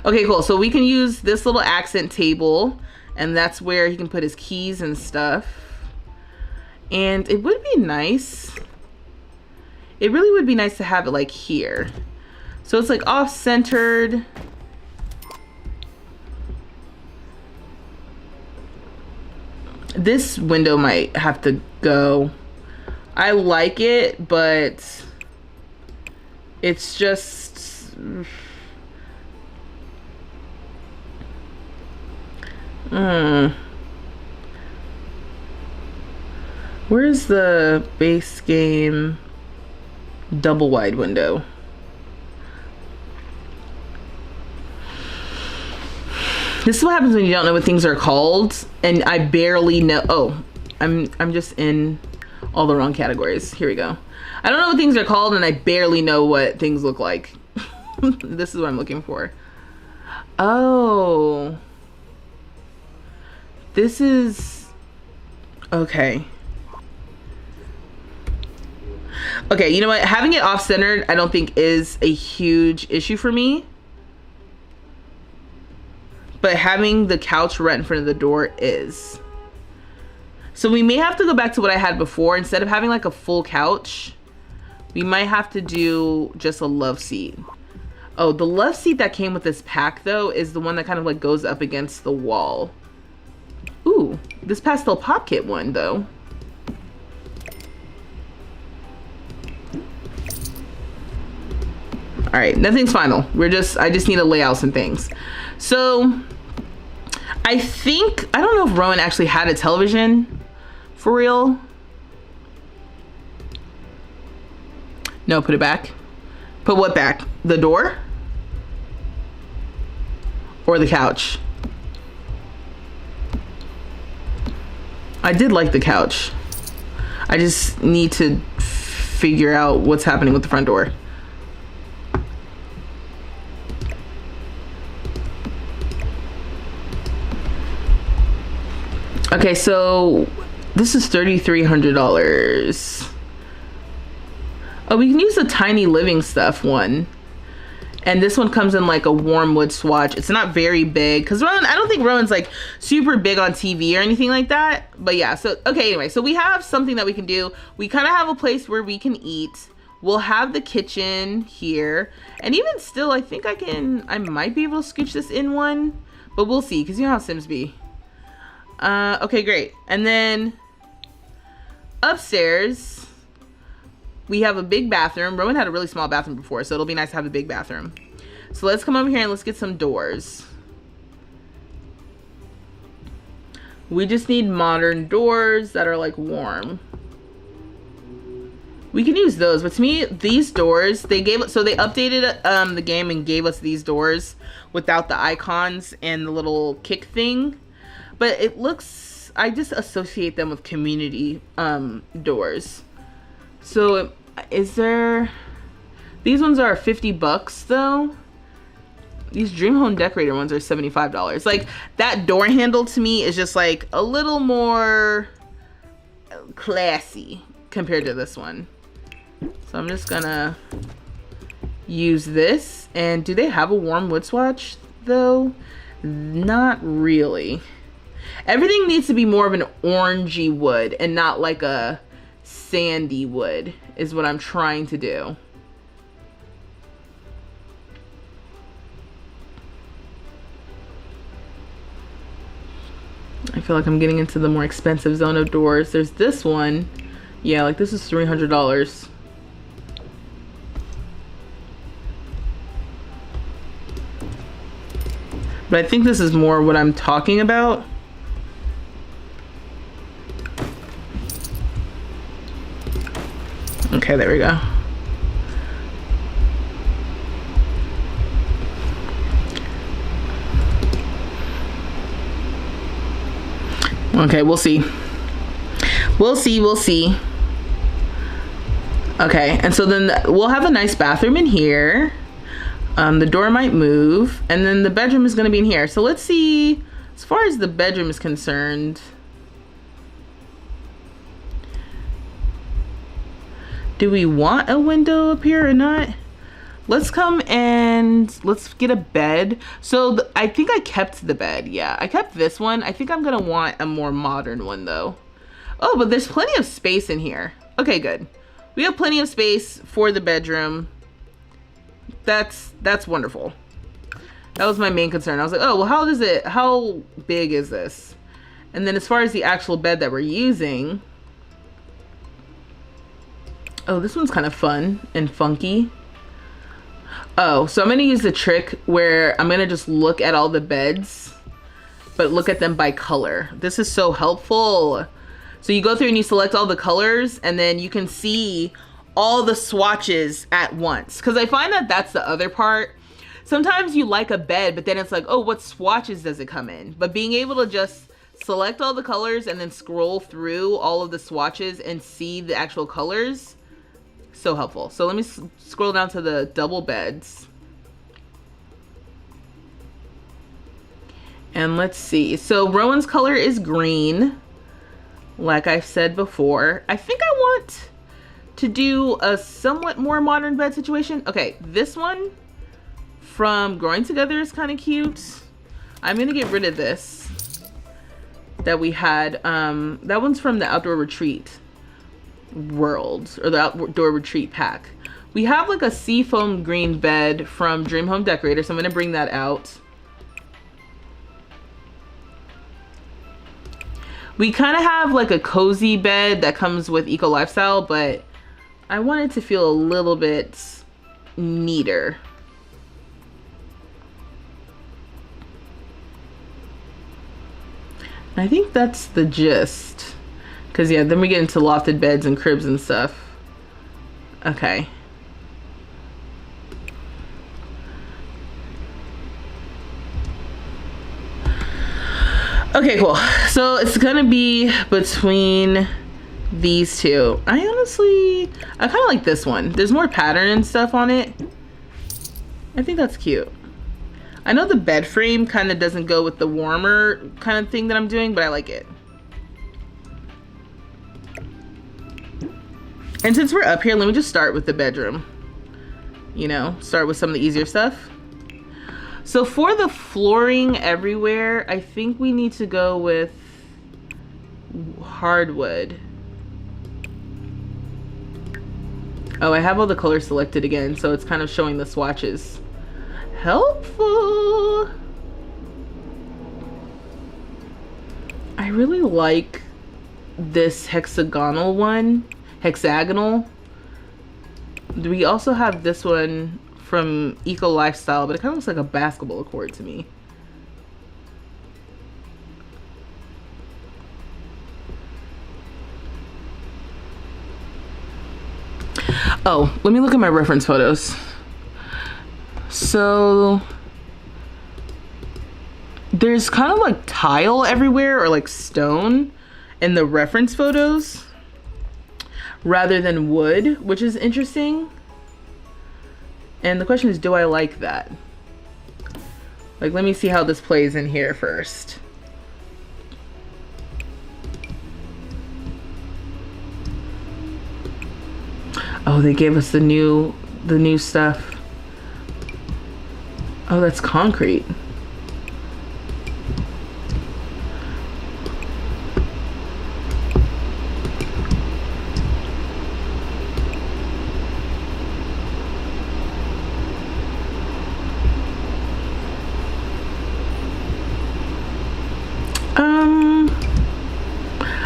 Okay, cool. So we can use this little accent table, and that's where he can put his keys and stuff. And it would be nice. It really would be nice to have it like here. So it's like off-centered. This window might have to go. I like it, but it's just... Where's the base game double wide window? This is what happens when you don't know what things are called, and I barely know. Oh, I'm just in all the wrong categories. Here we go. I don't know what things are called, and I barely know what things look like. This is what I'm looking for. Oh. This is... Okay. Okay, you know what? Having it off-centered, I don't think is a huge issue for me. But having the couch right in front of the door is. So we may have to go back to what I had before. Instead of having like a full couch, we might have to do just a love seat. Oh, the love seat that came with this pack though is the one that kind of like goes up against the wall. Ooh, this Pastel Pop Kit one though. All right, nothing's final. I just need to lay out some things. So I think, I don't know if Rowan actually had a television for real. No, put it back. Put what back? The door? Or the couch? I did like the couch. I just need to figure out what's happening with the front door. Okay, so this is $3,300. Oh, we can use the Tiny Living Stuff one. And this one comes in like a warm wood swatch. It's not very big because Rowan, I don't think Rowan's like super big on TV or anything like that. But yeah, so okay, anyway, so we have something that we can do. We kind of have a place where we can eat. We'll have the kitchen here. And even still, I think I might be able to scooch this in one, but we'll see because you know how Sims be. Okay, great. And then upstairs, we have a big bathroom. Rowan had a really small bathroom before, so it'll be nice to have a big bathroom. So let's come over here and let's get some doors. We just need modern doors that are like warm. We can use those, but to me, these doors, they updated the game and gave us these doors without the icons and the little kick thing. But it looks, I just associate them with community doors. So is there, these ones are $50 though. These Dream Home Decorator ones are $75. Like that door handle to me is just like a little more classy compared to this one. So I'm just gonna use this. And do they have a warm wood swatch though? Not really. Everything needs to be more of an orangey wood and not like a sandy wood is what I'm trying to do. I feel like I'm getting into the more expensive zone of doors. There's this one. Yeah, like this is $300. But I think this is more what I'm talking about. Okay, there we go. Okay, we'll see. We'll see. Okay, and so then we'll have a nice bathroom in here. The door might move, and then the bedroom is going to be in here. So let's see, as far as the bedroom is concerned, Do we want a window up here or not? Let's come and let's get a bed. So I think I kept the bed. Yeah, I kept this one. I think I'm gonna want a more modern one though. Oh, but there's plenty of space in here. Okay, good. We have plenty of space for the bedroom. That's wonderful. That was my main concern. I was like, oh, well, how big is this? And then as far as the actual bed that we're using, oh, this one's kind of fun and funky. Oh, so I'm gonna use the trick where I'm gonna just look at all the beds, but look at them by color. This is so helpful. So you go through and you select all the colors, and then you can see all the swatches at once. Because I find that that's the other part. Sometimes you like a bed, but then it's like, oh, what swatches does it come in? But being able to just select all the colors and then scroll through all of the swatches and see the actual colors, so helpful. So let me scroll down to the double beds. And let's see. So Rowan's color is green. Like I've said before. I think I want to do a somewhat more modern bed situation. Okay, this one from Growing Together is kind of cute. I'm gonna get rid of this that we had. That one's from the Outdoor Retreat World, or the Outdoor Retreat pack. We have like a seafoam green bed from Dream Home Decorator, so I'm gonna bring that out. We kind of have like a cozy bed that comes with Eco Lifestyle, but I want it to feel a little bit neater. I think that's the gist. Because yeah, then we get into lofted beds and cribs and stuff. Okay. Okay, cool. So it's gonna be between these two. I kind of like this one. There's more pattern and stuff on it. I think that's cute. I know the bed frame kind of doesn't go with the warmer kind of thing that I'm doing, but I like it. And since we're up here, let me just start with the bedroom. You know, start with some of the easier stuff. So for the flooring everywhere, I think we need to go with hardwood. Oh, I have all the colors selected again, so it's kind of showing the swatches. Helpful. I really like this hexagonal one. Hexagonal. We also have this one from Eco Lifestyle, but it kind of looks like a basketball court to me. Oh, let me look at my reference photos. So there's kind of like tile everywhere, or like stone in the reference photos rather than wood, which is interesting. And the question is, do I like that? Like, let me see how this plays in here first. Oh, they gave us the new stuff. Oh, that's concrete.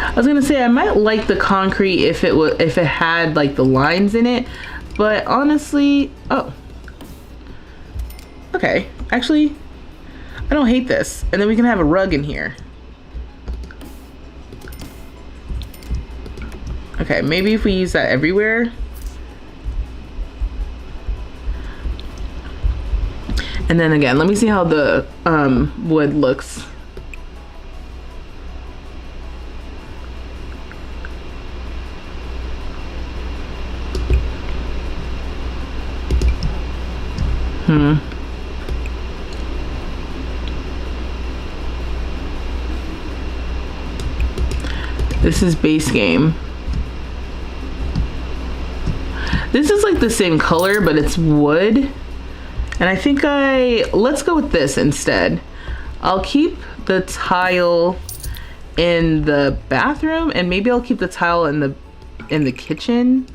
I was gonna say I might like the concrete if it had like the lines in it, but honestly, oh, okay, actually, I don't hate this. And then we can have a rug in here. Okay, maybe if we use that everywhere. And then again, let me see how the wood looks. This is base game. This is like the same color, but it's wood. And I think let's go with this instead. I'll keep the tile in the bathroom, and maybe I'll keep the tile in the kitchen.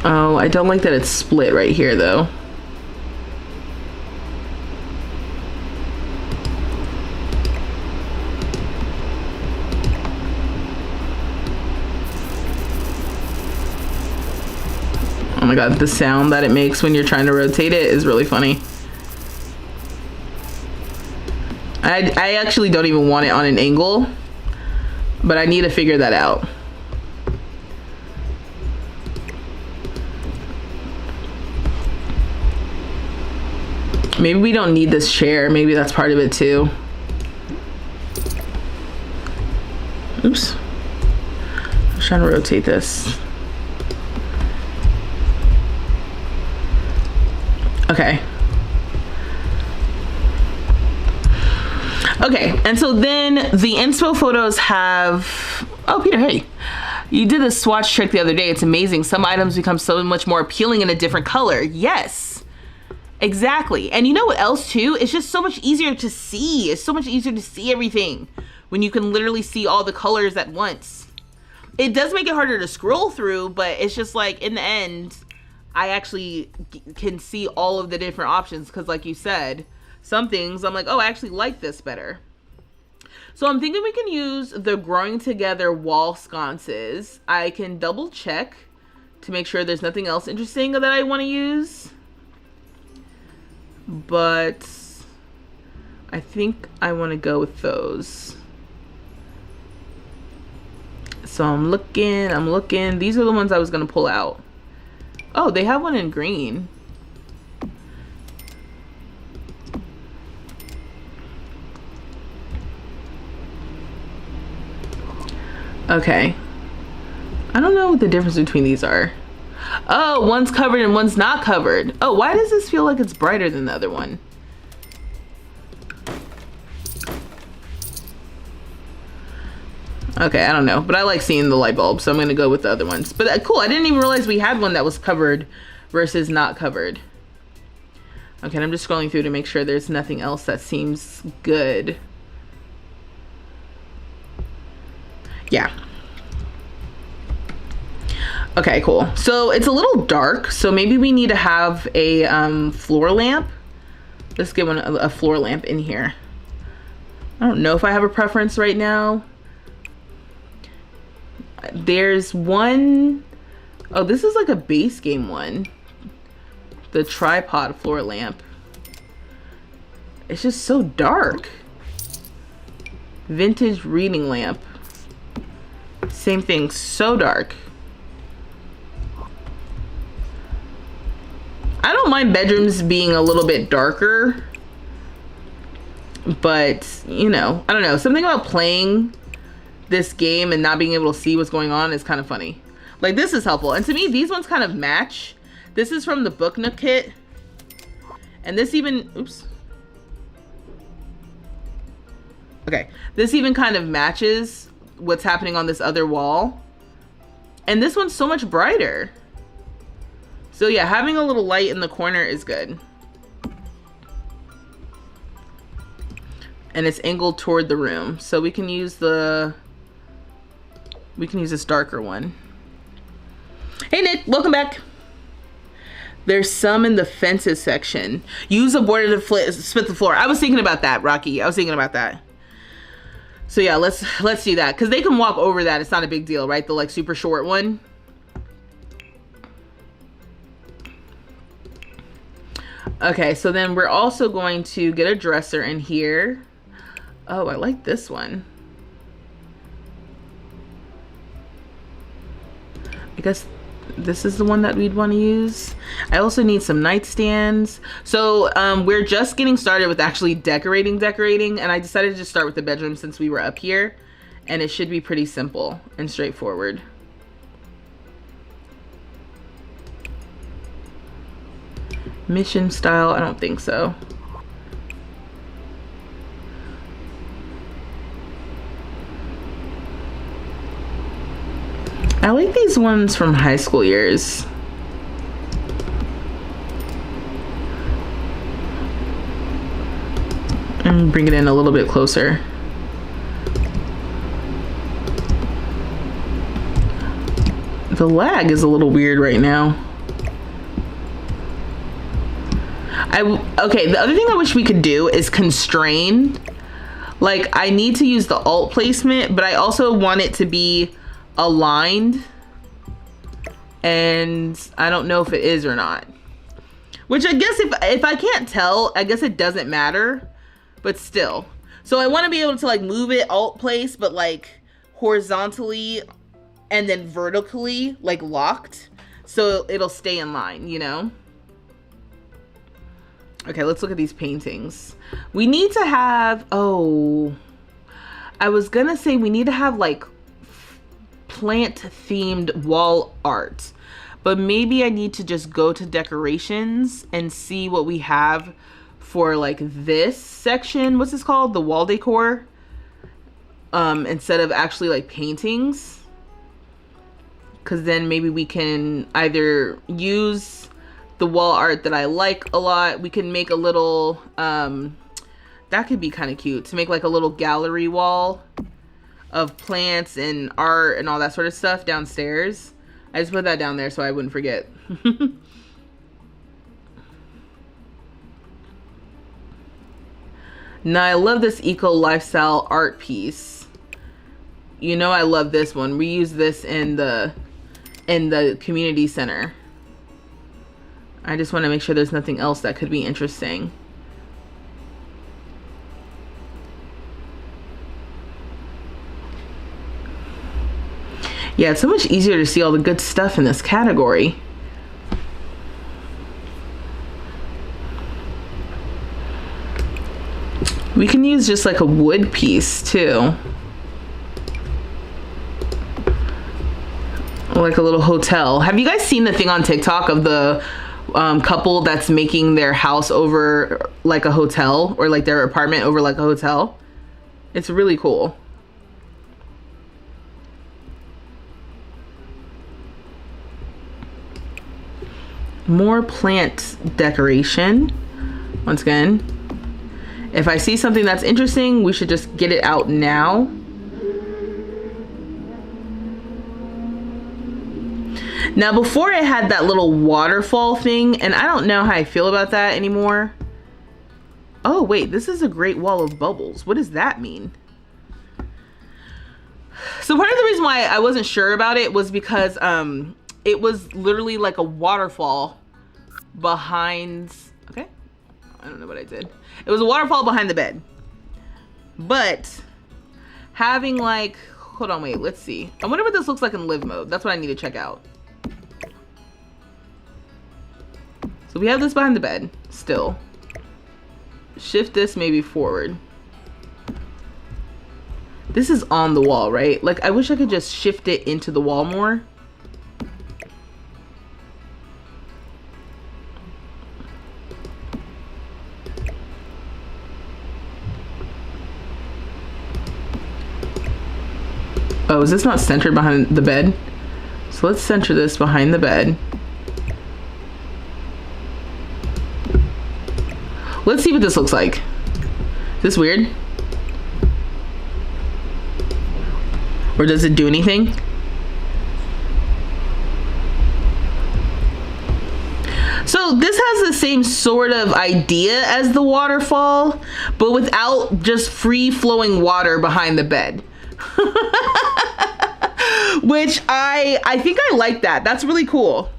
Oh, I don't like that it's split right here though. Oh my god, the sound that it makes when you're trying to rotate it is really funny. I actually don't even want it on an angle, but I need to figure that out. Maybe we don't need this chair. Maybe that's part of it too. Oops. I'm trying to rotate this. Okay. Okay, and so then the inspo photos have, oh, Peter, hey. You did this swatch trick the other day. It's amazing. Some items become so much more appealing in a different color. Yes, exactly. And you know what else too? It's just so much easier to see. It's so much easier to see everything when you can literally see all the colors at once. It does make it harder to scroll through, but it's just like in the end, I actually can see all of the different options because like you said, some things I'm like, oh, I actually like this better. So I'm thinking we can use the Growing Together wall sconces. I can double check to make sure there's nothing else interesting that I want to use. But I think I want to go with those. So I'm looking. These are the ones I was going to pull out. Oh, they have one in green. Okay. I don't know what the difference between these are. Oh, one's covered and one's not covered. Oh, why does this feel like it's brighter than the other one? Okay, I don't know, but I like seeing the light bulb, so I'm gonna go with the other ones. But cool, I didn't even realize we had one that was covered versus not covered. Okay, and I'm just scrolling through to make sure there's nothing else that seems good. Yeah. Okay, cool. So it's a little dark, so maybe we need to have a floor lamp. Let's get a floor lamp in here. I don't know if I have a preference right now. There's one, oh, this is like a base game one. The tripod floor lamp. It's just so dark. Vintage reading lamp. Same thing, so dark. I don't mind bedrooms being a little bit darker, but you know, I don't know, something about playing this game and not being able to see what's going on is kind of funny. Like this is helpful, and to me these ones kind of match. This is from the Book Nook kit, and this even, oops, okay, this even kind of matches what's happening on this other wall, and this one's so much brighter. So yeah, having a little light in the corner is good. And it's angled toward the room, so we can use this darker one. Hey Nick, welcome back. There's some in the fences section. Use a border to split the floor. I was thinking about that, Rocky. I was thinking about that. So yeah, let's do that, because they can walk over that. It's not a big deal, right? The like super short one. Okay, so then we're also going to get a dresser in here. Oh, I like this one. I guess this is the one that we'd want to use. I also need some nightstands. So we're just getting started with actually decorating, and I decided to just start with the bedroom since we were up here, and it should be pretty simple and straightforward. Mission style, I don't think so. I like these ones from high school years. And bring it in a little bit closer. The lag is a little weird right now. Okay, the other thing I wish we could do is constrain. Like, I need to use the alt placement, but I also want it to be aligned. And I don't know if it is or not. Which I guess if I can't tell, I guess it doesn't matter. But still. So I want to be able to like move it alt place, but like horizontally and then vertically, like locked. So it'll stay in line, you know? Okay, let's look at these paintings. We need to have, oh, I was gonna say we need to have like plant themed wall art, but maybe I need to just go to decorations and see what we have for like this section. What's this called? The wall decor. Instead of actually like paintings. Cause then maybe we can either use the wall art that I like a lot. We can make a little, that could be kind of cute to make like a little gallery wall of plants and art and all that sort of stuff downstairs. I just put that down there so I wouldn't forget. Now I love this eco lifestyle art piece. You know I love this one. We use this in the community center. I just want to make sure there's nothing else that could be interesting. Yeah, it's so much easier to see all the good stuff in this category. We can use just like a wood piece too. Or like a little hotel. Have you guys seen the thing on TikTok of the couple that's making their house over like a hotel, or like their apartment over like a hotel? It's really cool. More plant decoration. Once again, if I see something that's interesting, we should just get it out now. Now before I had that little waterfall thing, and I don't know how I feel about that anymore. Oh wait, this is a great wall of bubbles. What does that mean? So part of the reason why I wasn't sure about it was because it was literally like a waterfall behind, okay, I don't know what I did. It was a waterfall behind the bed. But having like, hold on, wait, let's see. I wonder what this looks like in live mode. That's what I need to check out. So we have this behind the bed still. Shift this maybe forward. This is on the wall, right? Like I wish I could just shift it into the wall more. Oh, is this not centered behind the bed? So let's center this behind the bed. Let's see what this looks like. Is this weird? Or does it do anything? So this has the same sort of idea as the waterfall, but without just free flowing water behind the bed. Which I think I like that. That's really cool.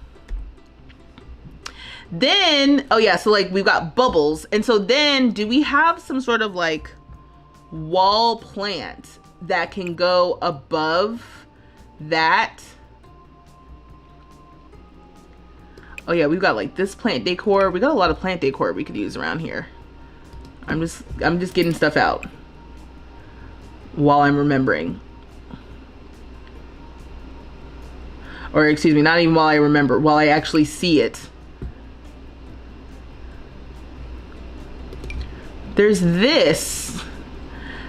Then, oh yeah, so like we've got bubbles. And so then do we have some sort of like wall plant that can go above that? Oh yeah, we've got like this plant decor. We got a lot of plant decor we could use around here. I'm just getting stuff out while I'm remembering. Or excuse me, not even while I remember, while I actually see it. There's this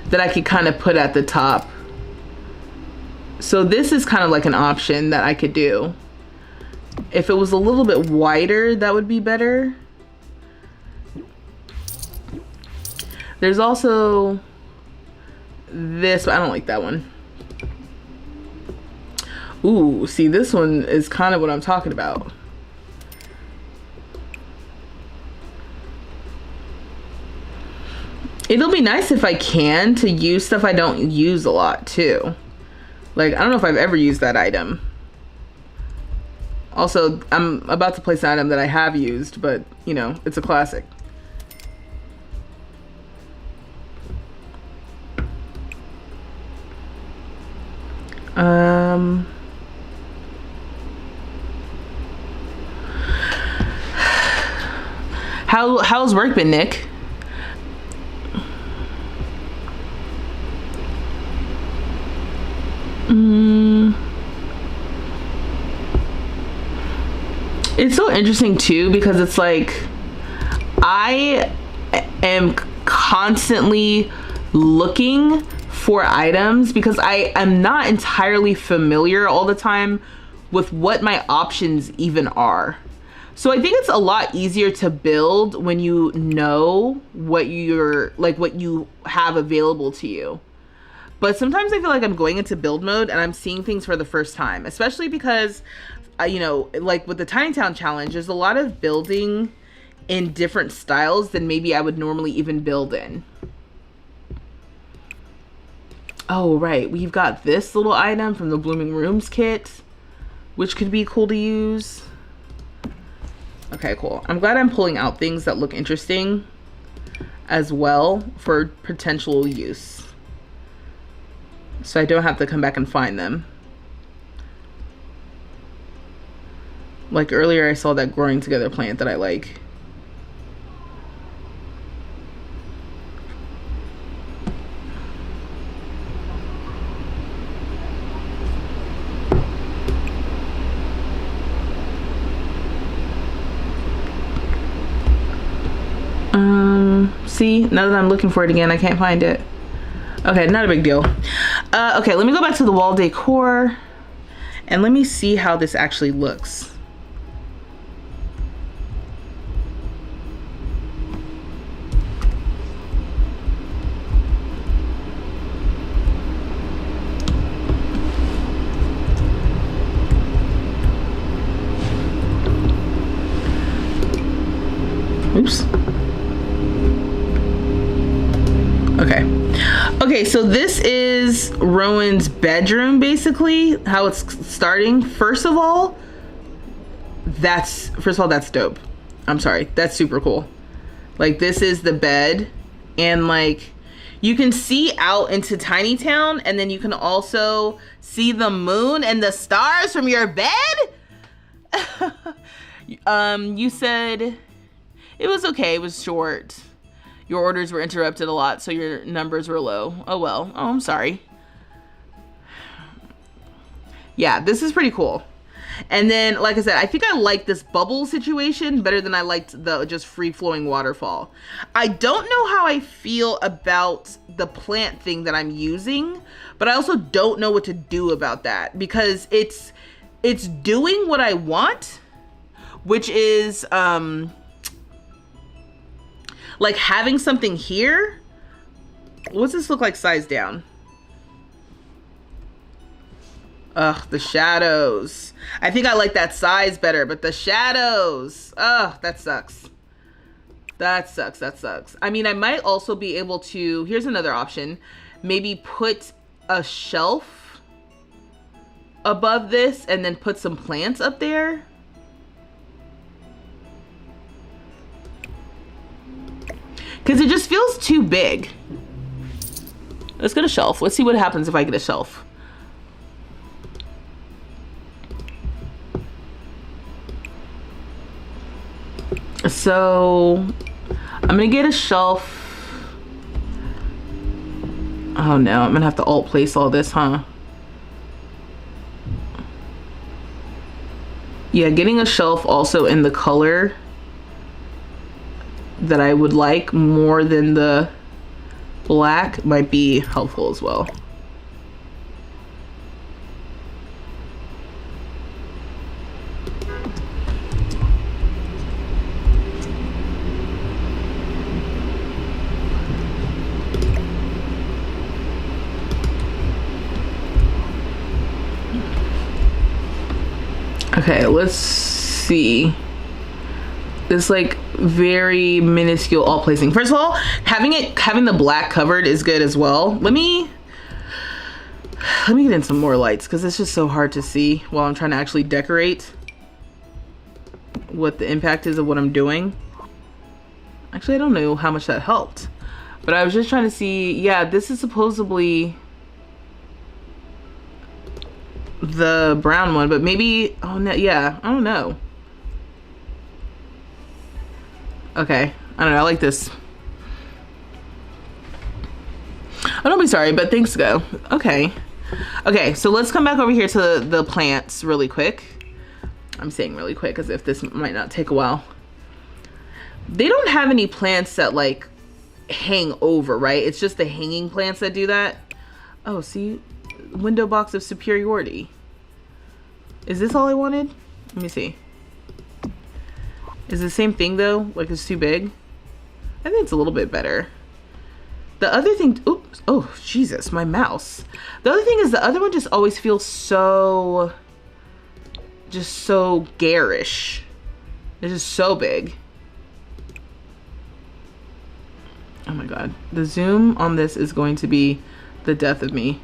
that I could kind of put at the top. So this is kind of like an option that I could do. If it was a little bit wider, that would be better. There's also this, but I don't like that one. Ooh, see, this one is kind of what I'm talking about. It'll be nice if I can to use stuff I don't use a lot too. Like, I don't know if I've ever used that item. Also, I'm about to place an item that I have used, but you know, it's a classic. How's work been, Nick? It's so interesting too, because it's like I am constantly looking for items because I am not entirely familiar all the time with what my options even are. So I think it's a lot easier to build when you know what what you have available to you. But sometimes I feel like I'm going into build mode and I'm seeing things for the first time, especially because, you know, like with the Tiny Town challenge, there's a lot of building in different styles than maybe I would normally even build in. Oh, right. We've got this little item from the Blooming Rooms kit, which could be cool to use. Okay, cool. I'm glad I'm pulling out things that look interesting as well for potential use, so I don't have to come back and find them. Like earlier I saw that growing together plant that I like. See, now that I'm looking for it again, I can't find it. Okay, not a big deal. Okay, let me go back to the wall decor and let me see how this actually looks. Oops. Okay, so this is Rowan's bedroom, basically, how it's starting. First of all, that's dope. I'm sorry, that's super cool. Like, this is the bed, and like, you can see out into Tiny Town, and then you can also see the moon and the stars from your bed? You said it was okay, it was short. Your orders were interrupted a lot, so your numbers were low. Oh well. Oh, I'm sorry. Yeah, this is pretty cool. And then, like I said, I think I like this bubble situation better than I liked the just free-flowing waterfall. I don't know how I feel about the plant thing that I'm using, but I also don't know what to do about that, because it's doing what I want, which is like having something here. What's this look like size down? Ugh, the shadows. I think I like that size better, but the shadows, ugh, that sucks. That sucks. I mean, I might also be able to, here's another option, maybe put a shelf above this and then put some plants up there. Because it just feels too big. Let's get a shelf. Let's see what happens if I get a shelf. So I'm gonna get a shelf. Oh no, I'm gonna have to alt place all this, huh? Yeah, getting a shelf also in the color that I would like more than the black might be helpful as well. Okay, let's see. This like very minuscule all placing. First of all, having the black covered is good as well. Let me get in some more lights because it's just so hard to see while I'm trying to actually decorate what the impact is of what I'm doing. Actually, I don't know how much that helped, but I was just trying to see. Yeah, this is supposedly the brown one, but maybe, oh no, yeah, I don't know. Okay, I don't know, I like this. Oh, don't be sorry, but thanks go. Okay, so let's come back over here to the plants really quick. I'm saying really quick as if this might not take a while. They don't have any plants that like hang over, right? It's just the hanging plants that do that. Oh, see? Window box of superiority. Is this all I wanted? Let me see. Is it the same thing though? Like it's too big? I think it's a little bit better. The other thing, oops, oh Jesus, my mouse. The other thing is the other one just always feels so, just so garish. It's just so big. Oh my God. The zoom on this is going to be the death of me.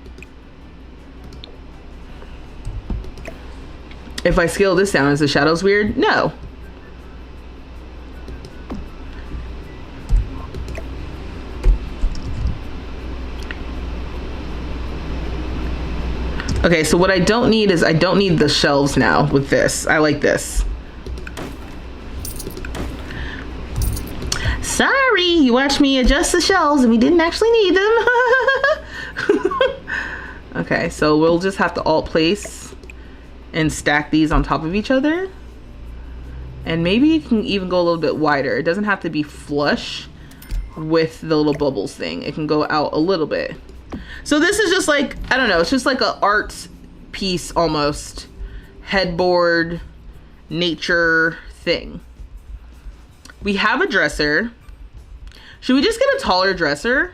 If I scale this down, is the shadows weird? No. Okay, so what I don't need is I don't need the shelves now with this. I like this. Sorry, you watched me adjust the shelves and we didn't actually need them. Okay, so we'll just have to alt place and stack these on top of each other. And maybe you can even go a little bit wider. It doesn't have to be flush with the little bubbles thing. It can go out a little bit. So this is just like, I don't know, it's just like an art piece almost. Headboard, nature thing. We have a dresser. Should we just get a taller dresser?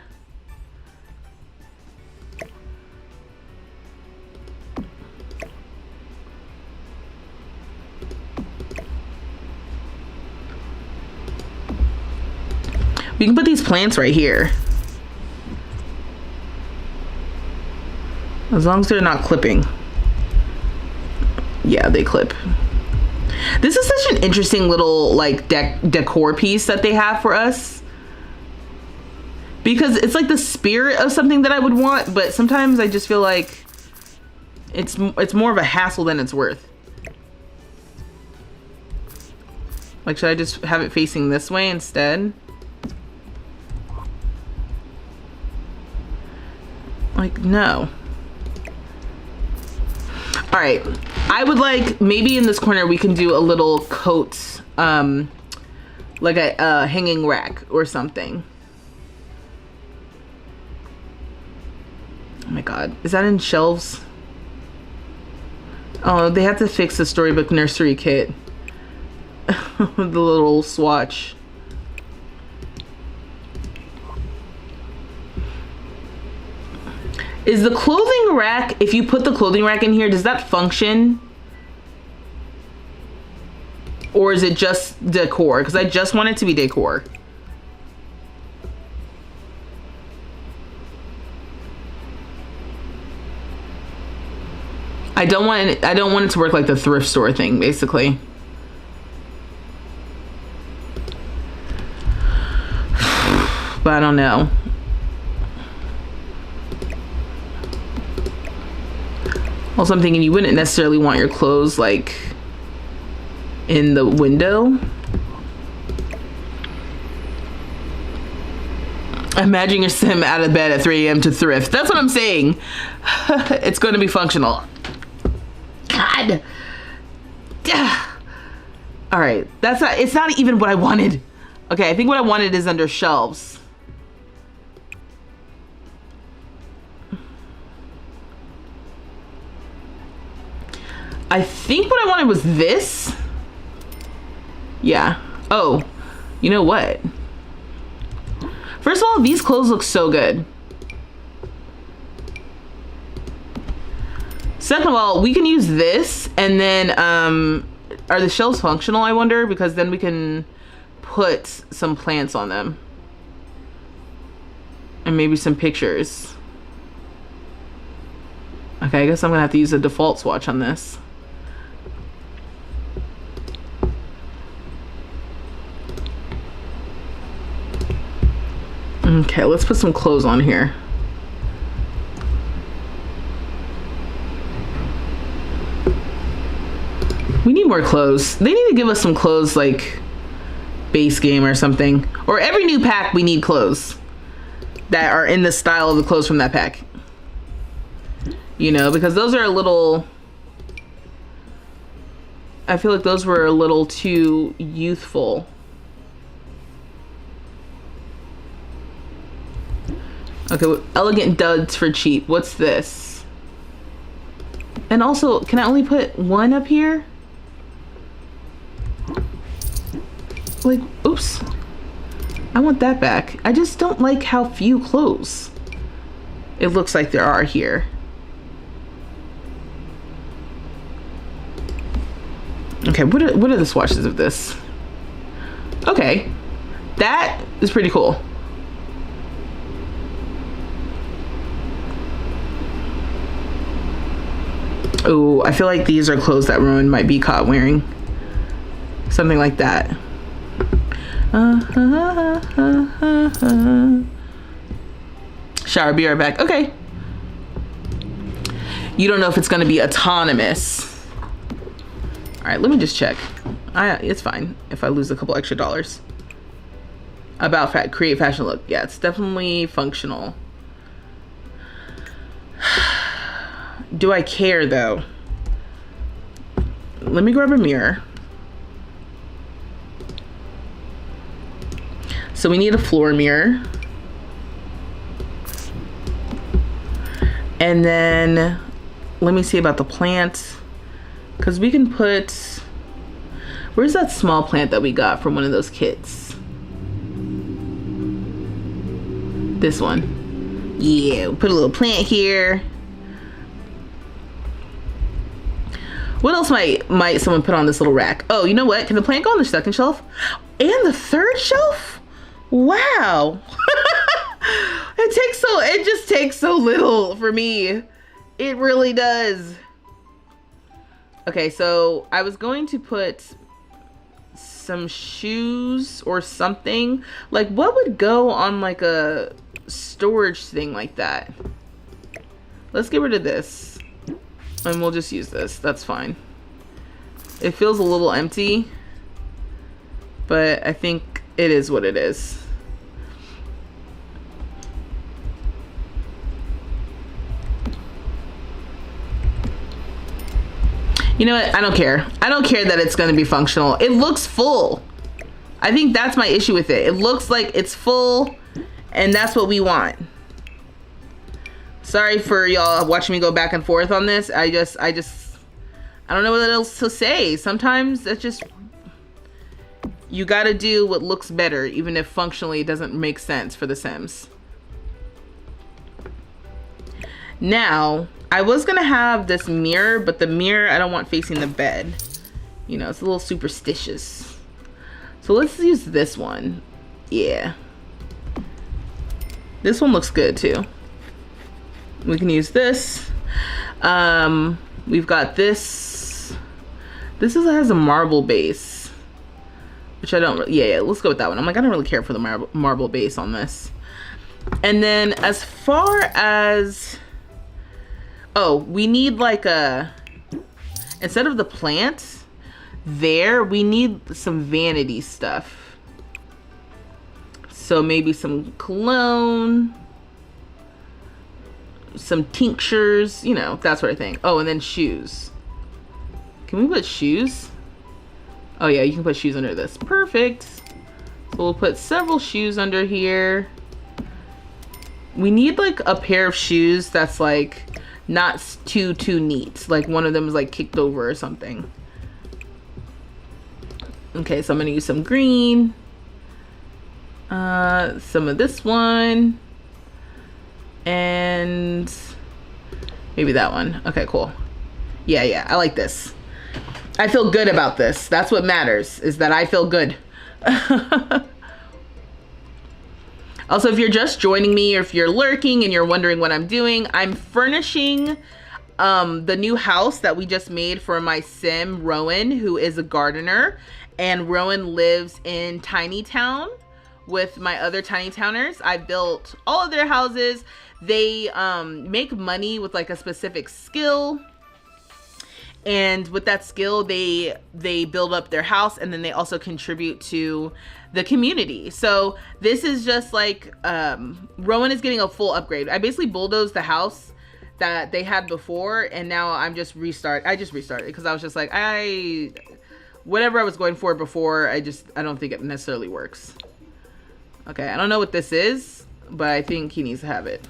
We can put these plants right here. As long as they're not clipping. Yeah, they clip. This is such an interesting little like decor piece that they have for us. Because it's like the spirit of something that I would want, but sometimes I just feel like it's more of a hassle than it's worth. Like, should I just have it facing this way instead? Like, no. All right, I would like, maybe in this corner we can do a little coat, like a hanging rack or something. Oh my God, is that in shelves? Oh, they have to fix the Storybook Nursery kit. The little swatch. Is the clothing rack, if you put the clothing rack in here, does that function? Or is it just decor? Because I just want it to be decor. I don't want it to work like the thrift store thing, basically. But I don't know. Also, I'm thinking you wouldn't necessarily want your clothes like in the window. Imagine your sim out of bed at 3 a.m. to thrift. That's what I'm saying. It's going to be functional. God. All right. It's not even what I wanted. Okay, I think what I wanted is under shelves. I think what I wanted was this. Yeah. Oh, you know what? First of all, these clothes look so good. Second of all, we can use this, and then are the shelves functional, I wonder? Because then we can put some plants on them. And maybe some pictures. Okay, I guess I'm gonna have to use a default swatch on this. Okay, let's put some clothes on here. We need more clothes. They need to give us some clothes like base game or something. Or every new pack we need clothes that are in the style of the clothes from that pack. You know, because those are a little... I feel like those were a little too youthful. Okay, elegant duds for cheap. What's this? And also, can I only put one up here? Like, oops. I want that back. I just don't like how few clothes it looks like there are here. Okay, what are the swatches of this? Okay, that is pretty cool. Oh, I feel like these are clothes that Rowan might be caught wearing. Something like that. Shower, be right back. Okay. You don't know if it's going to be autonomous. All right, let me just check. It's fine if I lose a couple extra dollars. About create fashion look. Yeah, it's definitely functional. Do I care though? Let me grab a mirror. So we need a floor mirror. And then let me see about the plant. Because we can put... Where's that small plant that we got from one of those kits? This one. Yeah, we'll put a little plant here. What else might someone put on this little rack? Oh, you know what? Can the plant go on the second shelf? And the third shelf? Wow. It just takes so little for me. It really does. Okay, so I was going to put some shoes or something. Like, what would go on like a storage thing like that? Let's get rid of this. And we'll just use this. That's fine. It feels a little empty, but I think it is what it is. You know what? I don't care. I don't care that it's going to be functional. It looks full. I think that's my issue with it. It looks like it's full, and that's what we want. Sorry for y'all watching me go back and forth on this. I don't know what else to say. Sometimes it's just, you got to do what looks better, even if functionally it doesn't make sense for The Sims. Now, I was gonna have this mirror, but the mirror I don't want facing the bed. You know, it's a little superstitious. So let's use this one. Yeah. This one looks good too. We can use this. We've got this. This has a marble base, which I don't really, yeah, let's go with that one. I'm like, I don't really care for the marble base on this. And then as far as, oh, we need like a, instead of the plant there, we need some vanity stuff. So maybe some cologne, some tinctures, you know, that sort of thing. Oh, and then shoes. Can we put shoes? Oh yeah, you can put shoes under this. Perfect. So we'll put several shoes under here. We need like a pair of shoes that's like not too neat. Like one of them is like kicked over or something. Okay, so I'm gonna use some green. Some of this one. And maybe that one. Okay, cool. Yeah, I like this. I feel good about this. That's what matters, is that I feel good. Also, if you're just joining me or if you're lurking and you're wondering what I'm doing, I'm furnishing the new house that we just made for my sim, Rowan, who is a gardener. And Rowan lives in Tiny Town with my other Tiny Towners. I built all of their houses. They make money with like a specific skill. And with that skill, they build up their house, and then they also contribute to the community. So this is just like, Rowan is getting a full upgrade. I basically bulldozed the house that they had before, and now I just restarted because I was just like, whatever I was going for before, I don't think it necessarily works. Okay, I don't know what this is, but I think he needs to have it.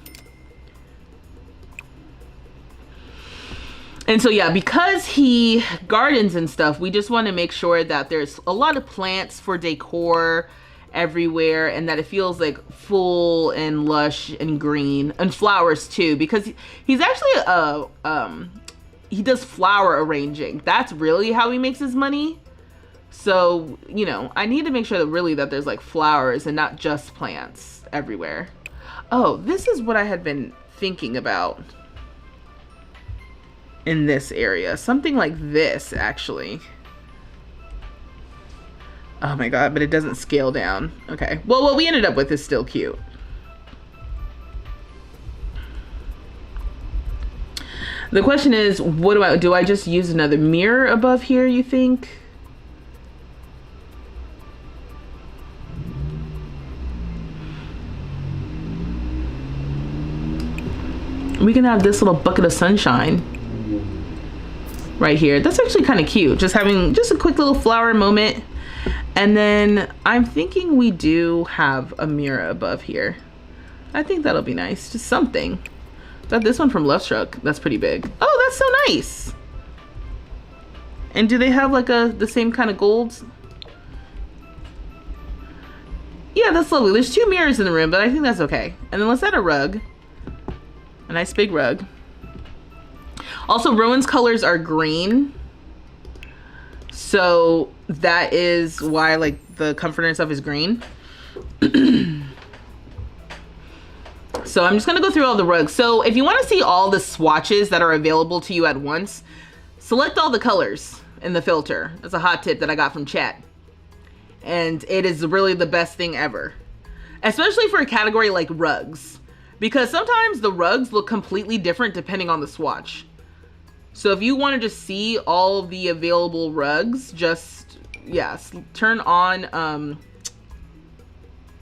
And so yeah, because he gardens and stuff, we just want to make sure that there's a lot of plants for decor everywhere, and that it feels like full and lush and green, and flowers too, because he's actually he does flower arranging. That's really how he makes his money. So, you know, I need to make sure that really that there's like flowers and not just plants everywhere. Oh, this is what I had been thinking about in this area. Something like this, actually. Oh my god, but it doesn't scale down. Okay, well, what we ended up with is still cute. The question is, what do I just use another mirror above here, you think? We can have this little bucket of sunshine right here. That's actually kind of cute. Just having just a quick little flower moment. And then I'm thinking we do have a mirror above here. I think that'll be nice. Just something. Got this one from Lovestruck. That's pretty big. Oh, that's so nice. And do they have like the same kind of golds? Yeah, that's lovely. There's 2 mirrors in the room, but I think that's okay. And then let's add a rug. A nice big rug. Also, Rowan's colors are green. So that is why like the comforter and stuff is green. So I'm just gonna go through all the rugs. So if you want to see all the swatches that are available to you at once, select all the colors in the filter. That's a hot tip that I got from chat. And it is really the best thing ever. Especially for a category like rugs. Because sometimes the rugs look completely different depending on the swatch. So if you want to just see all of the available rugs, just, yes, turn on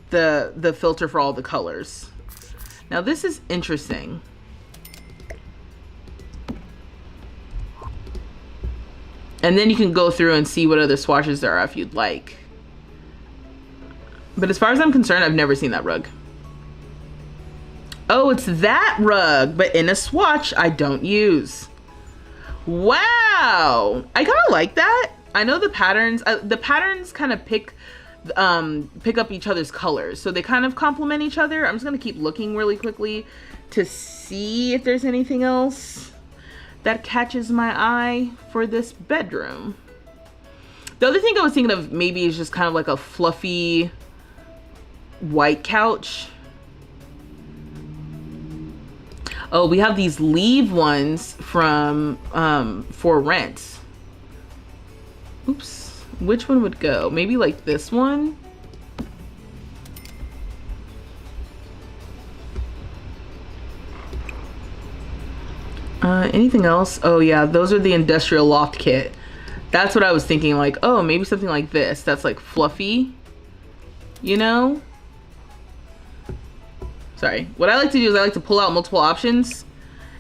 the filter for all the colors. Now this is interesting. And then you can go through and see what other swatches there are if you'd like. But as far as I'm concerned, I've never seen that rug. Oh, it's that rug, but in a swatch I don't use. Wow, I kind of like that. I know the patterns kind of pick up each other's colors, so they kind of complement each other. I'm just gonna keep looking really quickly to see if there's anything else that catches my eye for this bedroom. The other thing I was thinking of maybe is just kind of like a fluffy white couch. Oh, we have these leave ones from For Rent. Oops, which one would go? Maybe like this one? Anything else? Oh yeah, those are the industrial loft kit. That's what I was thinking, like, oh, maybe something like this. That's like fluffy, you know? Sorry. What I like to do is I like to pull out multiple options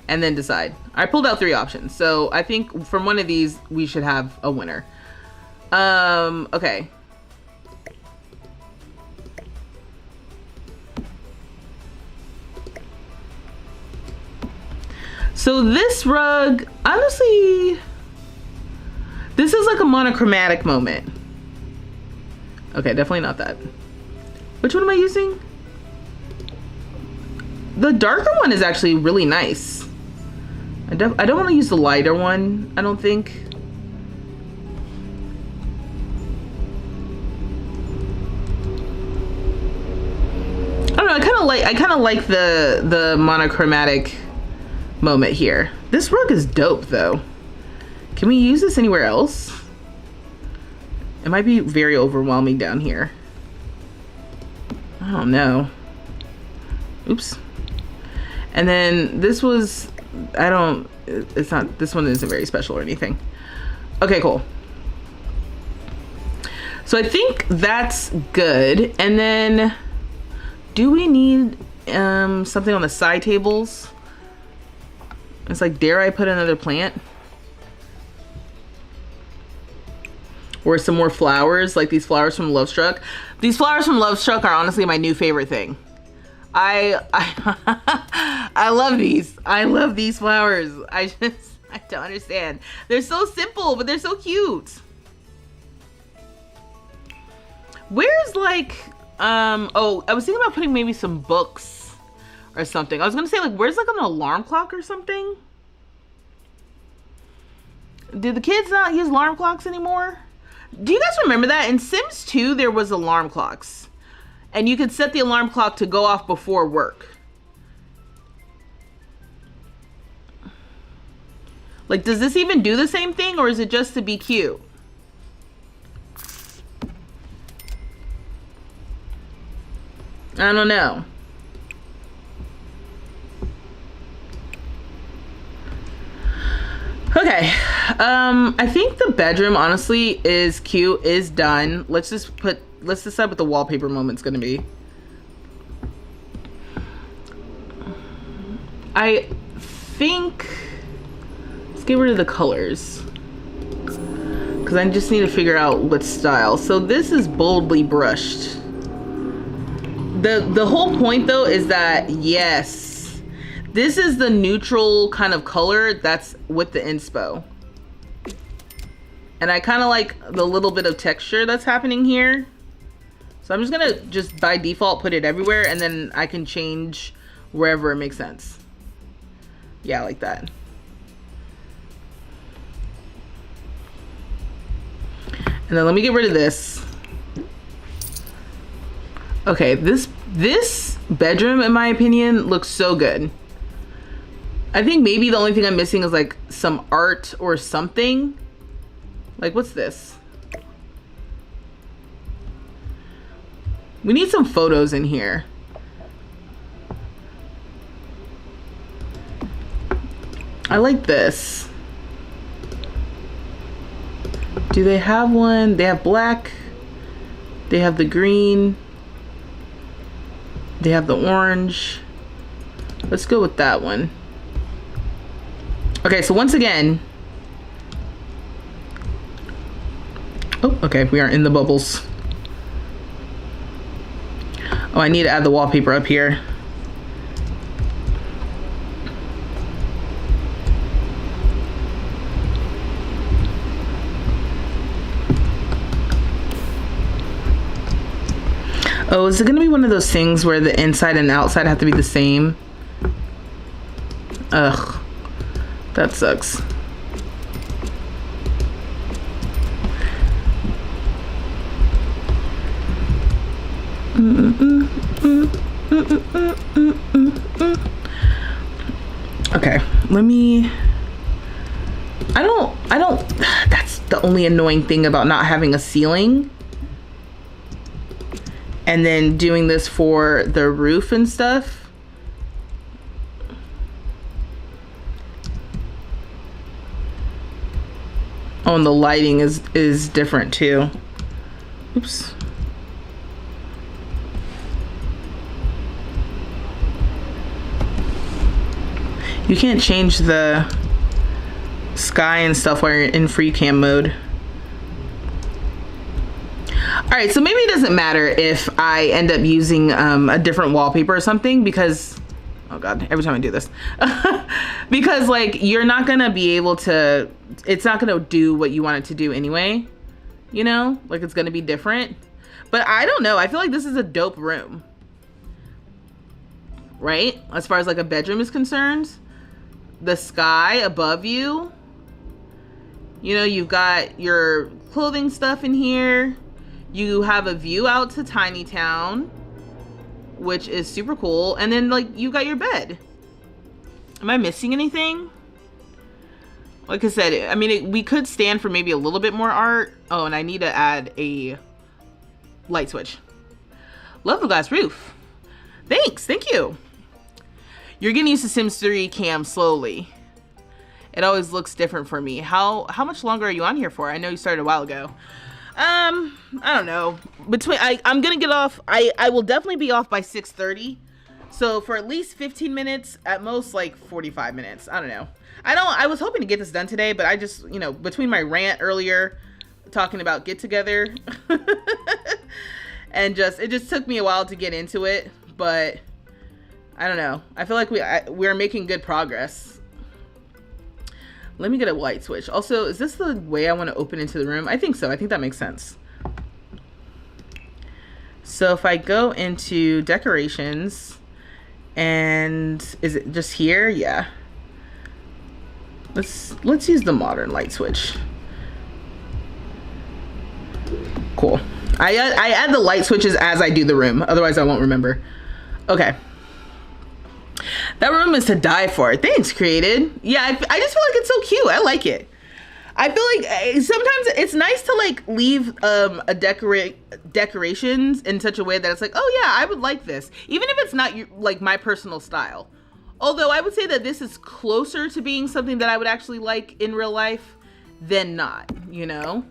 and then decide. I pulled out 3 options. So I think from one of these, we should have a winner. Okay. So this rug, honestly, this is like a monochromatic moment. Okay, definitely not that. Which one am I using? The darker one is actually really nice. I don't want to use the lighter one, I don't think. I don't know, I kind of like the monochromatic moment here. This rug is dope though. Can we use this anywhere else? It might be very overwhelming down here. I don't know. Oops. And then this was, it's not, this one isn't very special or anything. Okay, cool. So I think that's good. And then do we need something on the side tables? It's like, dare I put another plant? Or some more flowers, like these flowers from Lovestruck. These flowers from Lovestruck are honestly my new favorite thing. I love these. I love these flowers. I don't understand. They're so simple, but they're so cute. Where's like, oh, I was thinking about putting maybe some books or something. I was gonna say like, where's like an alarm clock or something? Do the kids not use alarm clocks anymore? Do you guys remember that? In Sims 2, there was alarm clocks. And you could set the alarm clock to go off before work. Like, does this even do the same thing, or is it just to be cute? I don't know. Okay, I think the bedroom honestly is cute, is done. Let's decide what the wallpaper moment's gonna be. I think, let's get rid of the colors, because I just need to figure out what style. So this is boldly brushed. The whole point though is that, yes, this is the neutral kind of color that's with the inspo. And I kind of like the little bit of texture that's happening here. So I'm just gonna by default put it everywhere, and then I can change wherever it makes sense. Yeah, like that. And then let me get rid of this. Okay, this bedroom, in my opinion, looks so good. I think maybe the only thing I'm missing is like some art or something. Like, what's this? We need some photos in here. I like this. Do they have one? They have black. They have the green. They have the orange. Let's go with that one. Okay, so once again. Oh, okay, we are in the bubbles. Oh, I need to add the wallpaper up here. Oh, is it gonna be one of those things where the inside and outside have to be the same? Ugh, that sucks. Okay, let me, I don't, that's the only annoying thing about not having a ceiling. And then doing this for the roof and stuff. Oh, and the lighting is different too. Oops. You can't change the sky and stuff while you're in free cam mode. All right, so maybe it doesn't matter if I end up using a different wallpaper or something, because Oh God, every time I do this. Because like, you're not gonna be able to, it's not gonna do what you want it to do anyway. You know, like it's gonna be different. But I don't know, I feel like this is a dope room. Right? As far as like a bedroom is concerned. The sky above you. You know, you've got your clothing stuff in here. You have a view out to Tiny Town, which is super cool. And then like you got your bed. Am I missing anything? Like I said, I mean, we could stand for maybe a little bit more art. Oh, and I need to add a light switch. Love the glass roof. Thanks, thank you. You're getting used to Sims 3 cam slowly. It always looks different for me. How much longer are you on here for? I know you started a while ago. I don't know. I'm gonna get off. I will definitely be off by 6:30. So for at least 15 minutes, at most like 45 minutes. I don't know. I was hoping to get this done today, but I just, you know, between my rant earlier, talking about get together, and it just took me a while to get into it. But I don't know. I feel like we're making good progress. Let me get a light switch. Also, is this the way I want to open into the room? I think so. I think that makes sense. So if I go into decorations, and is it just here? Yeah. Let's use the modern light switch. Cool. I add the light switches as I do the room. Otherwise, I won't remember. Okay. That room is to die for. Thanks, Created. Yeah, I just feel like it's so cute. I like it. I feel like sometimes it's nice to like leave decorations in such a way that it's like, oh yeah, I would like this, even if it's not like my personal style. Although I would say that this is closer to being something that I would actually like in real life than not, you know?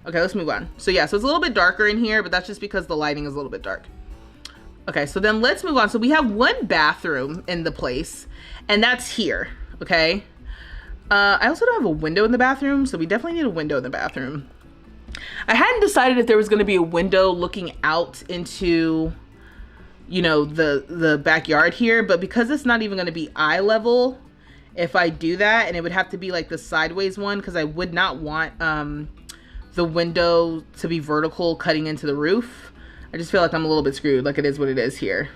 Okay, let's move on. So yeah, so it's a little bit darker in here, but that's just because the lighting is a little bit dark. Okay, so then let's move on. So we have one bathroom in the place, and that's here, okay? I also don't have a window in the bathroom, so we definitely need a window in the bathroom. I hadn't decided if there was gonna be a window looking out into, you know, the backyard here, but because it's not even gonna be eye level, if I do that, and it would have to be like the sideways one, because I would not want the window to be vertical cutting into the roof. I just feel like I'm a little bit screwed, like it is what it is here.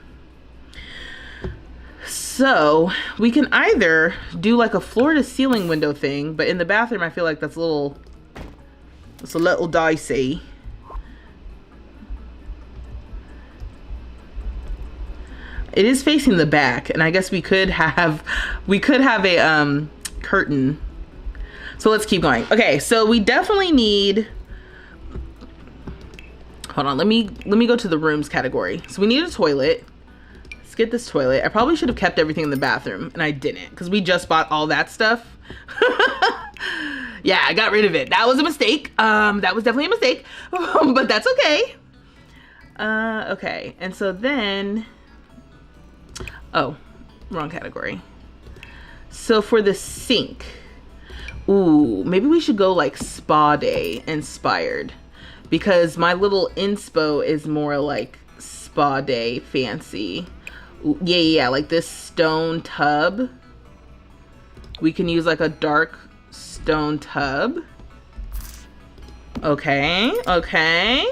So we can either do like a floor to ceiling window thing, but in the bathroom, I feel like it's a little dicey. It is facing the back, and I guess we could have a curtain. So let's keep going. Okay, so we definitely need, hold on, let me go to the rooms category. So we need a toilet. Let's get this toilet. I probably should have kept everything in the bathroom, and I didn't, because we just bought all that stuff. Yeah, I got rid of it. That was a mistake. That was definitely a mistake, but that's okay. Okay, and so then, oh, wrong category. So for the sink, ooh, maybe we should go like spa day inspired, because my little inspo is more like spa day fancy. Ooh, yeah, like this stone tub. We can use like a dark stone tub. Okay, okay.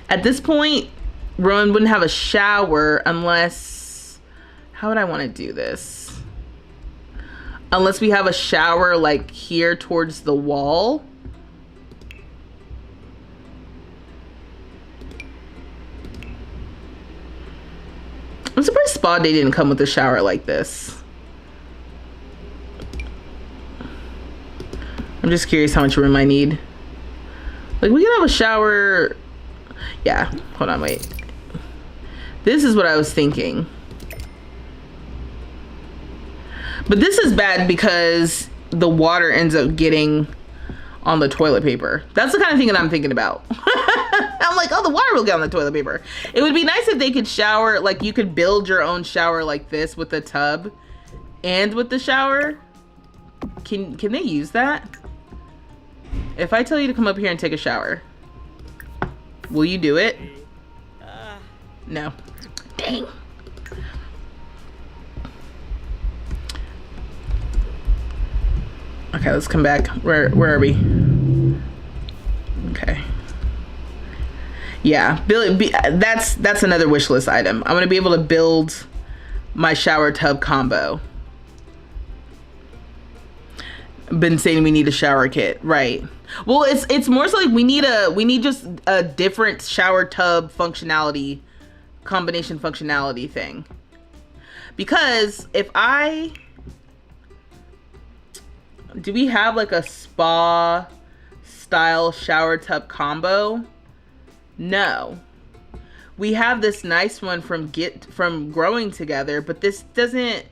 At this point, Rowan wouldn't have a shower unless, how would I want to do this? Unless we have a shower like here towards the wall. I'm surprised Spa Day didn't come with a shower like this. I'm just curious how much room I need. Like, we can have a shower. Yeah, hold on, wait. This is what I was thinking. But this is bad because the water ends up getting on the toilet paper. That's the kind of thing that I'm thinking about. I'm like, oh, the water will get on the toilet paper. It would be nice if they could shower, like you could build your own shower like this with the tub and with the shower. Can they use that? If I tell you to come up here and take a shower. Will you do it? No. Dang. Okay, let's come back. Where are we? Okay. Yeah, that's another wish list item. I'm gonna be able to build my shower tub combo. Been saying we need a shower kit, right? Well, it's more so like we need just a different shower tub functionality, combination functionality thing. Because do we have like a spa style shower tub combo? No. We have this nice one from Growing Together, but this doesn't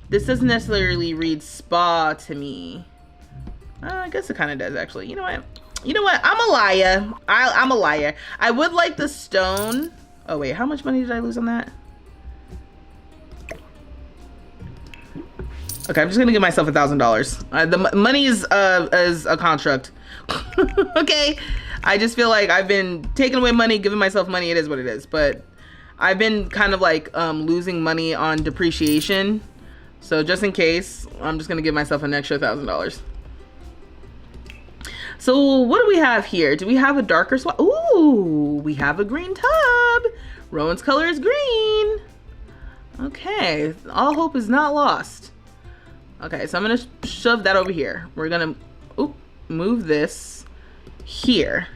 necessarily read spa to me. I guess it kind of does actually. You know what? I'm a liar. I'm a liar. I would like the stone. Oh wait, how much money did I lose on that? Okay, I'm just gonna give myself $1,000. The money is a construct. Okay, I just feel like I've been taking away money, giving myself money. It is what it is. But I've been kind of like losing money on depreciation. So just in case, I'm just gonna give myself an extra $1,000. So what do we have here? Do we have a darker swap? Ooh, we have a green tub. Rowan's color is green. Okay, all hope is not lost. Okay, so I'm gonna shove that over here. We're gonna move this here.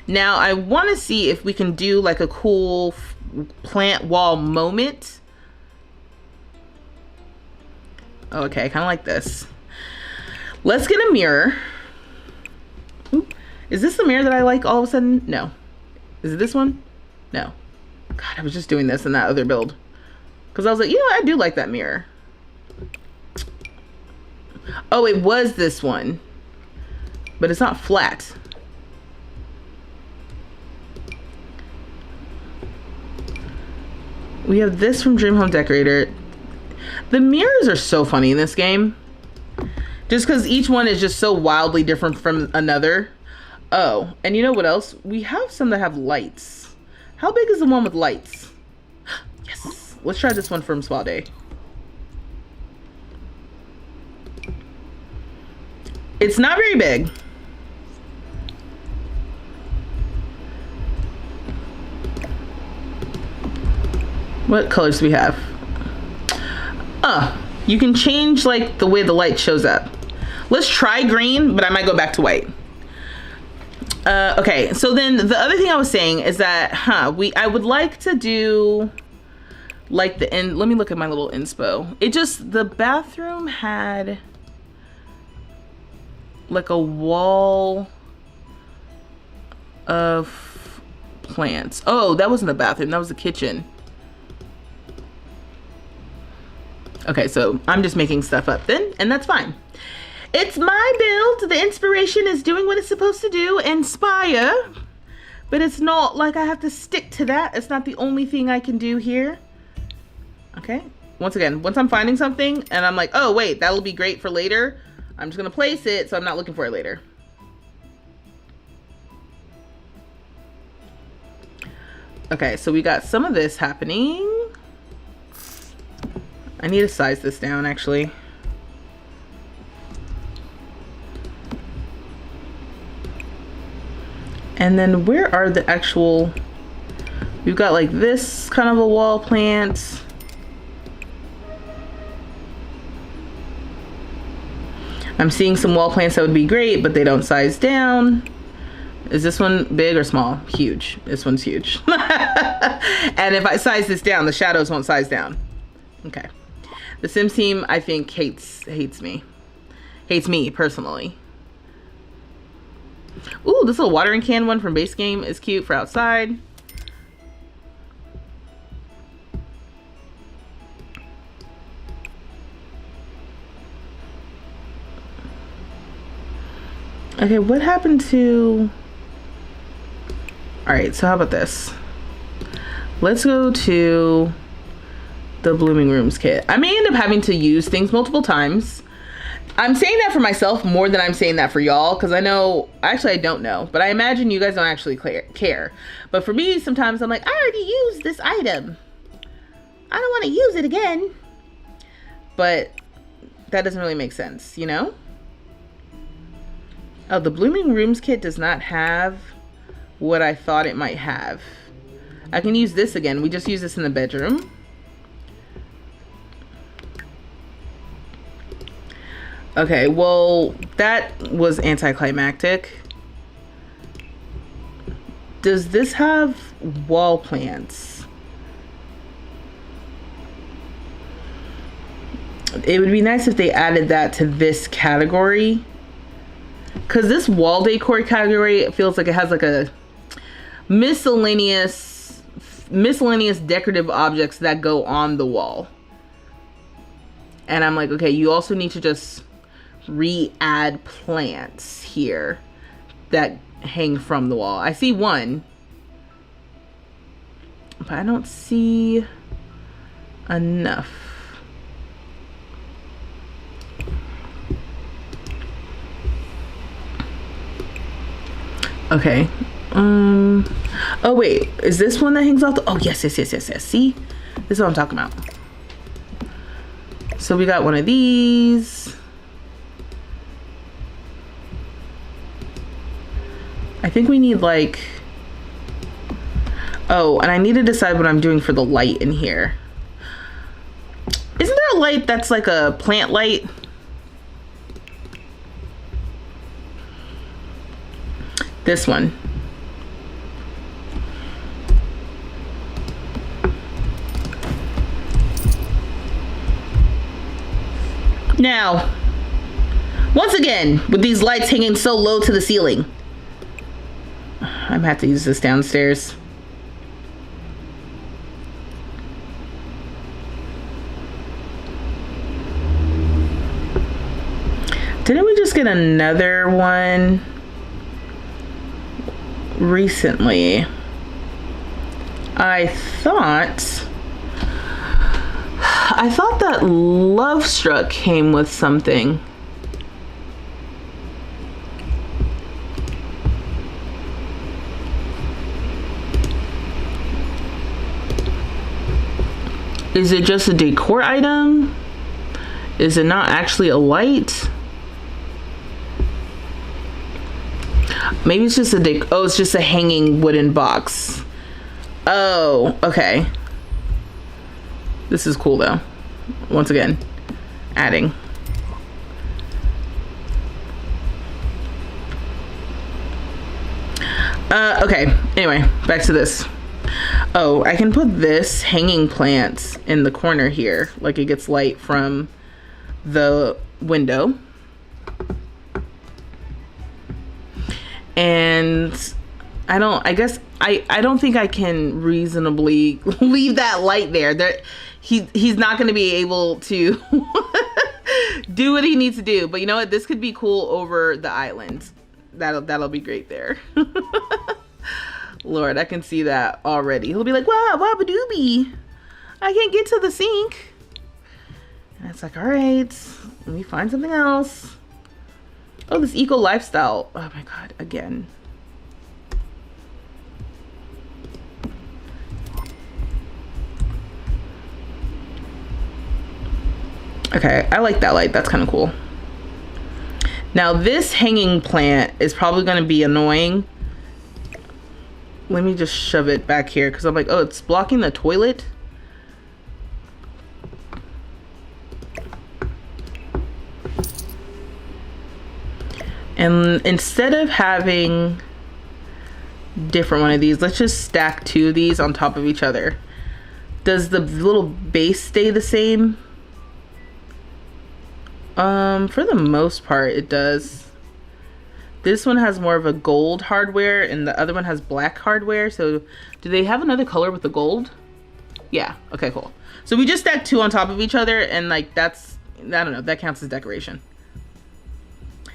Now I wanna see if we can do like a cool plant wall moment. Okay, kind of like this. Let's get a mirror. Ooh. Is this the mirror that I like all of a sudden? No. Is it this one? No. God, I was just doing this in that other build. Because I was like, you know what? I do like that mirror. Oh, it was this one. But it's not flat. We have this from Dream Home Decorator. The mirrors are so funny in this game. Just because each one is just so wildly different from another. Oh, and you know what else? We have some that have lights. How big is the one with lights? Yes. Let's try this one from Spa Day. It's not very big. What colors do we have? You can change like the way the light shows up. Let's try green, but I might go back to white. Okay, so then the other thing I was saying is that, I would like to do like let me look at my little inspo. The bathroom had like a wall of plants. Oh, that wasn't the bathroom, that was the kitchen. Okay, so I'm just making stuff up then, and that's fine. It's my build. The inspiration is doing what it's supposed to do, inspire. But it's not like I have to stick to that. It's not the only thing I can do here. Okay, once again, once I'm finding something and I'm like, oh wait, that'll be great for later, I'm just gonna place it so I'm not looking for it later. Okay, so we got some of this happening. I need to size this down actually. And then where are the actual, we've got like this kind of a wall plant. I'm seeing some wall plants that would be great, but they don't size down. Is this one big or small? Huge. This one's huge. And if I size this down, the shadows won't size down. Okay. The Sims team, I think, hates me. Hates me, personally. Ooh, this little watering can one from base game is cute for outside. Okay, what happened to... Alright, so how about this? Let's go to the Blooming Rooms kit. I may end up having to use things multiple times. I'm saying that for myself more than I'm saying that for y'all, because I know, actually I don't know, but I imagine you guys don't actually care. But for me, sometimes I'm like, I already used this item. I don't want to use it again. But that doesn't really make sense, you know? Oh, the Blooming Rooms kit does not have what I thought it might have. I can use this again. We just use this in the bedroom. Okay, well, that was anticlimactic. Does this have wall plants? It would be nice if they added that to this category. Because this wall decor category, it feels like it has like a miscellaneous decorative objects that go on the wall. And I'm like, okay, you also need to just re-add plants here that hang from the wall. I see one, but I don't see enough. Okay. Oh wait, is this one that hangs off the, oh yes. See, this is what I'm talking about. So we got one of these. I think we need like, oh, and I need to decide what I'm doing for the light in here. Isn't there a light that's like a plant light? This one. Now, once again, with these lights hanging so low to the ceiling, I'm gonna have to use this downstairs. Didn't we just get another one recently? I thought that Love Struck came with something. Is it just a decor item? Is it not actually a light? Maybe it's just oh, it's just a hanging wooden box. Oh, okay. This is cool though. Once again, adding. Okay, anyway, back to this. Oh, I can put this hanging plants in the corner here, like it gets light from the window. And I don't think I can reasonably leave that light there. He's not going to be able to do what he needs to do. But you know what? This could be cool over the island. That'll be great there. Lord, I can see that already. He'll be like, wow, wabba-doobie. I can't get to the sink. And it's like, all right, let me find something else. Oh, this eco lifestyle. Oh my God, again. Okay, I like that light. That's kind of cool. Now this hanging plant is probably going to be annoying. Let me just shove it back here because I'm like, oh, it's blocking the toilet. And instead of having different one of these, let's just stack two of these on top of each other. Does the little base stay the same? For the most part, it does. This one has more of a gold hardware and the other one has black hardware. So do they have another color with the gold? Yeah, okay, cool. So we just stacked two on top of each other and like that's, I don't know, that counts as decoration.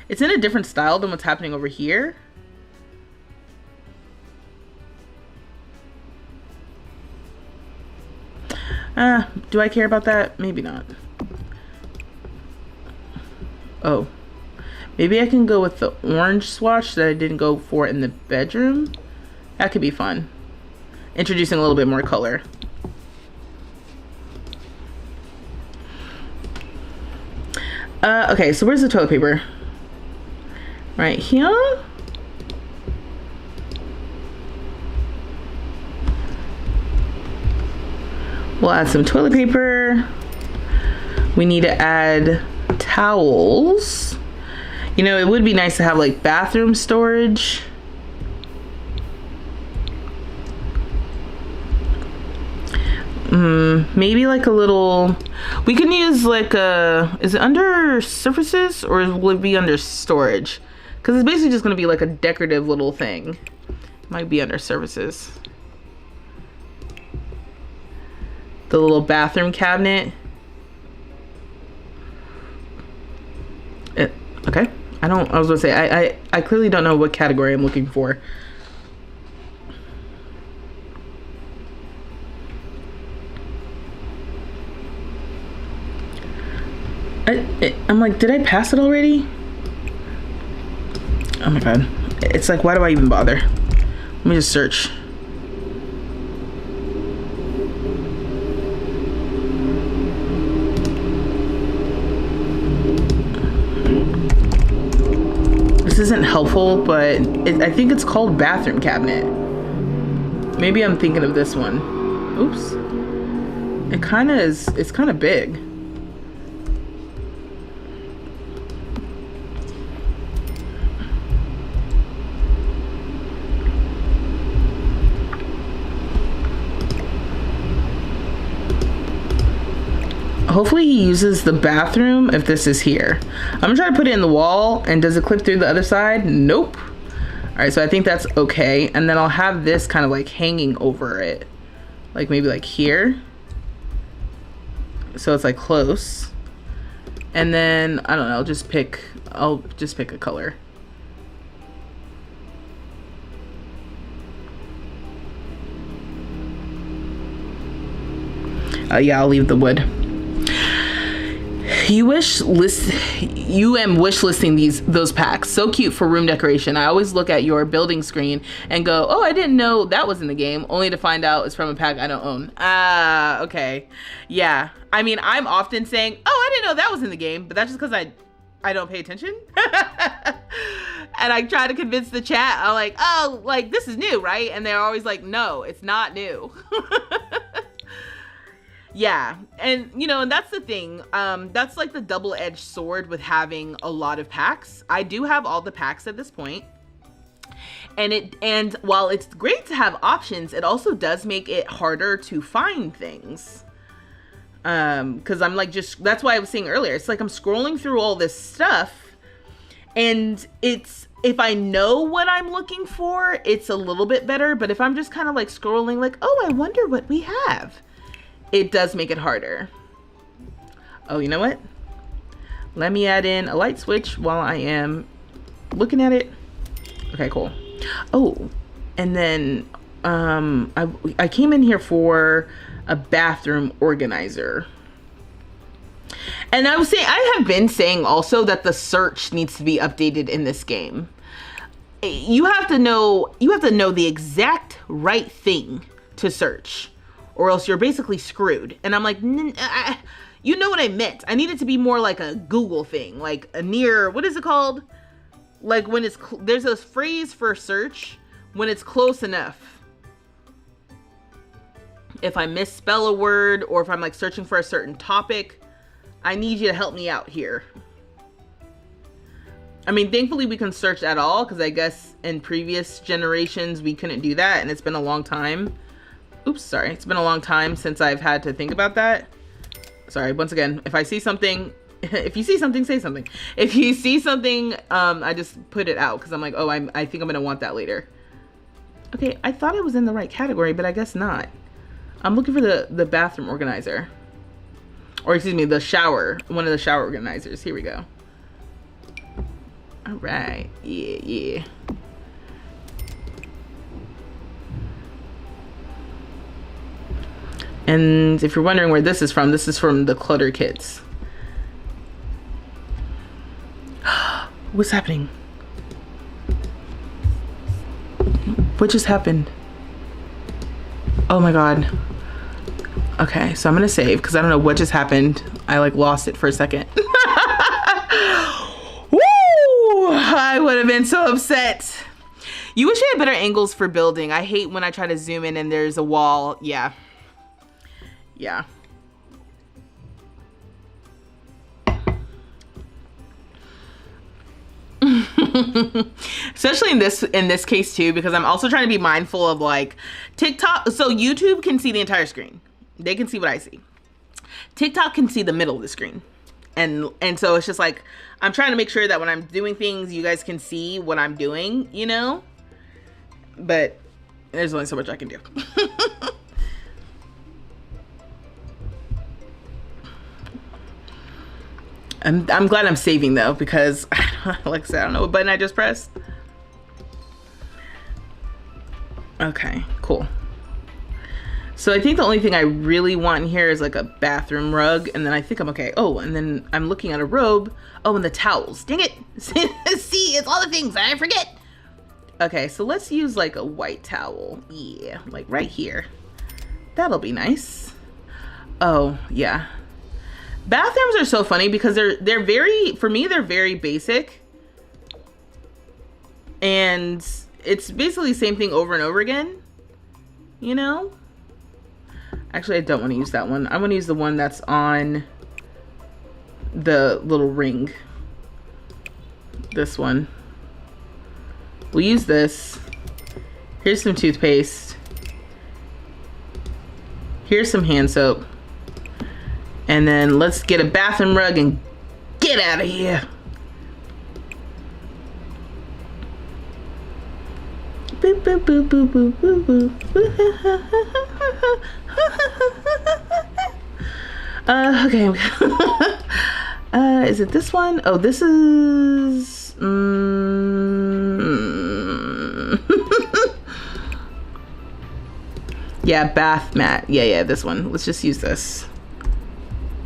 It's in a different style than what's happening over here. Do I care about that? Maybe not. Oh, maybe I can go with the orange swatch that I didn't go for in the bedroom. That could be fun. Introducing a little bit more color. Okay, so where's the toilet paper? Right here. We'll add some toilet paper. We need to add towels. You know, it would be nice to have like bathroom storage. Maybe like a little, we can use like a, is it under surfaces or will it be under storage? Because it's basically just going to be like a decorative little thing. Might be under surfaces. The little bathroom cabinet. Okay. I was gonna say, I clearly don't know what category I'm looking for. I'm like, did I pass it already? Oh my god. It's like, why do I even bother? Let me just search. This isn't helpful, but I think it's called bathroom cabinet. Maybe I'm thinking of this one. Oops. It kind of is, it's kind of big. Hopefully he uses the bathroom if this is here. I'm gonna try to put it in the wall, and does it clip through the other side? Nope. All right, so I think that's okay. And then I'll have this kind of like hanging over it. Like maybe like here. So it's like close. And then, I don't know, I'll just pick a color. Yeah, I'll leave the wood. You wish listing those packs. So cute for room decoration. I always look at your building screen and go, oh, I didn't know that was in the game, only to find out it's from a pack I don't own. Ah, okay. Yeah. I mean, I'm often saying, oh, I didn't know that was in the game, but that's just because I don't pay attention. And I try to convince the chat. I'm like, oh, like this is new, right? And they're always like, no, it's not new. Yeah, and you know, and that's the thing. That's like the double-edged sword with having a lot of packs. I do have all the packs at this point. And while it's great to have options, it also does make it harder to find things. Because I'm like, that's why I was saying earlier, it's like I'm scrolling through all this stuff, and if I know what I'm looking for, it's a little bit better. But if I'm just kind of like scrolling like, oh, I wonder what we have, it does make it harder. Oh, you know what? Let me add in a light switch while I am looking at it. Okay, cool. Oh, and then I came in here for a bathroom organizer. And I have been saying also that the search needs to be updated in this game. You have to know the exact right thing to search, or else you're basically screwed. And I'm like, you know what I meant. I need it to be more like a Google thing, like a near, what is it called? Like when it's, there's a phrase for search when it's close enough. If I misspell a word, or if I'm like searching for a certain topic, I need you to help me out here. I mean, thankfully we can search at all, because I guess in previous generations we couldn't do that, and it's been a long time. Oops, sorry. It's been a long time since I've had to think about that. Sorry, once again, if I see something, if you see something, say something. If you see something, I just put it out, because I'm like, oh, I think I'm going to want that later. Okay, I thought it was in the right category, but I guess not. I'm looking for the bathroom organizer. Or excuse me, the shower. One of the shower organizers. Here we go. All right. Yeah. And if you're wondering where this is from the Clutter Kits. What's happening? What just happened? Oh my God. Okay, so I'm gonna save because I don't know what just happened. I like lost it for a second. Woo! I would have been so upset. You wish you had better angles for building. I hate when I try to zoom in and there's a wall. Yeah. Yeah. Especially in this case too, because I'm also trying to be mindful of like TikTok. So YouTube can see the entire screen. They can see what I see. TikTok can see the middle of the screen. And so it's just like, I'm trying to make sure that when I'm doing things, you guys can see what I'm doing, you know? But there's only so much I can do. I'm glad I'm saving though, because like I said, I don't know what button I just pressed. Okay, cool. So I think the only thing I really want in here is like a bathroom rug, and then I think I'm okay. Oh, and then I'm looking at a robe. Oh, and the towels. Dang it. See, it's all the things I forget. Okay, so let's use like a white towel. Yeah, like right here. That'll be nice. Oh, yeah. Bathrooms are so funny because they're very, for me, they're very basic. And it's basically the same thing over and over again. You know? Actually, I don't want to use that one. I want to use the one that's on the little ring. This one. We'll use this. Here's some toothpaste. Here's some hand soap. And then let's get a bathroom rug and get out of here. Boop, boop, boop, boop, boop, boop, boop. Okay. Is it this one? Oh, this is... yeah, bath mat. Yeah, this one. Let's just use this.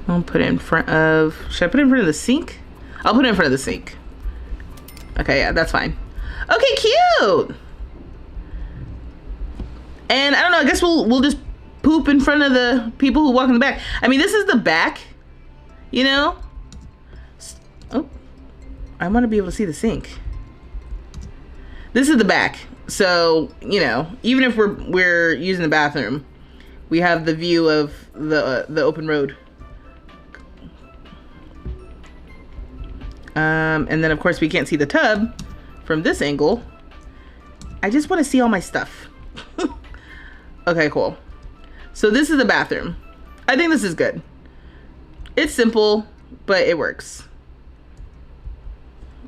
I'll put it in front of... Should I put it in front of the sink? I'll put it in front of the sink. Okay, yeah, that's fine. Okay, cute! And I don't know, I guess we'll just poop in front of the people who walk in the back. I mean, this is the back, you know? Oh, I want to be able to see the sink. This is the back. So, you know, even if we're using the bathroom, we have the view of the open road. And then of course we can't see the tub from this angle. I just want to see all my stuff. Okay, cool. So this is the bathroom. I think this is good. It's simple, but it works.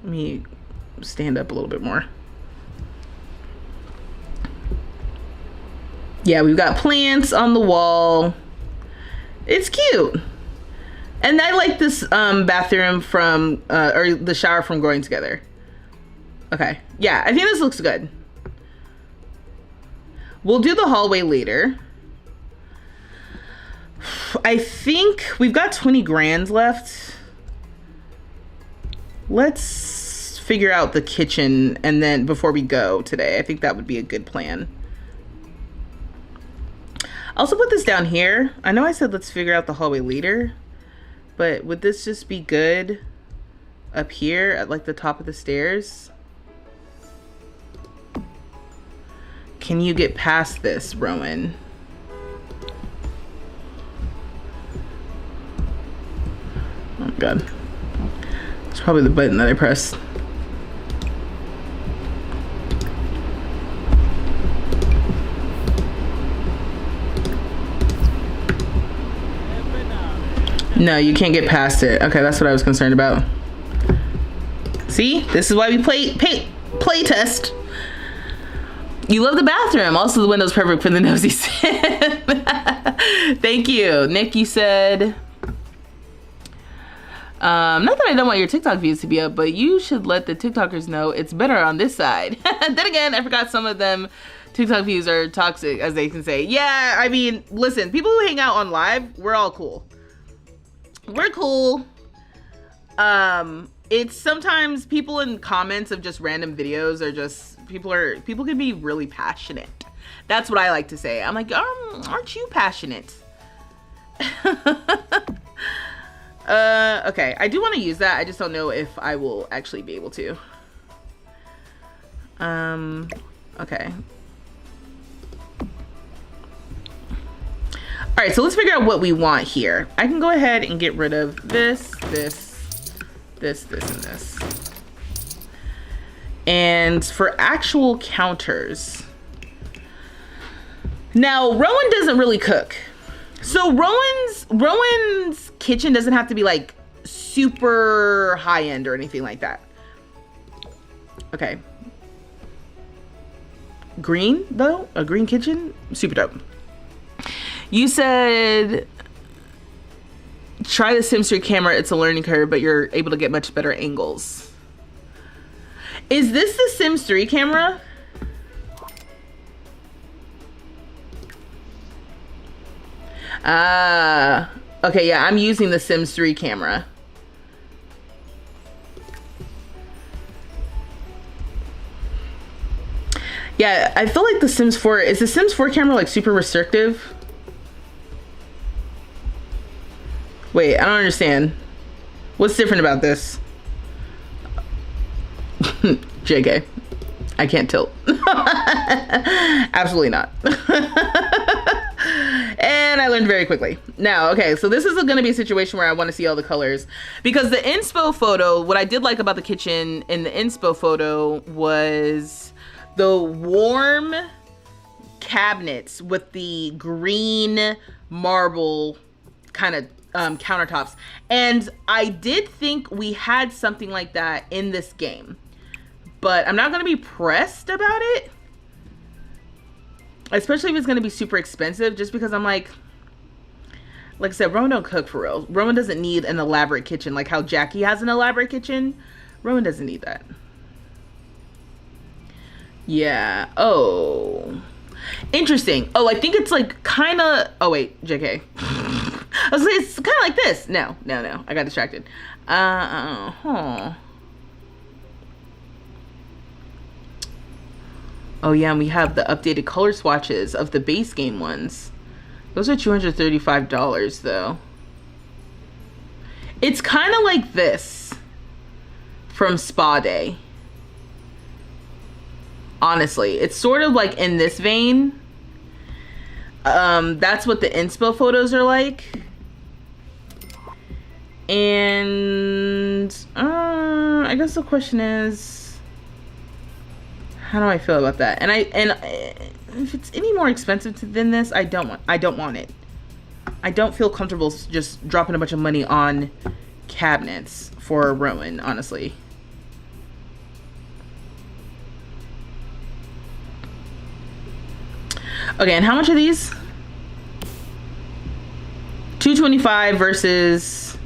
Let me stand up a little bit more. Yeah, we've got plants on the wall. It's cute. And I like this bathroom from, or the shower from Growing Together. Okay, yeah, I think this looks good. We'll do the hallway later. I think we've got 20 grand left. Let's figure out the kitchen and then before we go today. I think that would be a good plan. I'll also put this down here. I know I said let's figure out the hallway later, but would this just be good up here at like the top of the stairs? Can you get past this, Rowan? Oh my God. It's probably the button that I pressed. No, you can't get past it. Okay, that's what I was concerned about. See? This is why we play test. You love the bathroom. Also, the window's perfect for the nosy sim. Thank you. Nick, you said... not that I don't want your TikTok views to be up, but you should let the TikTokers know it's better on this side. Then again, I forgot some of them TikTok views are toxic, as they can say. Yeah, I mean, listen, people who hang out on live, we're all cool. We're cool. it's sometimes people in comments of just random videos are just, people can be really passionate. That's what I like to say. I'm like, aren't you passionate? Okay, I do want to use that. I just don't know if I will actually be able to. Okay. All right, so let's figure out what we want here. I can go ahead and get rid of this, and this. And for actual counters, now Rowan doesn't really cook. So Rowan's kitchen doesn't have to be like super high end or anything like that. Okay. Green though, a green kitchen, super dope. You said try the Sims 3 camera, it's a learning curve, but you're able to get much better angles. Is this the Sims 3 camera? Okay, yeah, I'm using the Sims 3 camera. Yeah, I feel like the Sims 4, is the Sims 4 camera like super restrictive? Wait, I don't understand. What's different about this? JK. I can't tilt. Absolutely not. And I learned very quickly. Now, okay, so this is going to be a situation where I want to see all the colors. Because the inspo photo, what I did like about the kitchen in the inspo photo was the warm cabinets with the green marble kind of countertops. And I did think we had something like that in this game. But I'm not going to be pressed about it. Especially if it's going to be super expensive. Just because I'm like I said, Rowan don't cook for real. Rowan doesn't need an elaborate kitchen. Like how Jackie has an elaborate kitchen. Rowan doesn't need that. Yeah. Oh. Interesting. Oh, I think it's like kind of... Oh, wait. JK. I was like, it's kind of like this. No. I got distracted. Oh yeah, and we have the updated color swatches of the base game ones. Those are $235 though. It's kind of like this from Spa Day. Honestly, it's sort of like in this vein. That's what the inspo photos are like. And I guess the question is, how do I feel about that? And if it's any more expensive than this, I don't want it. I don't feel comfortable just dropping a bunch of money on cabinets for Rowan, honestly. Okay, and how much are these? $225 versus,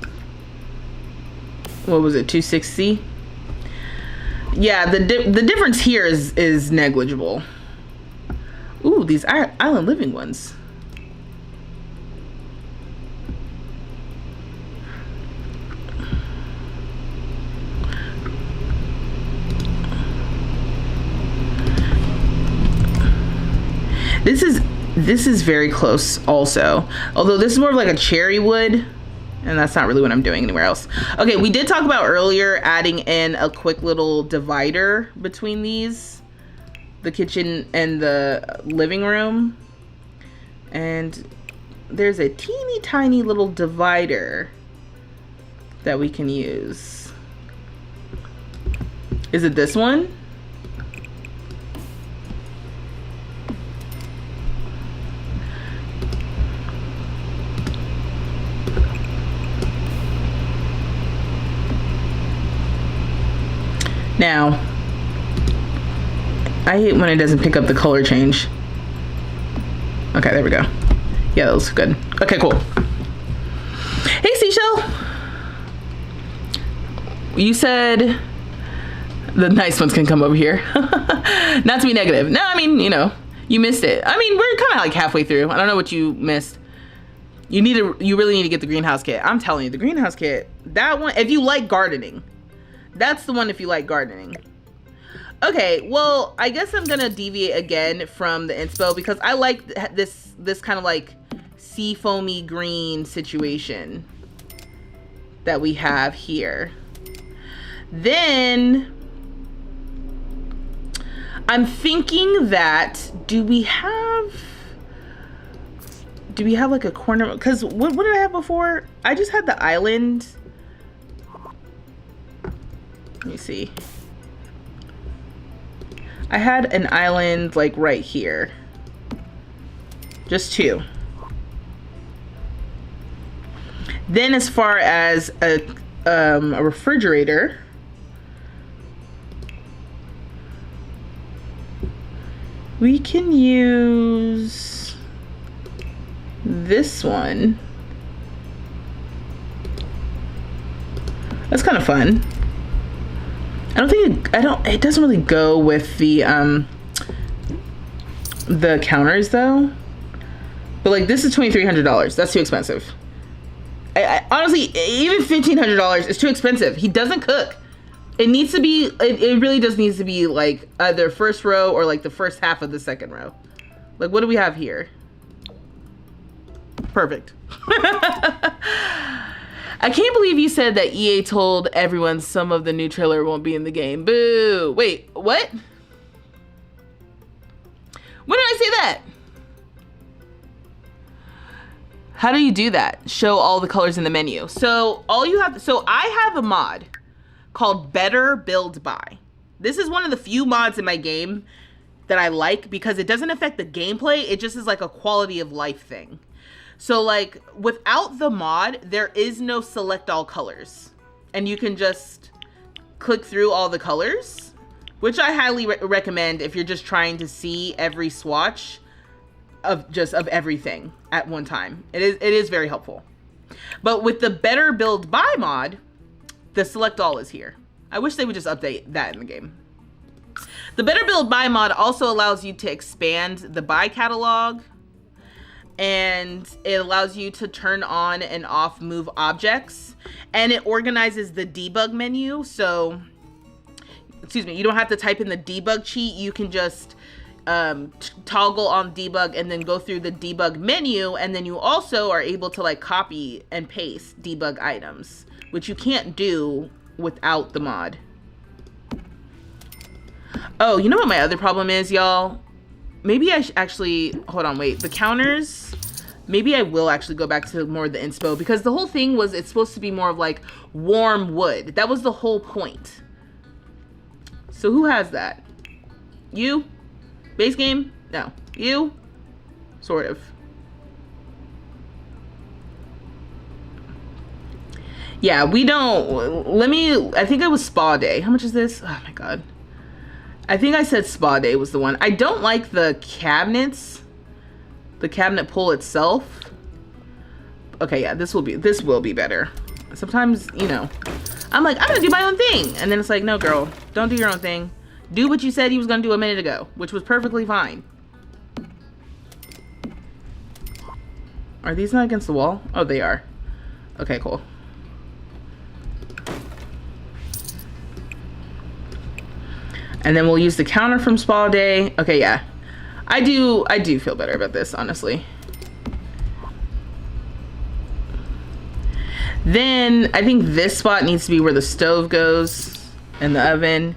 what was it, $260? Yeah, the difference here is negligible. Ooh, these Island Living ones. This is very close also. Although this is more of like a cherry wood. And that's not really what I'm doing anywhere else. Okay, we did talk about earlier adding in a quick little divider between these. The kitchen and the living room. And there's a teeny tiny little divider that we can use. Is it this one? Now, I hate when it doesn't pick up the color change. Okay, there we go. Yeah, that looks good. Okay, cool. Hey, Seashell. You said the nice ones can come over here. Not to be negative. No, I mean, you know, you missed it. I mean, we're kind of like halfway through. I don't know what you missed. You really need to get the greenhouse kit. I'm telling you, the greenhouse kit, that one, if you like gardening, That's the one if you like gardening. Okay, well, I guess I'm gonna deviate again from the inspo because I like this kind of like sea foamy green situation that we have here. Then I'm thinking that do we have like a corner? Because what did I have before? I just had the island. Let me see. I had an island like right here. Just two. Then as far as a refrigerator, we can use this one. That's kind of fun. It doesn't really go with the counters though. But like this is $2,300. That's too expensive. I honestly, even $1,500 is too expensive. He doesn't cook. It needs to be, it really just needs to be like either first row or like the first half of the second row. Like what do we have here? Perfect. I can't believe you said that EA told everyone some of the new trailer won't be in the game. Boo. Wait, what? When did I say that? How do you do that? Show all the colors in the menu. So I have a mod called Better Build Buy. This is one of the few mods in my game that I like because it doesn't affect the gameplay. It just is like a quality of life thing. So like without the mod, there is no select all colors. And you can just click through all the colors, which I highly recommend if you're just trying to see every swatch of everything at one time. It is very helpful. But with the Better Build Buy mod, the select all is here. I wish they would just update that in the game. The Better Build Buy mod also allows you to expand the buy catalog, and it allows you to turn on and off move objects, and it organizes the debug menu. So, excuse me, you don't have to type in the debug cheat. You can just toggle on debug and then go through the debug menu, and then you also are able to like copy and paste debug items, which you can't do without the mod. Oh, you know what my other problem is, y'all? Maybe I actually, hold on, wait, the counters, maybe I will actually go back to more of the inspo, because the whole thing was it's supposed to be more of like warm wood. That was the whole point. So who has that? You? Base game? No. You? Sort of. Yeah, we don't, I think it was Spa Day. How much is this? Oh my God. I think I said Spa Day was the one. I don't like the cabinets, the cabinet pull itself. Okay, yeah, this will be better. Sometimes, you know, I'm like, I'm gonna do my own thing. And then it's like, no girl, don't do your own thing. Do what you said you was gonna do a minute ago, which was perfectly fine. Are these not against the wall? Oh, they are. Okay, cool. And then we'll use the counter from Spa Day. Okay, yeah. I do feel better about this, honestly. Then I think this spot needs to be where the stove goes and the oven.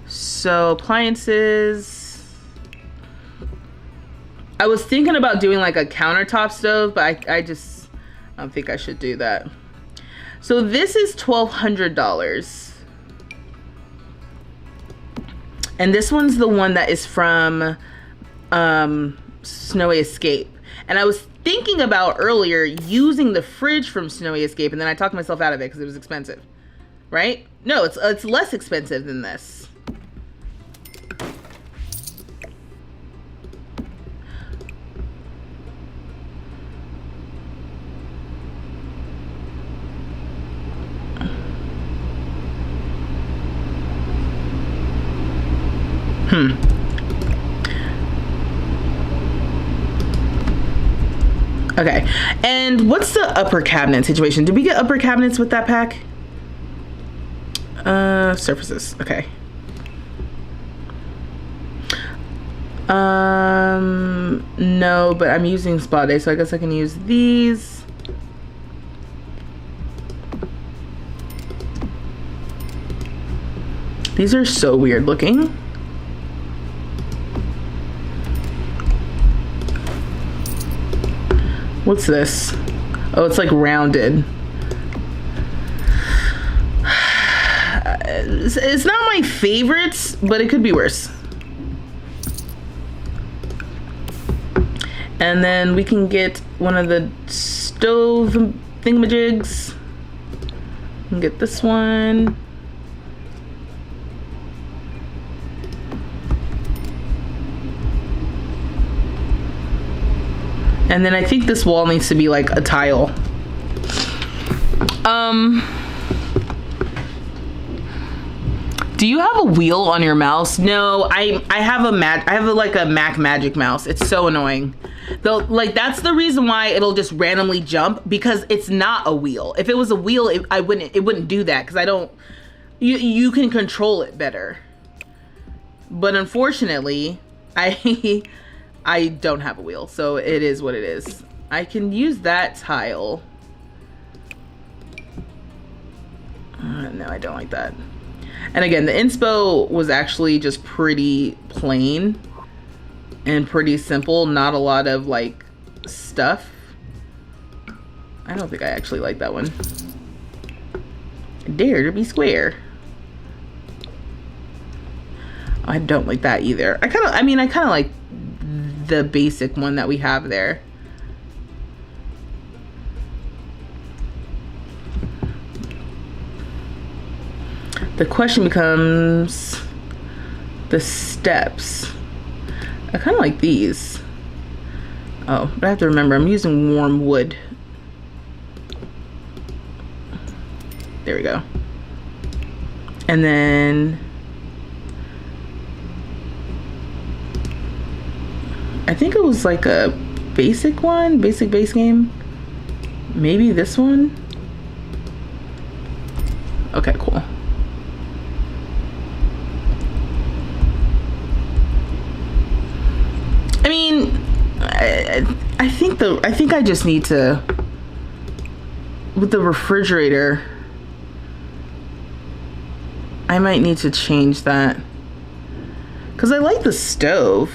So appliances. I was thinking about doing like a countertop stove, but I don't think I should do that. So this is $1,200. And this one's the one that is from Snowy Escape. And I was thinking about earlier using the fridge from Snowy Escape, and then I talked myself out of it because it was expensive. Right? No, it's less expensive than this. Okay, and what's the upper cabinet situation? Did we get upper cabinets with that pack? Surfaces. Okay. No, but I'm using spa day, so I guess I can use these. These are so weird looking. What's this? Oh, it's like rounded. It's not my favorites, but it could be worse. And then we can get one of the stove thingamajigs. We can get this one. And then I think this wall needs to be like a tile. Do you have a wheel on your mouse? No, I have a Mac Magic mouse. It's so annoying. Though, like, that's the reason why it'll just randomly jump, because it's not a wheel. If it was a wheel, it wouldn't do that, because I don't. You can control it better. But unfortunately, I don't have a wheel, so it is what it is. I can use that tile. No, I don't like that. And again, the inspo was actually just pretty plain and pretty simple. Not a lot of like stuff. I don't think I actually like that one. Dare to be square. I don't like that either. I kind of like the basic one that we have there. The question becomes the steps. I kind of like these. Oh, but I have to remember I'm using warm wood. There we go. And then I think it was like a basic one, basic base game. Maybe this one. Okay, cool. I mean, I think I just need to, with the refrigerator, I might need to change that, because I like the stove,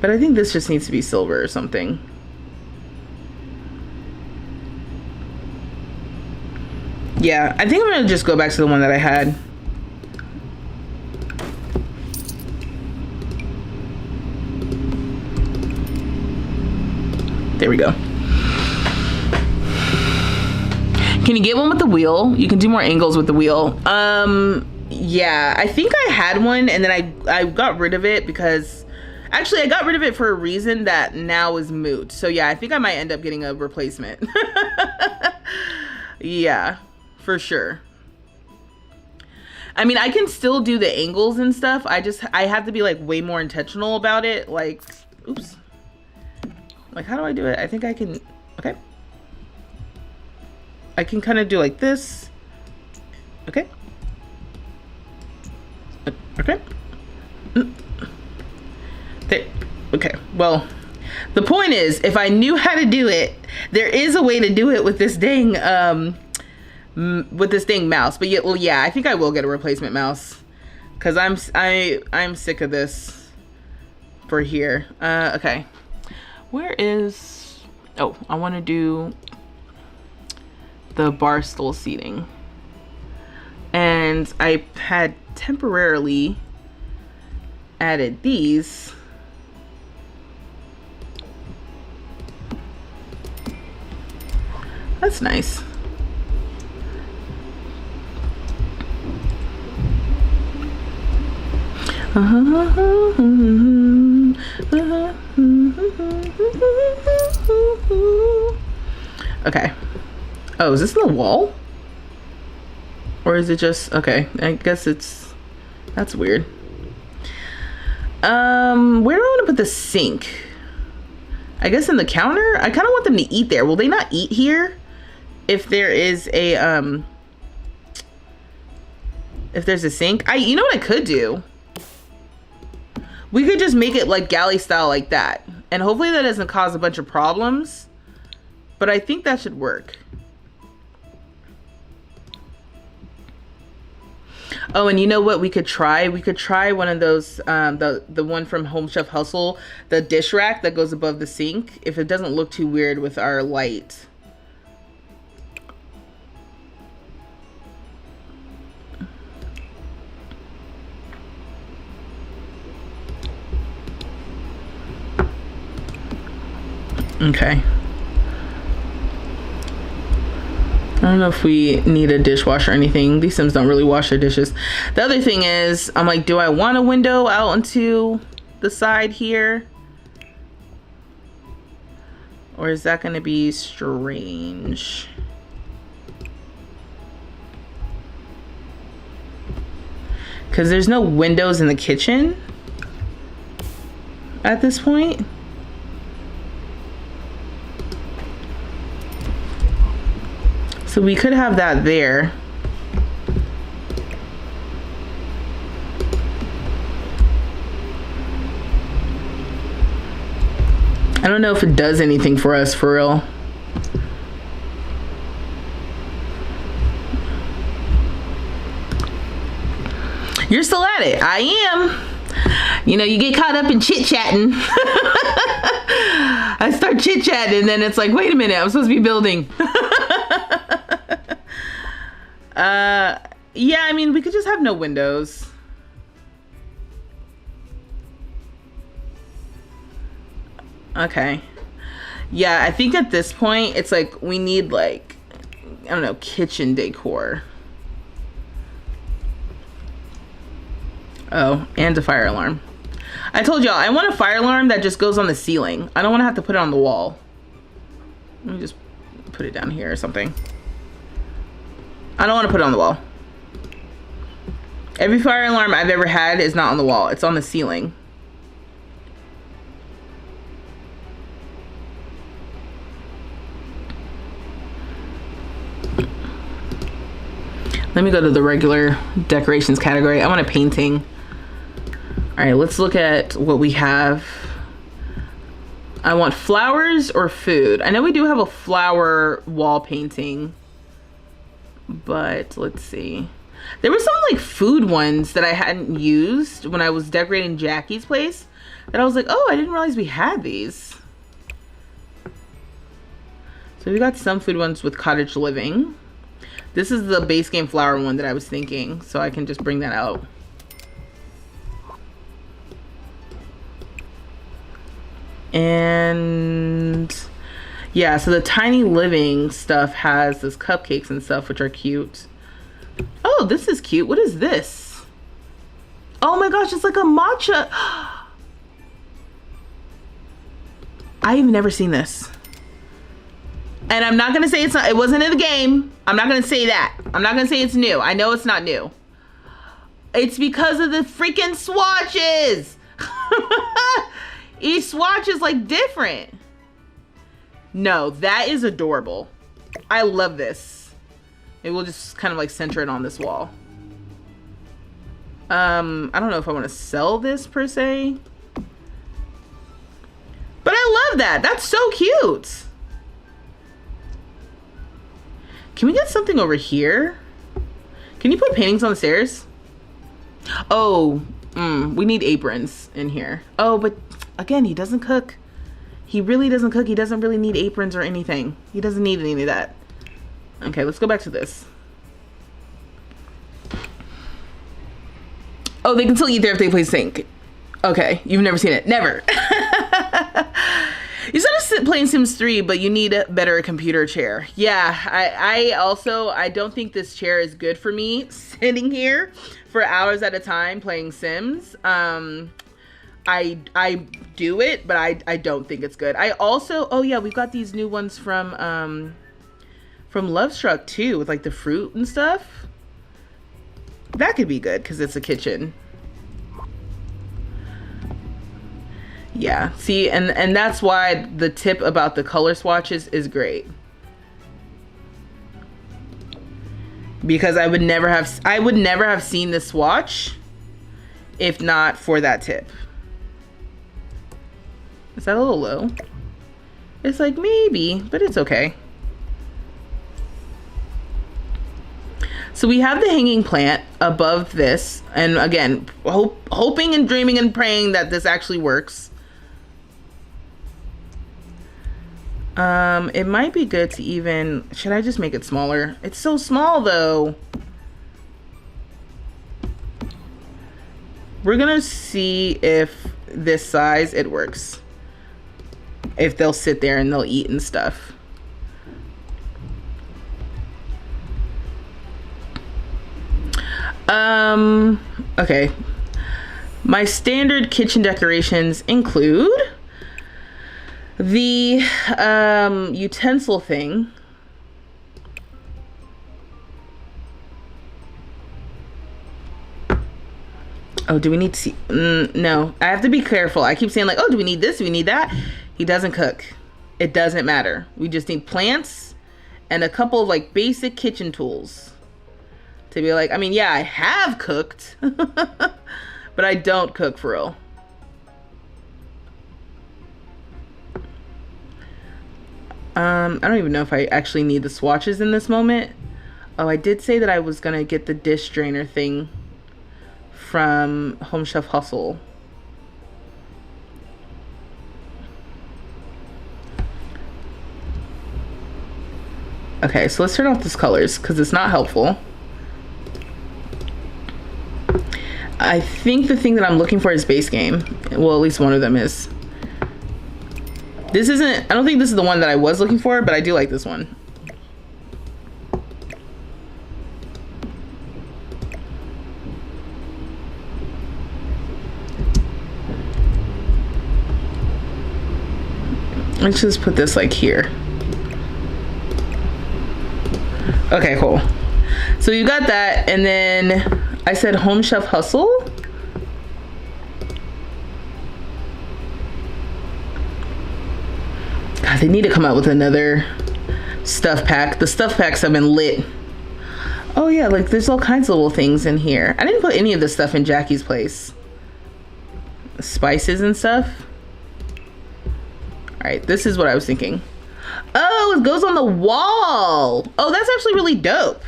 but I think this just needs to be silver or something. Yeah, I think I'm gonna just go back to the one that I had. There we go. Can you get one with the wheel? You can do more angles with the wheel. Yeah, I think I had one and then I got rid of it because, actually I got rid of it for a reason that now is moot. So yeah, I think I might end up getting a replacement. Yeah, for sure. I mean, I can still do the angles and stuff. I have to be like way more intentional about it. Like, oops. Like, how do I do it? I think I can, okay. I can kind of do like this. Okay. Okay. There. Okay. Well, the point is, if I knew how to do it, there is a way to do it with this dang, mouse. But yeah, well, yeah, I think I will get a replacement mouse, because I'm sick of this for here. Okay. Where is, oh, I want to do the bar stool seating. And I had temporarily added these. That's nice. Okay. Oh, is this in the wall? Or is it just, okay, I guess that's weird. Where do I want to put the sink? I guess in the counter? I kind of want them to eat there. Will they not eat here if there is a If there's a sink. You know what I could do? We could just make it like galley style like that. And hopefully that doesn't cause a bunch of problems. But I think that should work. Oh, and you know what we could try? We could try one of those, the one from Home Chef Hustle, the dish rack that goes above the sink, if it doesn't look too weird with our light. Okay. I don't know if we need a dishwasher or anything. These Sims don't really wash their dishes. The other thing is, I'm like, do I want a window out onto the side here? Or is that going to be strange? Because there's no windows in the kitchen at this point. So we could have that there. I don't know if it does anything for us for real. You're still at it. I am. You know, you get caught up in chit-chatting. I start chit-chatting and then it's like, wait a minute, I'm supposed to be building. Yeah, I mean, we could just have no windows. Okay. Yeah, I think at this point, it's like we need like, I don't know, kitchen decor. Oh, and a fire alarm. I told y'all, I want a fire alarm that just goes on the ceiling. I don't want to have to put it on the wall. Let me just put it down here or something. I don't want to put it on the wall. Every fire alarm I've ever had is not on the wall. It's on the ceiling. Let me go to the regular decorations category. I want a painting. All right, let's look at what we have. I want flowers or food. I know we do have a flower wall painting, but let's see. There were some like food ones that I hadn't used when I was decorating Jackie's place that I was like, oh, I didn't realize we had these. So we got some food ones with cottage living. This is the base game flower one that I was thinking, so I can just bring that out. And yeah, so the tiny living stuff has this cupcakes and stuff, which are cute. Oh, this is cute. What is this? Oh my gosh, it's like a matcha. I've never seen this. And I'm not gonna say it's not, it wasn't in the game. I'm not gonna say that. I'm not gonna say it's new. I know it's not new. It's because of the freaking swatches. Each swatch is like different. No, that is adorable. I love this. Maybe we'll just kind of like center it on this wall. I don't know if I want to sell this per se, but I love that. That's so cute. Can we get something over here? Can you put paintings on the stairs? Oh, we need aprons in here. Oh, but again, he doesn't cook. He really doesn't cook. He doesn't really need aprons or anything. He doesn't need any of that. Okay, let's go back to this. Oh, they can still eat there if they play sink. Okay, you've never seen it. Never. You started playing Sims 3, but you need a better computer chair. Yeah, I also, I don't think this chair is good for me sitting here for hours at a time playing Sims. I do it, but I don't think it's good. I also, oh yeah, we've got these new ones from Lovestruck too, with like the fruit and stuff. That could be good because it's a kitchen. Yeah, see, and that's why the tip about the color swatches is great. because I would never have seen this swatch if not for that tip. Is that a little low? It's like maybe, but it's okay. So we have the hanging plant above this, and again, hoping and dreaming and praying that this actually works. It might be good to even, should I just make it smaller? It's so small though. We're gonna see if this size, it works. If they'll sit there and they'll eat and stuff. Okay. My standard kitchen decorations include the utensil thing. Oh, do we need to see? No, I have to be careful. I keep saying like, oh, do we need this? Do we need that? He doesn't cook. It doesn't matter. We just need plants and a couple of like basic kitchen tools to be like, I mean, yeah, I have cooked, but I don't cook for real. I don't even know if I actually need the swatches in this moment. Oh, I did say that I was gonna get the dish drainer thing from Home Chef Hustle. Okay, so let's turn off these colors because it's not helpful. I think the thing that I'm looking for is base game. Well, at least one of them is. This isn't, I don't think this is the one that I was looking for, but I do like this one. Let's just put this like here. Okay, cool. So you got that, and then I said Home Chef Hustle. God, they need to come out with another stuff pack. The stuff packs have been lit. Oh yeah, like there's all kinds of little things in here. I didn't put any of this stuff in Jackie's place. Spices and stuff. All right, this is what I was thinking. Oh, it goes on the wall. Oh, that's actually really dope.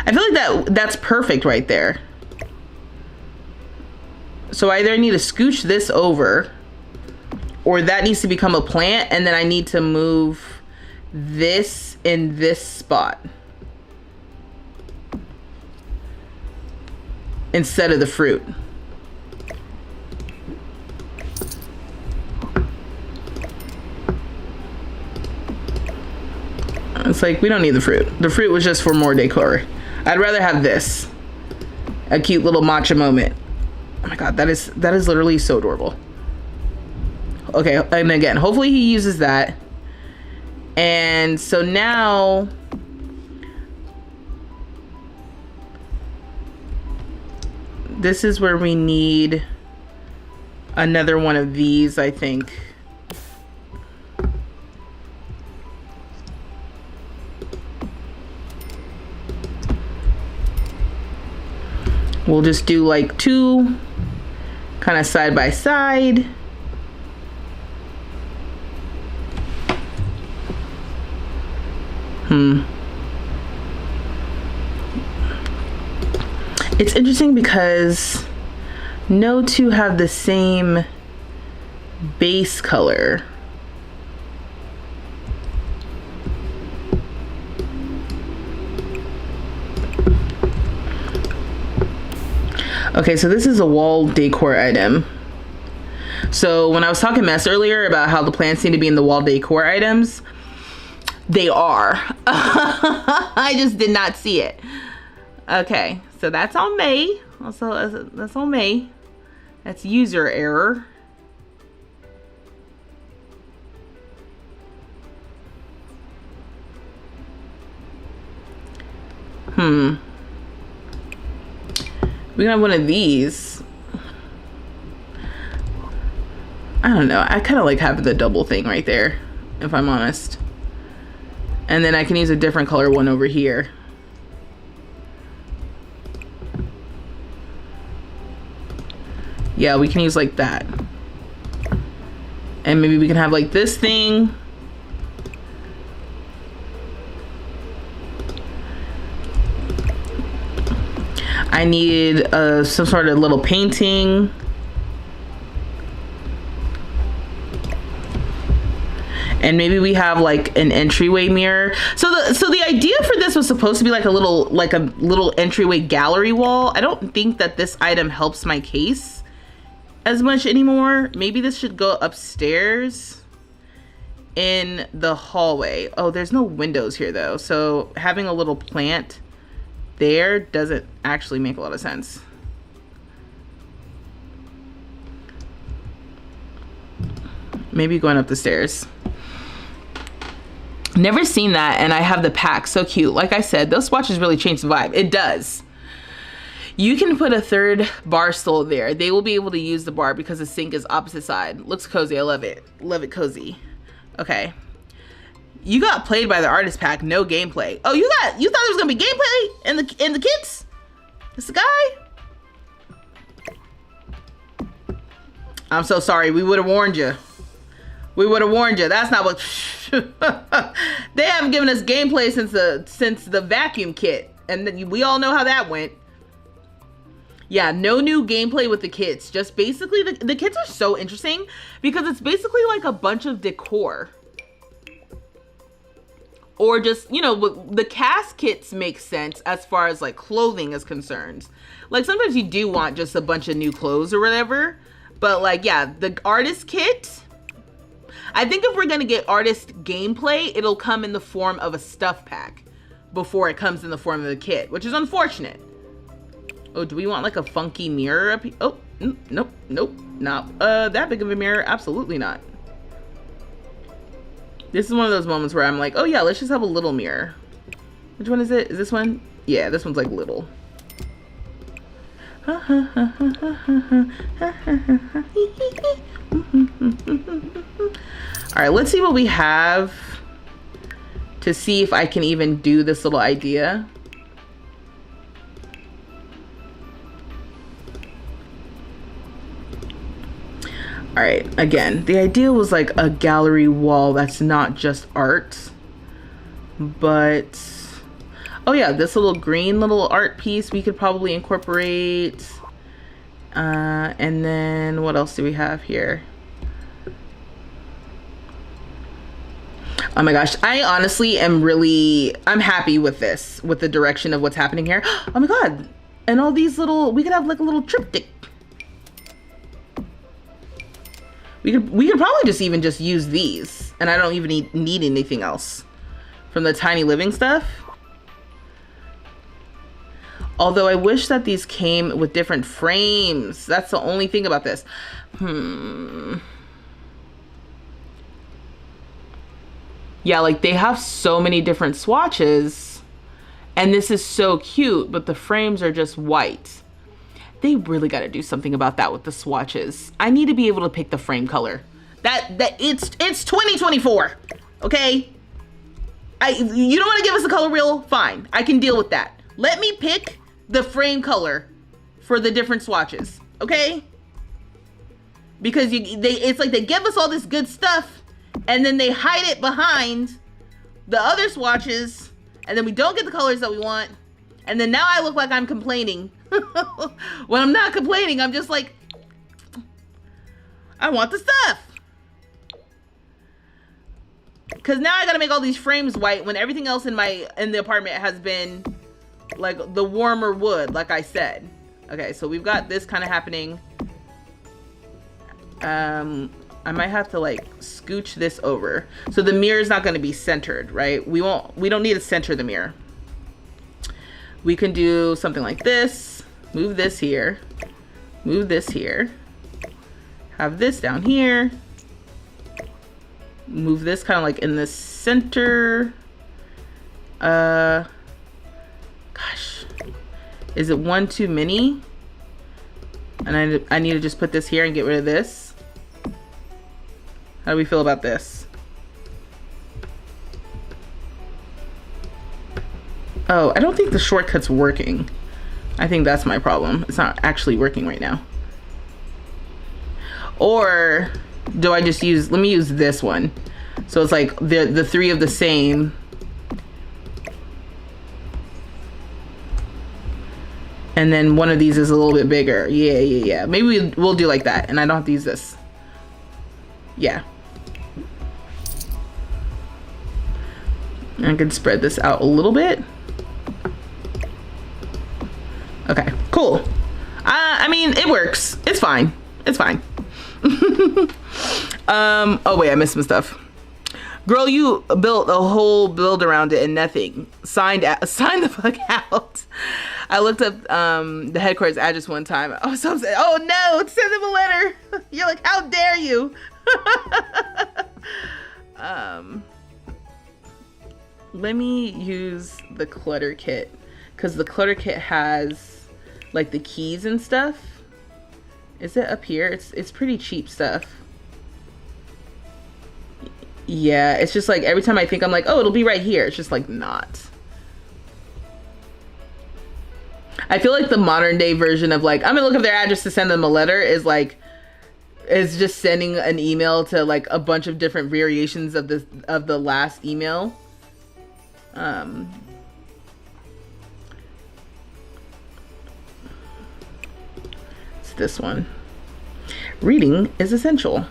I feel like that's perfect right there. So I either need to scooch this over, or that needs to become a plant, and then I need to move this in this spot instead of the fruit. It's like, we don't need the fruit. The fruit was just for more decor. I'd rather have this. A cute little matcha moment. Oh my god, that is literally so adorable. Okay, and again, hopefully he uses that. And so now this is where we need another one of these, I think. We'll just do like two kind of side by side. It's interesting because no two have the same base color. Okay, so this is a wall decor item. So when I was talking mess earlier about how the plants need to be in the wall decor items, they are. I just did not see it. Okay, so that's on me. Also, that's on me. That's user error. We can have one of these. I don't know. I kind of like having the double thing right there, if I'm honest. And then I can use a different color one over here. Yeah, we can use like that. And maybe we can have like this thing. I need some sort of little painting. And maybe we have like an entryway mirror. So the idea for this was supposed to be like a little entryway gallery wall. I don't think that this item helps my case as much anymore. Maybe this should go upstairs in the hallway. Oh, there's no windows here though. So having a little plant there doesn't actually make a lot of sense. Maybe going up the stairs. Never seen that, and I have the pack. So cute. Like I said, those swatches really change the vibe. It does. You can put a third bar stool there. They will be able to use the bar because the sink is opposite side. Looks cozy. I love it. Love it cozy. Okay. You got played by the artist pack. No gameplay. Oh, you thought there was gonna be gameplay in the kits? It's the guy. I'm so sorry. We would have warned you. We would have warned you. That's not what. They haven't given us gameplay since the vacuum kit, and then we all know how that went. Yeah, no new gameplay with the kits. Just basically the kits are so interesting because it's basically like a bunch of decor, or just, you know, the cast kits make sense as far as like clothing is concerned. Like sometimes you do want just a bunch of new clothes or whatever, but like yeah, the artist kit. I think if we're gonna get artist gameplay, it'll come in the form of a stuff pack before it comes in the form of the kit, which is unfortunate. Oh, do we want like a funky mirror up here? Oh, nope, not that big of a mirror. Absolutely not. This is one of those moments where I'm like, oh yeah, let's just have a little mirror. Which one is it? Is this one? Yeah, this one's like little. All right, let's see what we have to see if I can even do this little idea. All right, again, the idea was like a gallery wall that's not just art, but oh yeah, this little green little art piece we could probably incorporate. And then what else do we have here? Oh my gosh, I honestly am I'm happy with this, with the direction of what's happening here. Oh my God, and all these little, we could have like a little triptych. We could probably just use these, and I don't even need anything else from the Tiny Living stuff. Although I wish that these came with different frames. That's the only thing about this. Yeah, like they have so many different swatches, and this is so cute, but the frames are just white. They really got to do something about that with the swatches. I need to be able to pick the frame color. It's 2024, okay? You don't want to give us a color wheel? Fine, I can deal with that. Let me pick the frame color for the different swatches, okay? Because it's like they give us all this good stuff, and then they hide it behind the other swatches, and then we don't get the colors that we want, and then now I look like I'm complaining. When I'm not complaining, I'm just like, I want the stuff. Because now I gotta make all these frames white when everything else in the apartment has been like the warmer wood, like I said. Okay, so we've got this kind of happening. I might have to like scooch this over. So the mirror is not going to be centered, right? We don't need to center the mirror. We can do something like this. Move this here. Move this here. Have this down here. Move this kind of like in the center. Gosh. Is it one too many? And I need to just put this here and get rid of this. How do we feel about this? Oh, I don't think the shortcut's working. I think that's my problem. It's not actually working right now. Or do I just use, let me use this one. So it's like the three of the same. And then one of these is a little bit bigger. Yeah. Maybe we'll do like that. And I don't have to use this. Yeah. I can spread this out a little bit. Okay, cool. I mean, it works. It's fine. It's fine. Oh wait, I missed some stuff. Girl, you built a whole build around it and nothing. Signed the fuck out. I looked up the headquarters address one time. I was so upset. Oh no, send them a letter. You're like, how dare you? Let me use the clutter kit, because the clutter kit has like the keys and stuff. Is it up here? It's pretty cheap stuff. Yeah, it's just like every time I think I'm like, oh, it'll be right here. It's just like not. I feel like the modern day version of like, I'm gonna look up their address to send them a letter is just sending an email to like a bunch of different variations of the last email. It's this one. Reading is essential.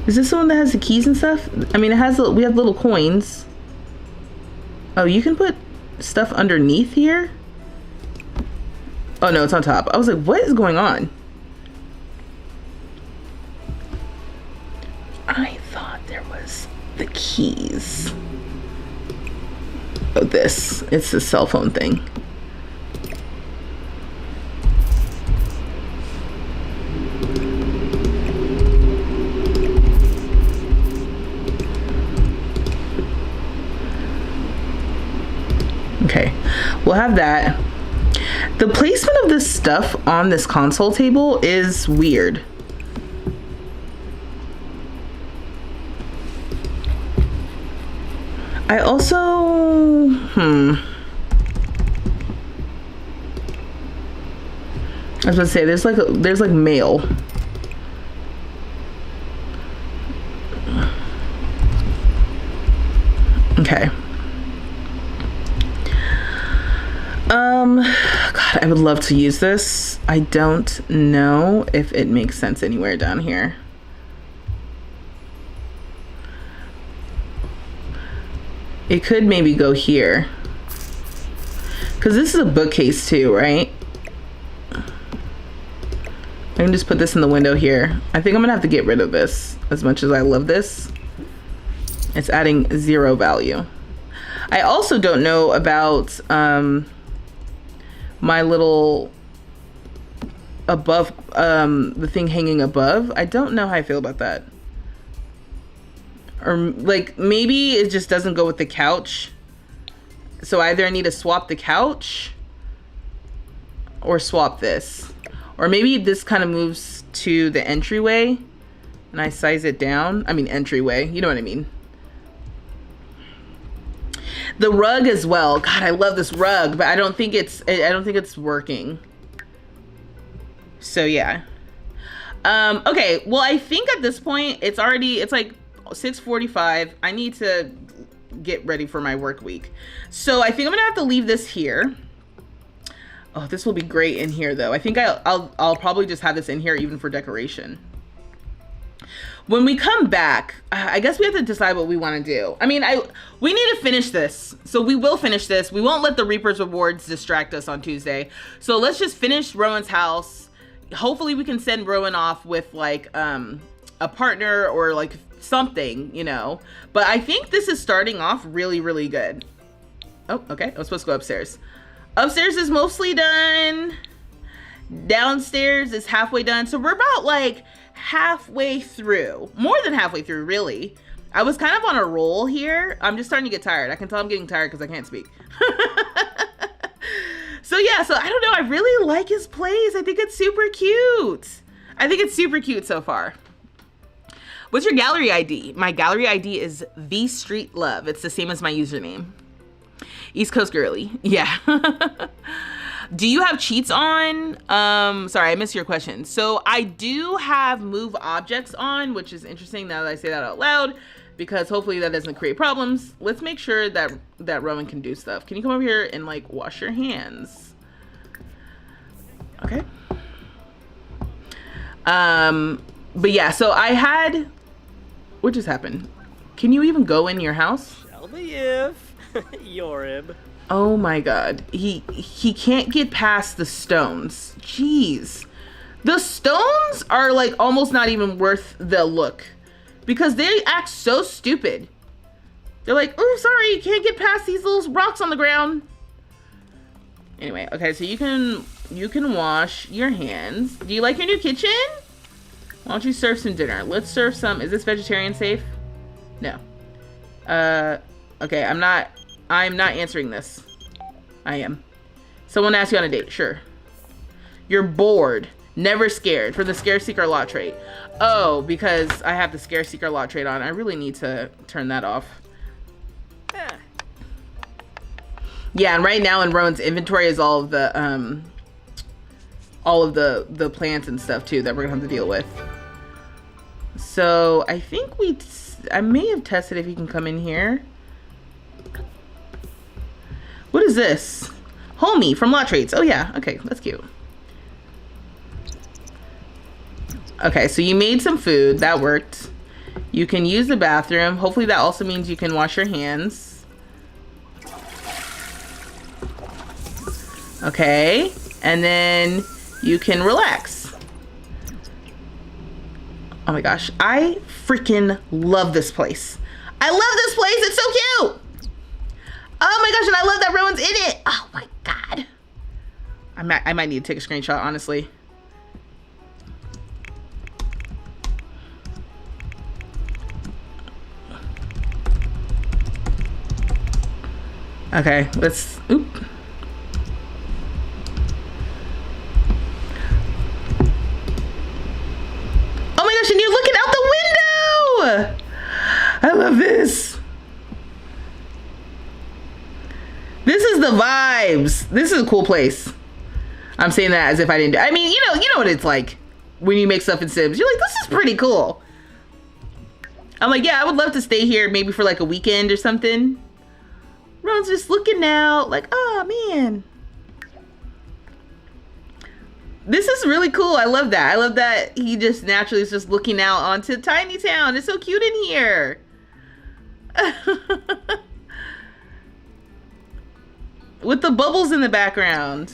Is this the one that has the keys and stuff? I mean, we have little coins. Oh, you can put stuff underneath here? Oh no, it's on top. I was like, what is going on? I thought there was the keys. Oh, it's the cell phone thing. Okay, we'll have that. The placement of this stuff on this console table is weird. I also, I was about to say, there's like mail. Okay. God, I would love to use this. I don't know if it makes sense anywhere down here. It could maybe go here. Because this is a bookcase too, right? I can just put this in the window here. I think I'm gonna have to get rid of this. As much as I love this, it's adding 0 value. I also don't know about my little above, the thing hanging above. I don't know how I feel about that. Or like maybe it just doesn't go with the couch. So either I need to swap the couch or swap this. Or maybe this kind of moves to the entryway and I size it down. I mean entryway, you know what I mean. The rug as well. God, I love this rug, but I don't think it's working. So yeah. Okay, well I think at this point it's like 6:45. I need to get ready for my work week. So I think I'm gonna have to leave this here. Oh, this will be great in here though. I think I'll probably just have this in here even for decoration. When we come back, I guess we have to decide what we want to do. I mean, we need to finish this. So we will finish this. We won't let the Reaper's Rewards distract us on Tuesday. So let's just finish Rowan's house. Hopefully we can send Rowan off with like a partner or like something, you know. But I think this is starting off really, really good. Oh, okay. I was supposed to go upstairs. Upstairs is mostly done. Downstairs is halfway done. So we're about like halfway through, more than halfway through, really. I was kind of on a roll here. I'm just starting to get tired. I can tell I'm getting tired because I can't speak. So yeah, yeah, so I don't know. I really like his place. I think it's super cute. I think it's super cute so far. What's your gallery ID? My gallery ID is V Street Love. It's the same as my username. East Coast girly. Yeah. Do you have cheats on? Sorry, I missed your question. So I do have move objects on, which is interesting now that I say that out loud, because hopefully that doesn't create problems. Let's make sure that Rowan can do stuff. Can you come over here and like wash your hands? Okay. But yeah, so I had, what just happened? Can you even go in your house? Tell me if Yorib. Oh my god. He can't get past the stones. Jeez. The stones are like almost not even worth the look because they act so stupid. They're like, oh, sorry, you can't get past these little rocks on the ground. Anyway, okay, so you can wash your hands. Do you like your new kitchen? Why don't you serve some dinner? Let's serve some. Is this vegetarian safe? No. Okay, I'm not answering this. I am. Someone asked you on a date. Sure. You're bored. Never scared. For the Scare Seeker lot trait. Oh, because I have the Scare Seeker lot trait on. I really need to turn that off. Yeah, and right now in Rowan's inventory is all of the plants and stuff too that we're gonna have to deal with. So I think I may have tested if you can come in here. What is this? Homie from Lot Traits. Oh yeah, okay, that's cute. Okay, so you made some food, that worked. You can use the bathroom. Hopefully that also means you can wash your hands. Okay, and then you can relax. Oh my gosh, I freaking love this place. I love this place, it's so cute. Oh my gosh, and I love that Rowan's in it. Oh my god. I might need to take a screenshot, honestly. Okay, let's, oop. Oh my gosh, and you're looking out the window! I love this. This is the vibes. This is a cool place. I'm saying that as if I didn't do. I mean, you know what it's like when you make stuff in Sims. You're like, this is pretty cool. I'm like, yeah, I would love to stay here maybe for like a weekend or something. Rowan's just looking out like, oh man. This is really cool. I love that. I love that he just naturally is just looking out onto Tiny Town. It's so cute in here. With the bubbles in the background.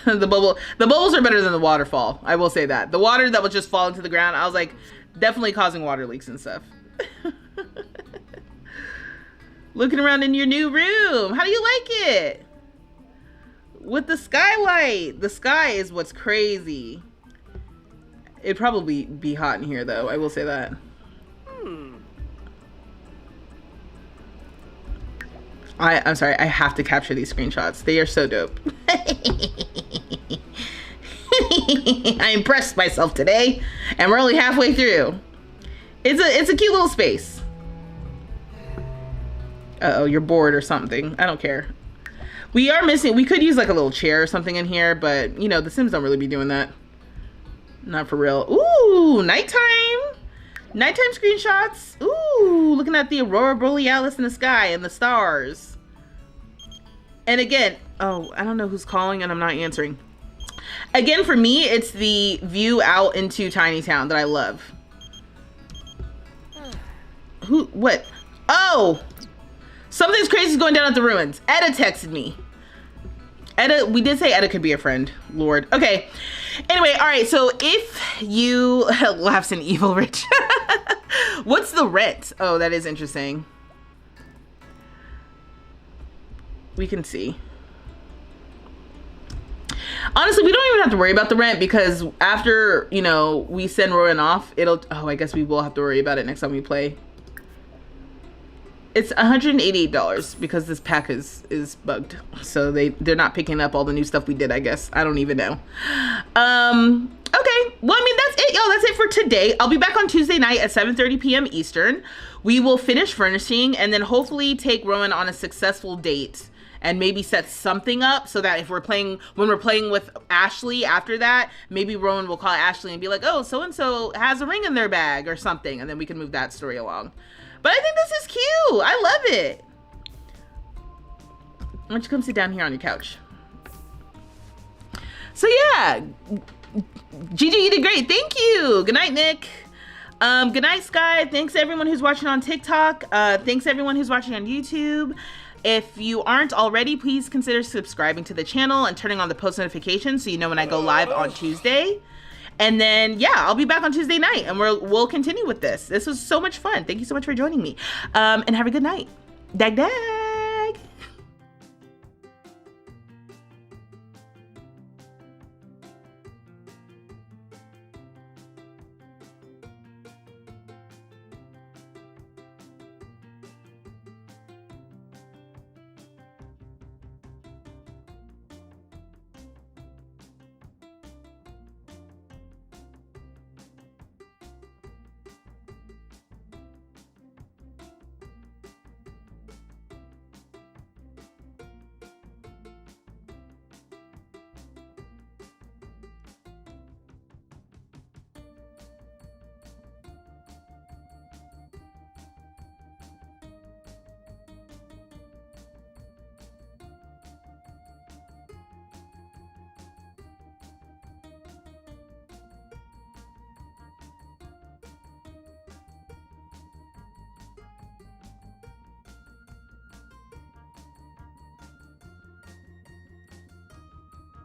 The bubbles are better than the waterfall. I will say that. The water that would just fall into the ground, I was like, definitely causing water leaks and stuff. Looking around in your new room. How do you like it? With the skylight. The sky is what's crazy. It'd probably be hot in here though. I will say that. I'm sorry. I have to capture these screenshots. They are so dope. I impressed myself today, and we're only halfway through. It's a cute little space. Uh-oh, you're bored or something. I don't care. We are missing, we could use like a little chair or something in here, but you know, the Sims don't really be doing that. Not for real. Ooh, nighttime. Nighttime screenshots. Ooh, looking at the Aurora Borealis in the sky and the stars. And again, oh, I don't know who's calling and I'm not answering. Again, for me, it's the view out into Tiny Town that I love. Who, what? Oh! Something's crazy is going down at the ruins. Etta texted me. Etta, we did say Etta could be a friend. Lord. Okay. Anyway, all right. So if you laughs in evil rich. What's the rent? Oh, that is interesting. We can see. Honestly, we don't even have to worry about the rent because after, you know, we send Rowan off, it'll, oh, I guess we will have to worry about it next time we play. It's $188 because this pack is bugged. So they're not picking up all the new stuff we did, I guess. I don't even know. Okay. Well, I mean, that's it, y'all. That's it for today. I'll be back on Tuesday night at 7:30 p.m. Eastern. We will finish furnishing and then hopefully take Rowan on a successful date and maybe set something up so that if when we're playing with Ashley after that, maybe Rowan will call Ashley and be like, oh, so-and-so has a ring in their bag or something. And then we can move that story along. But I think this is cute. I love it. Why don't you come sit down here on your couch? So yeah, Gigi, you did great. Thank you. Good night, Nick. Good night, Sky. Thanks everyone who's watching on TikTok. Thanks everyone who's watching on YouTube. If you aren't already, please consider subscribing to the channel and turning on the post notifications so you know when I go live on Tuesday. And then, yeah, I'll be back on Tuesday night and we'll continue with this. This was so much fun. Thank you so much for joining me. And have a good night. Dag dag.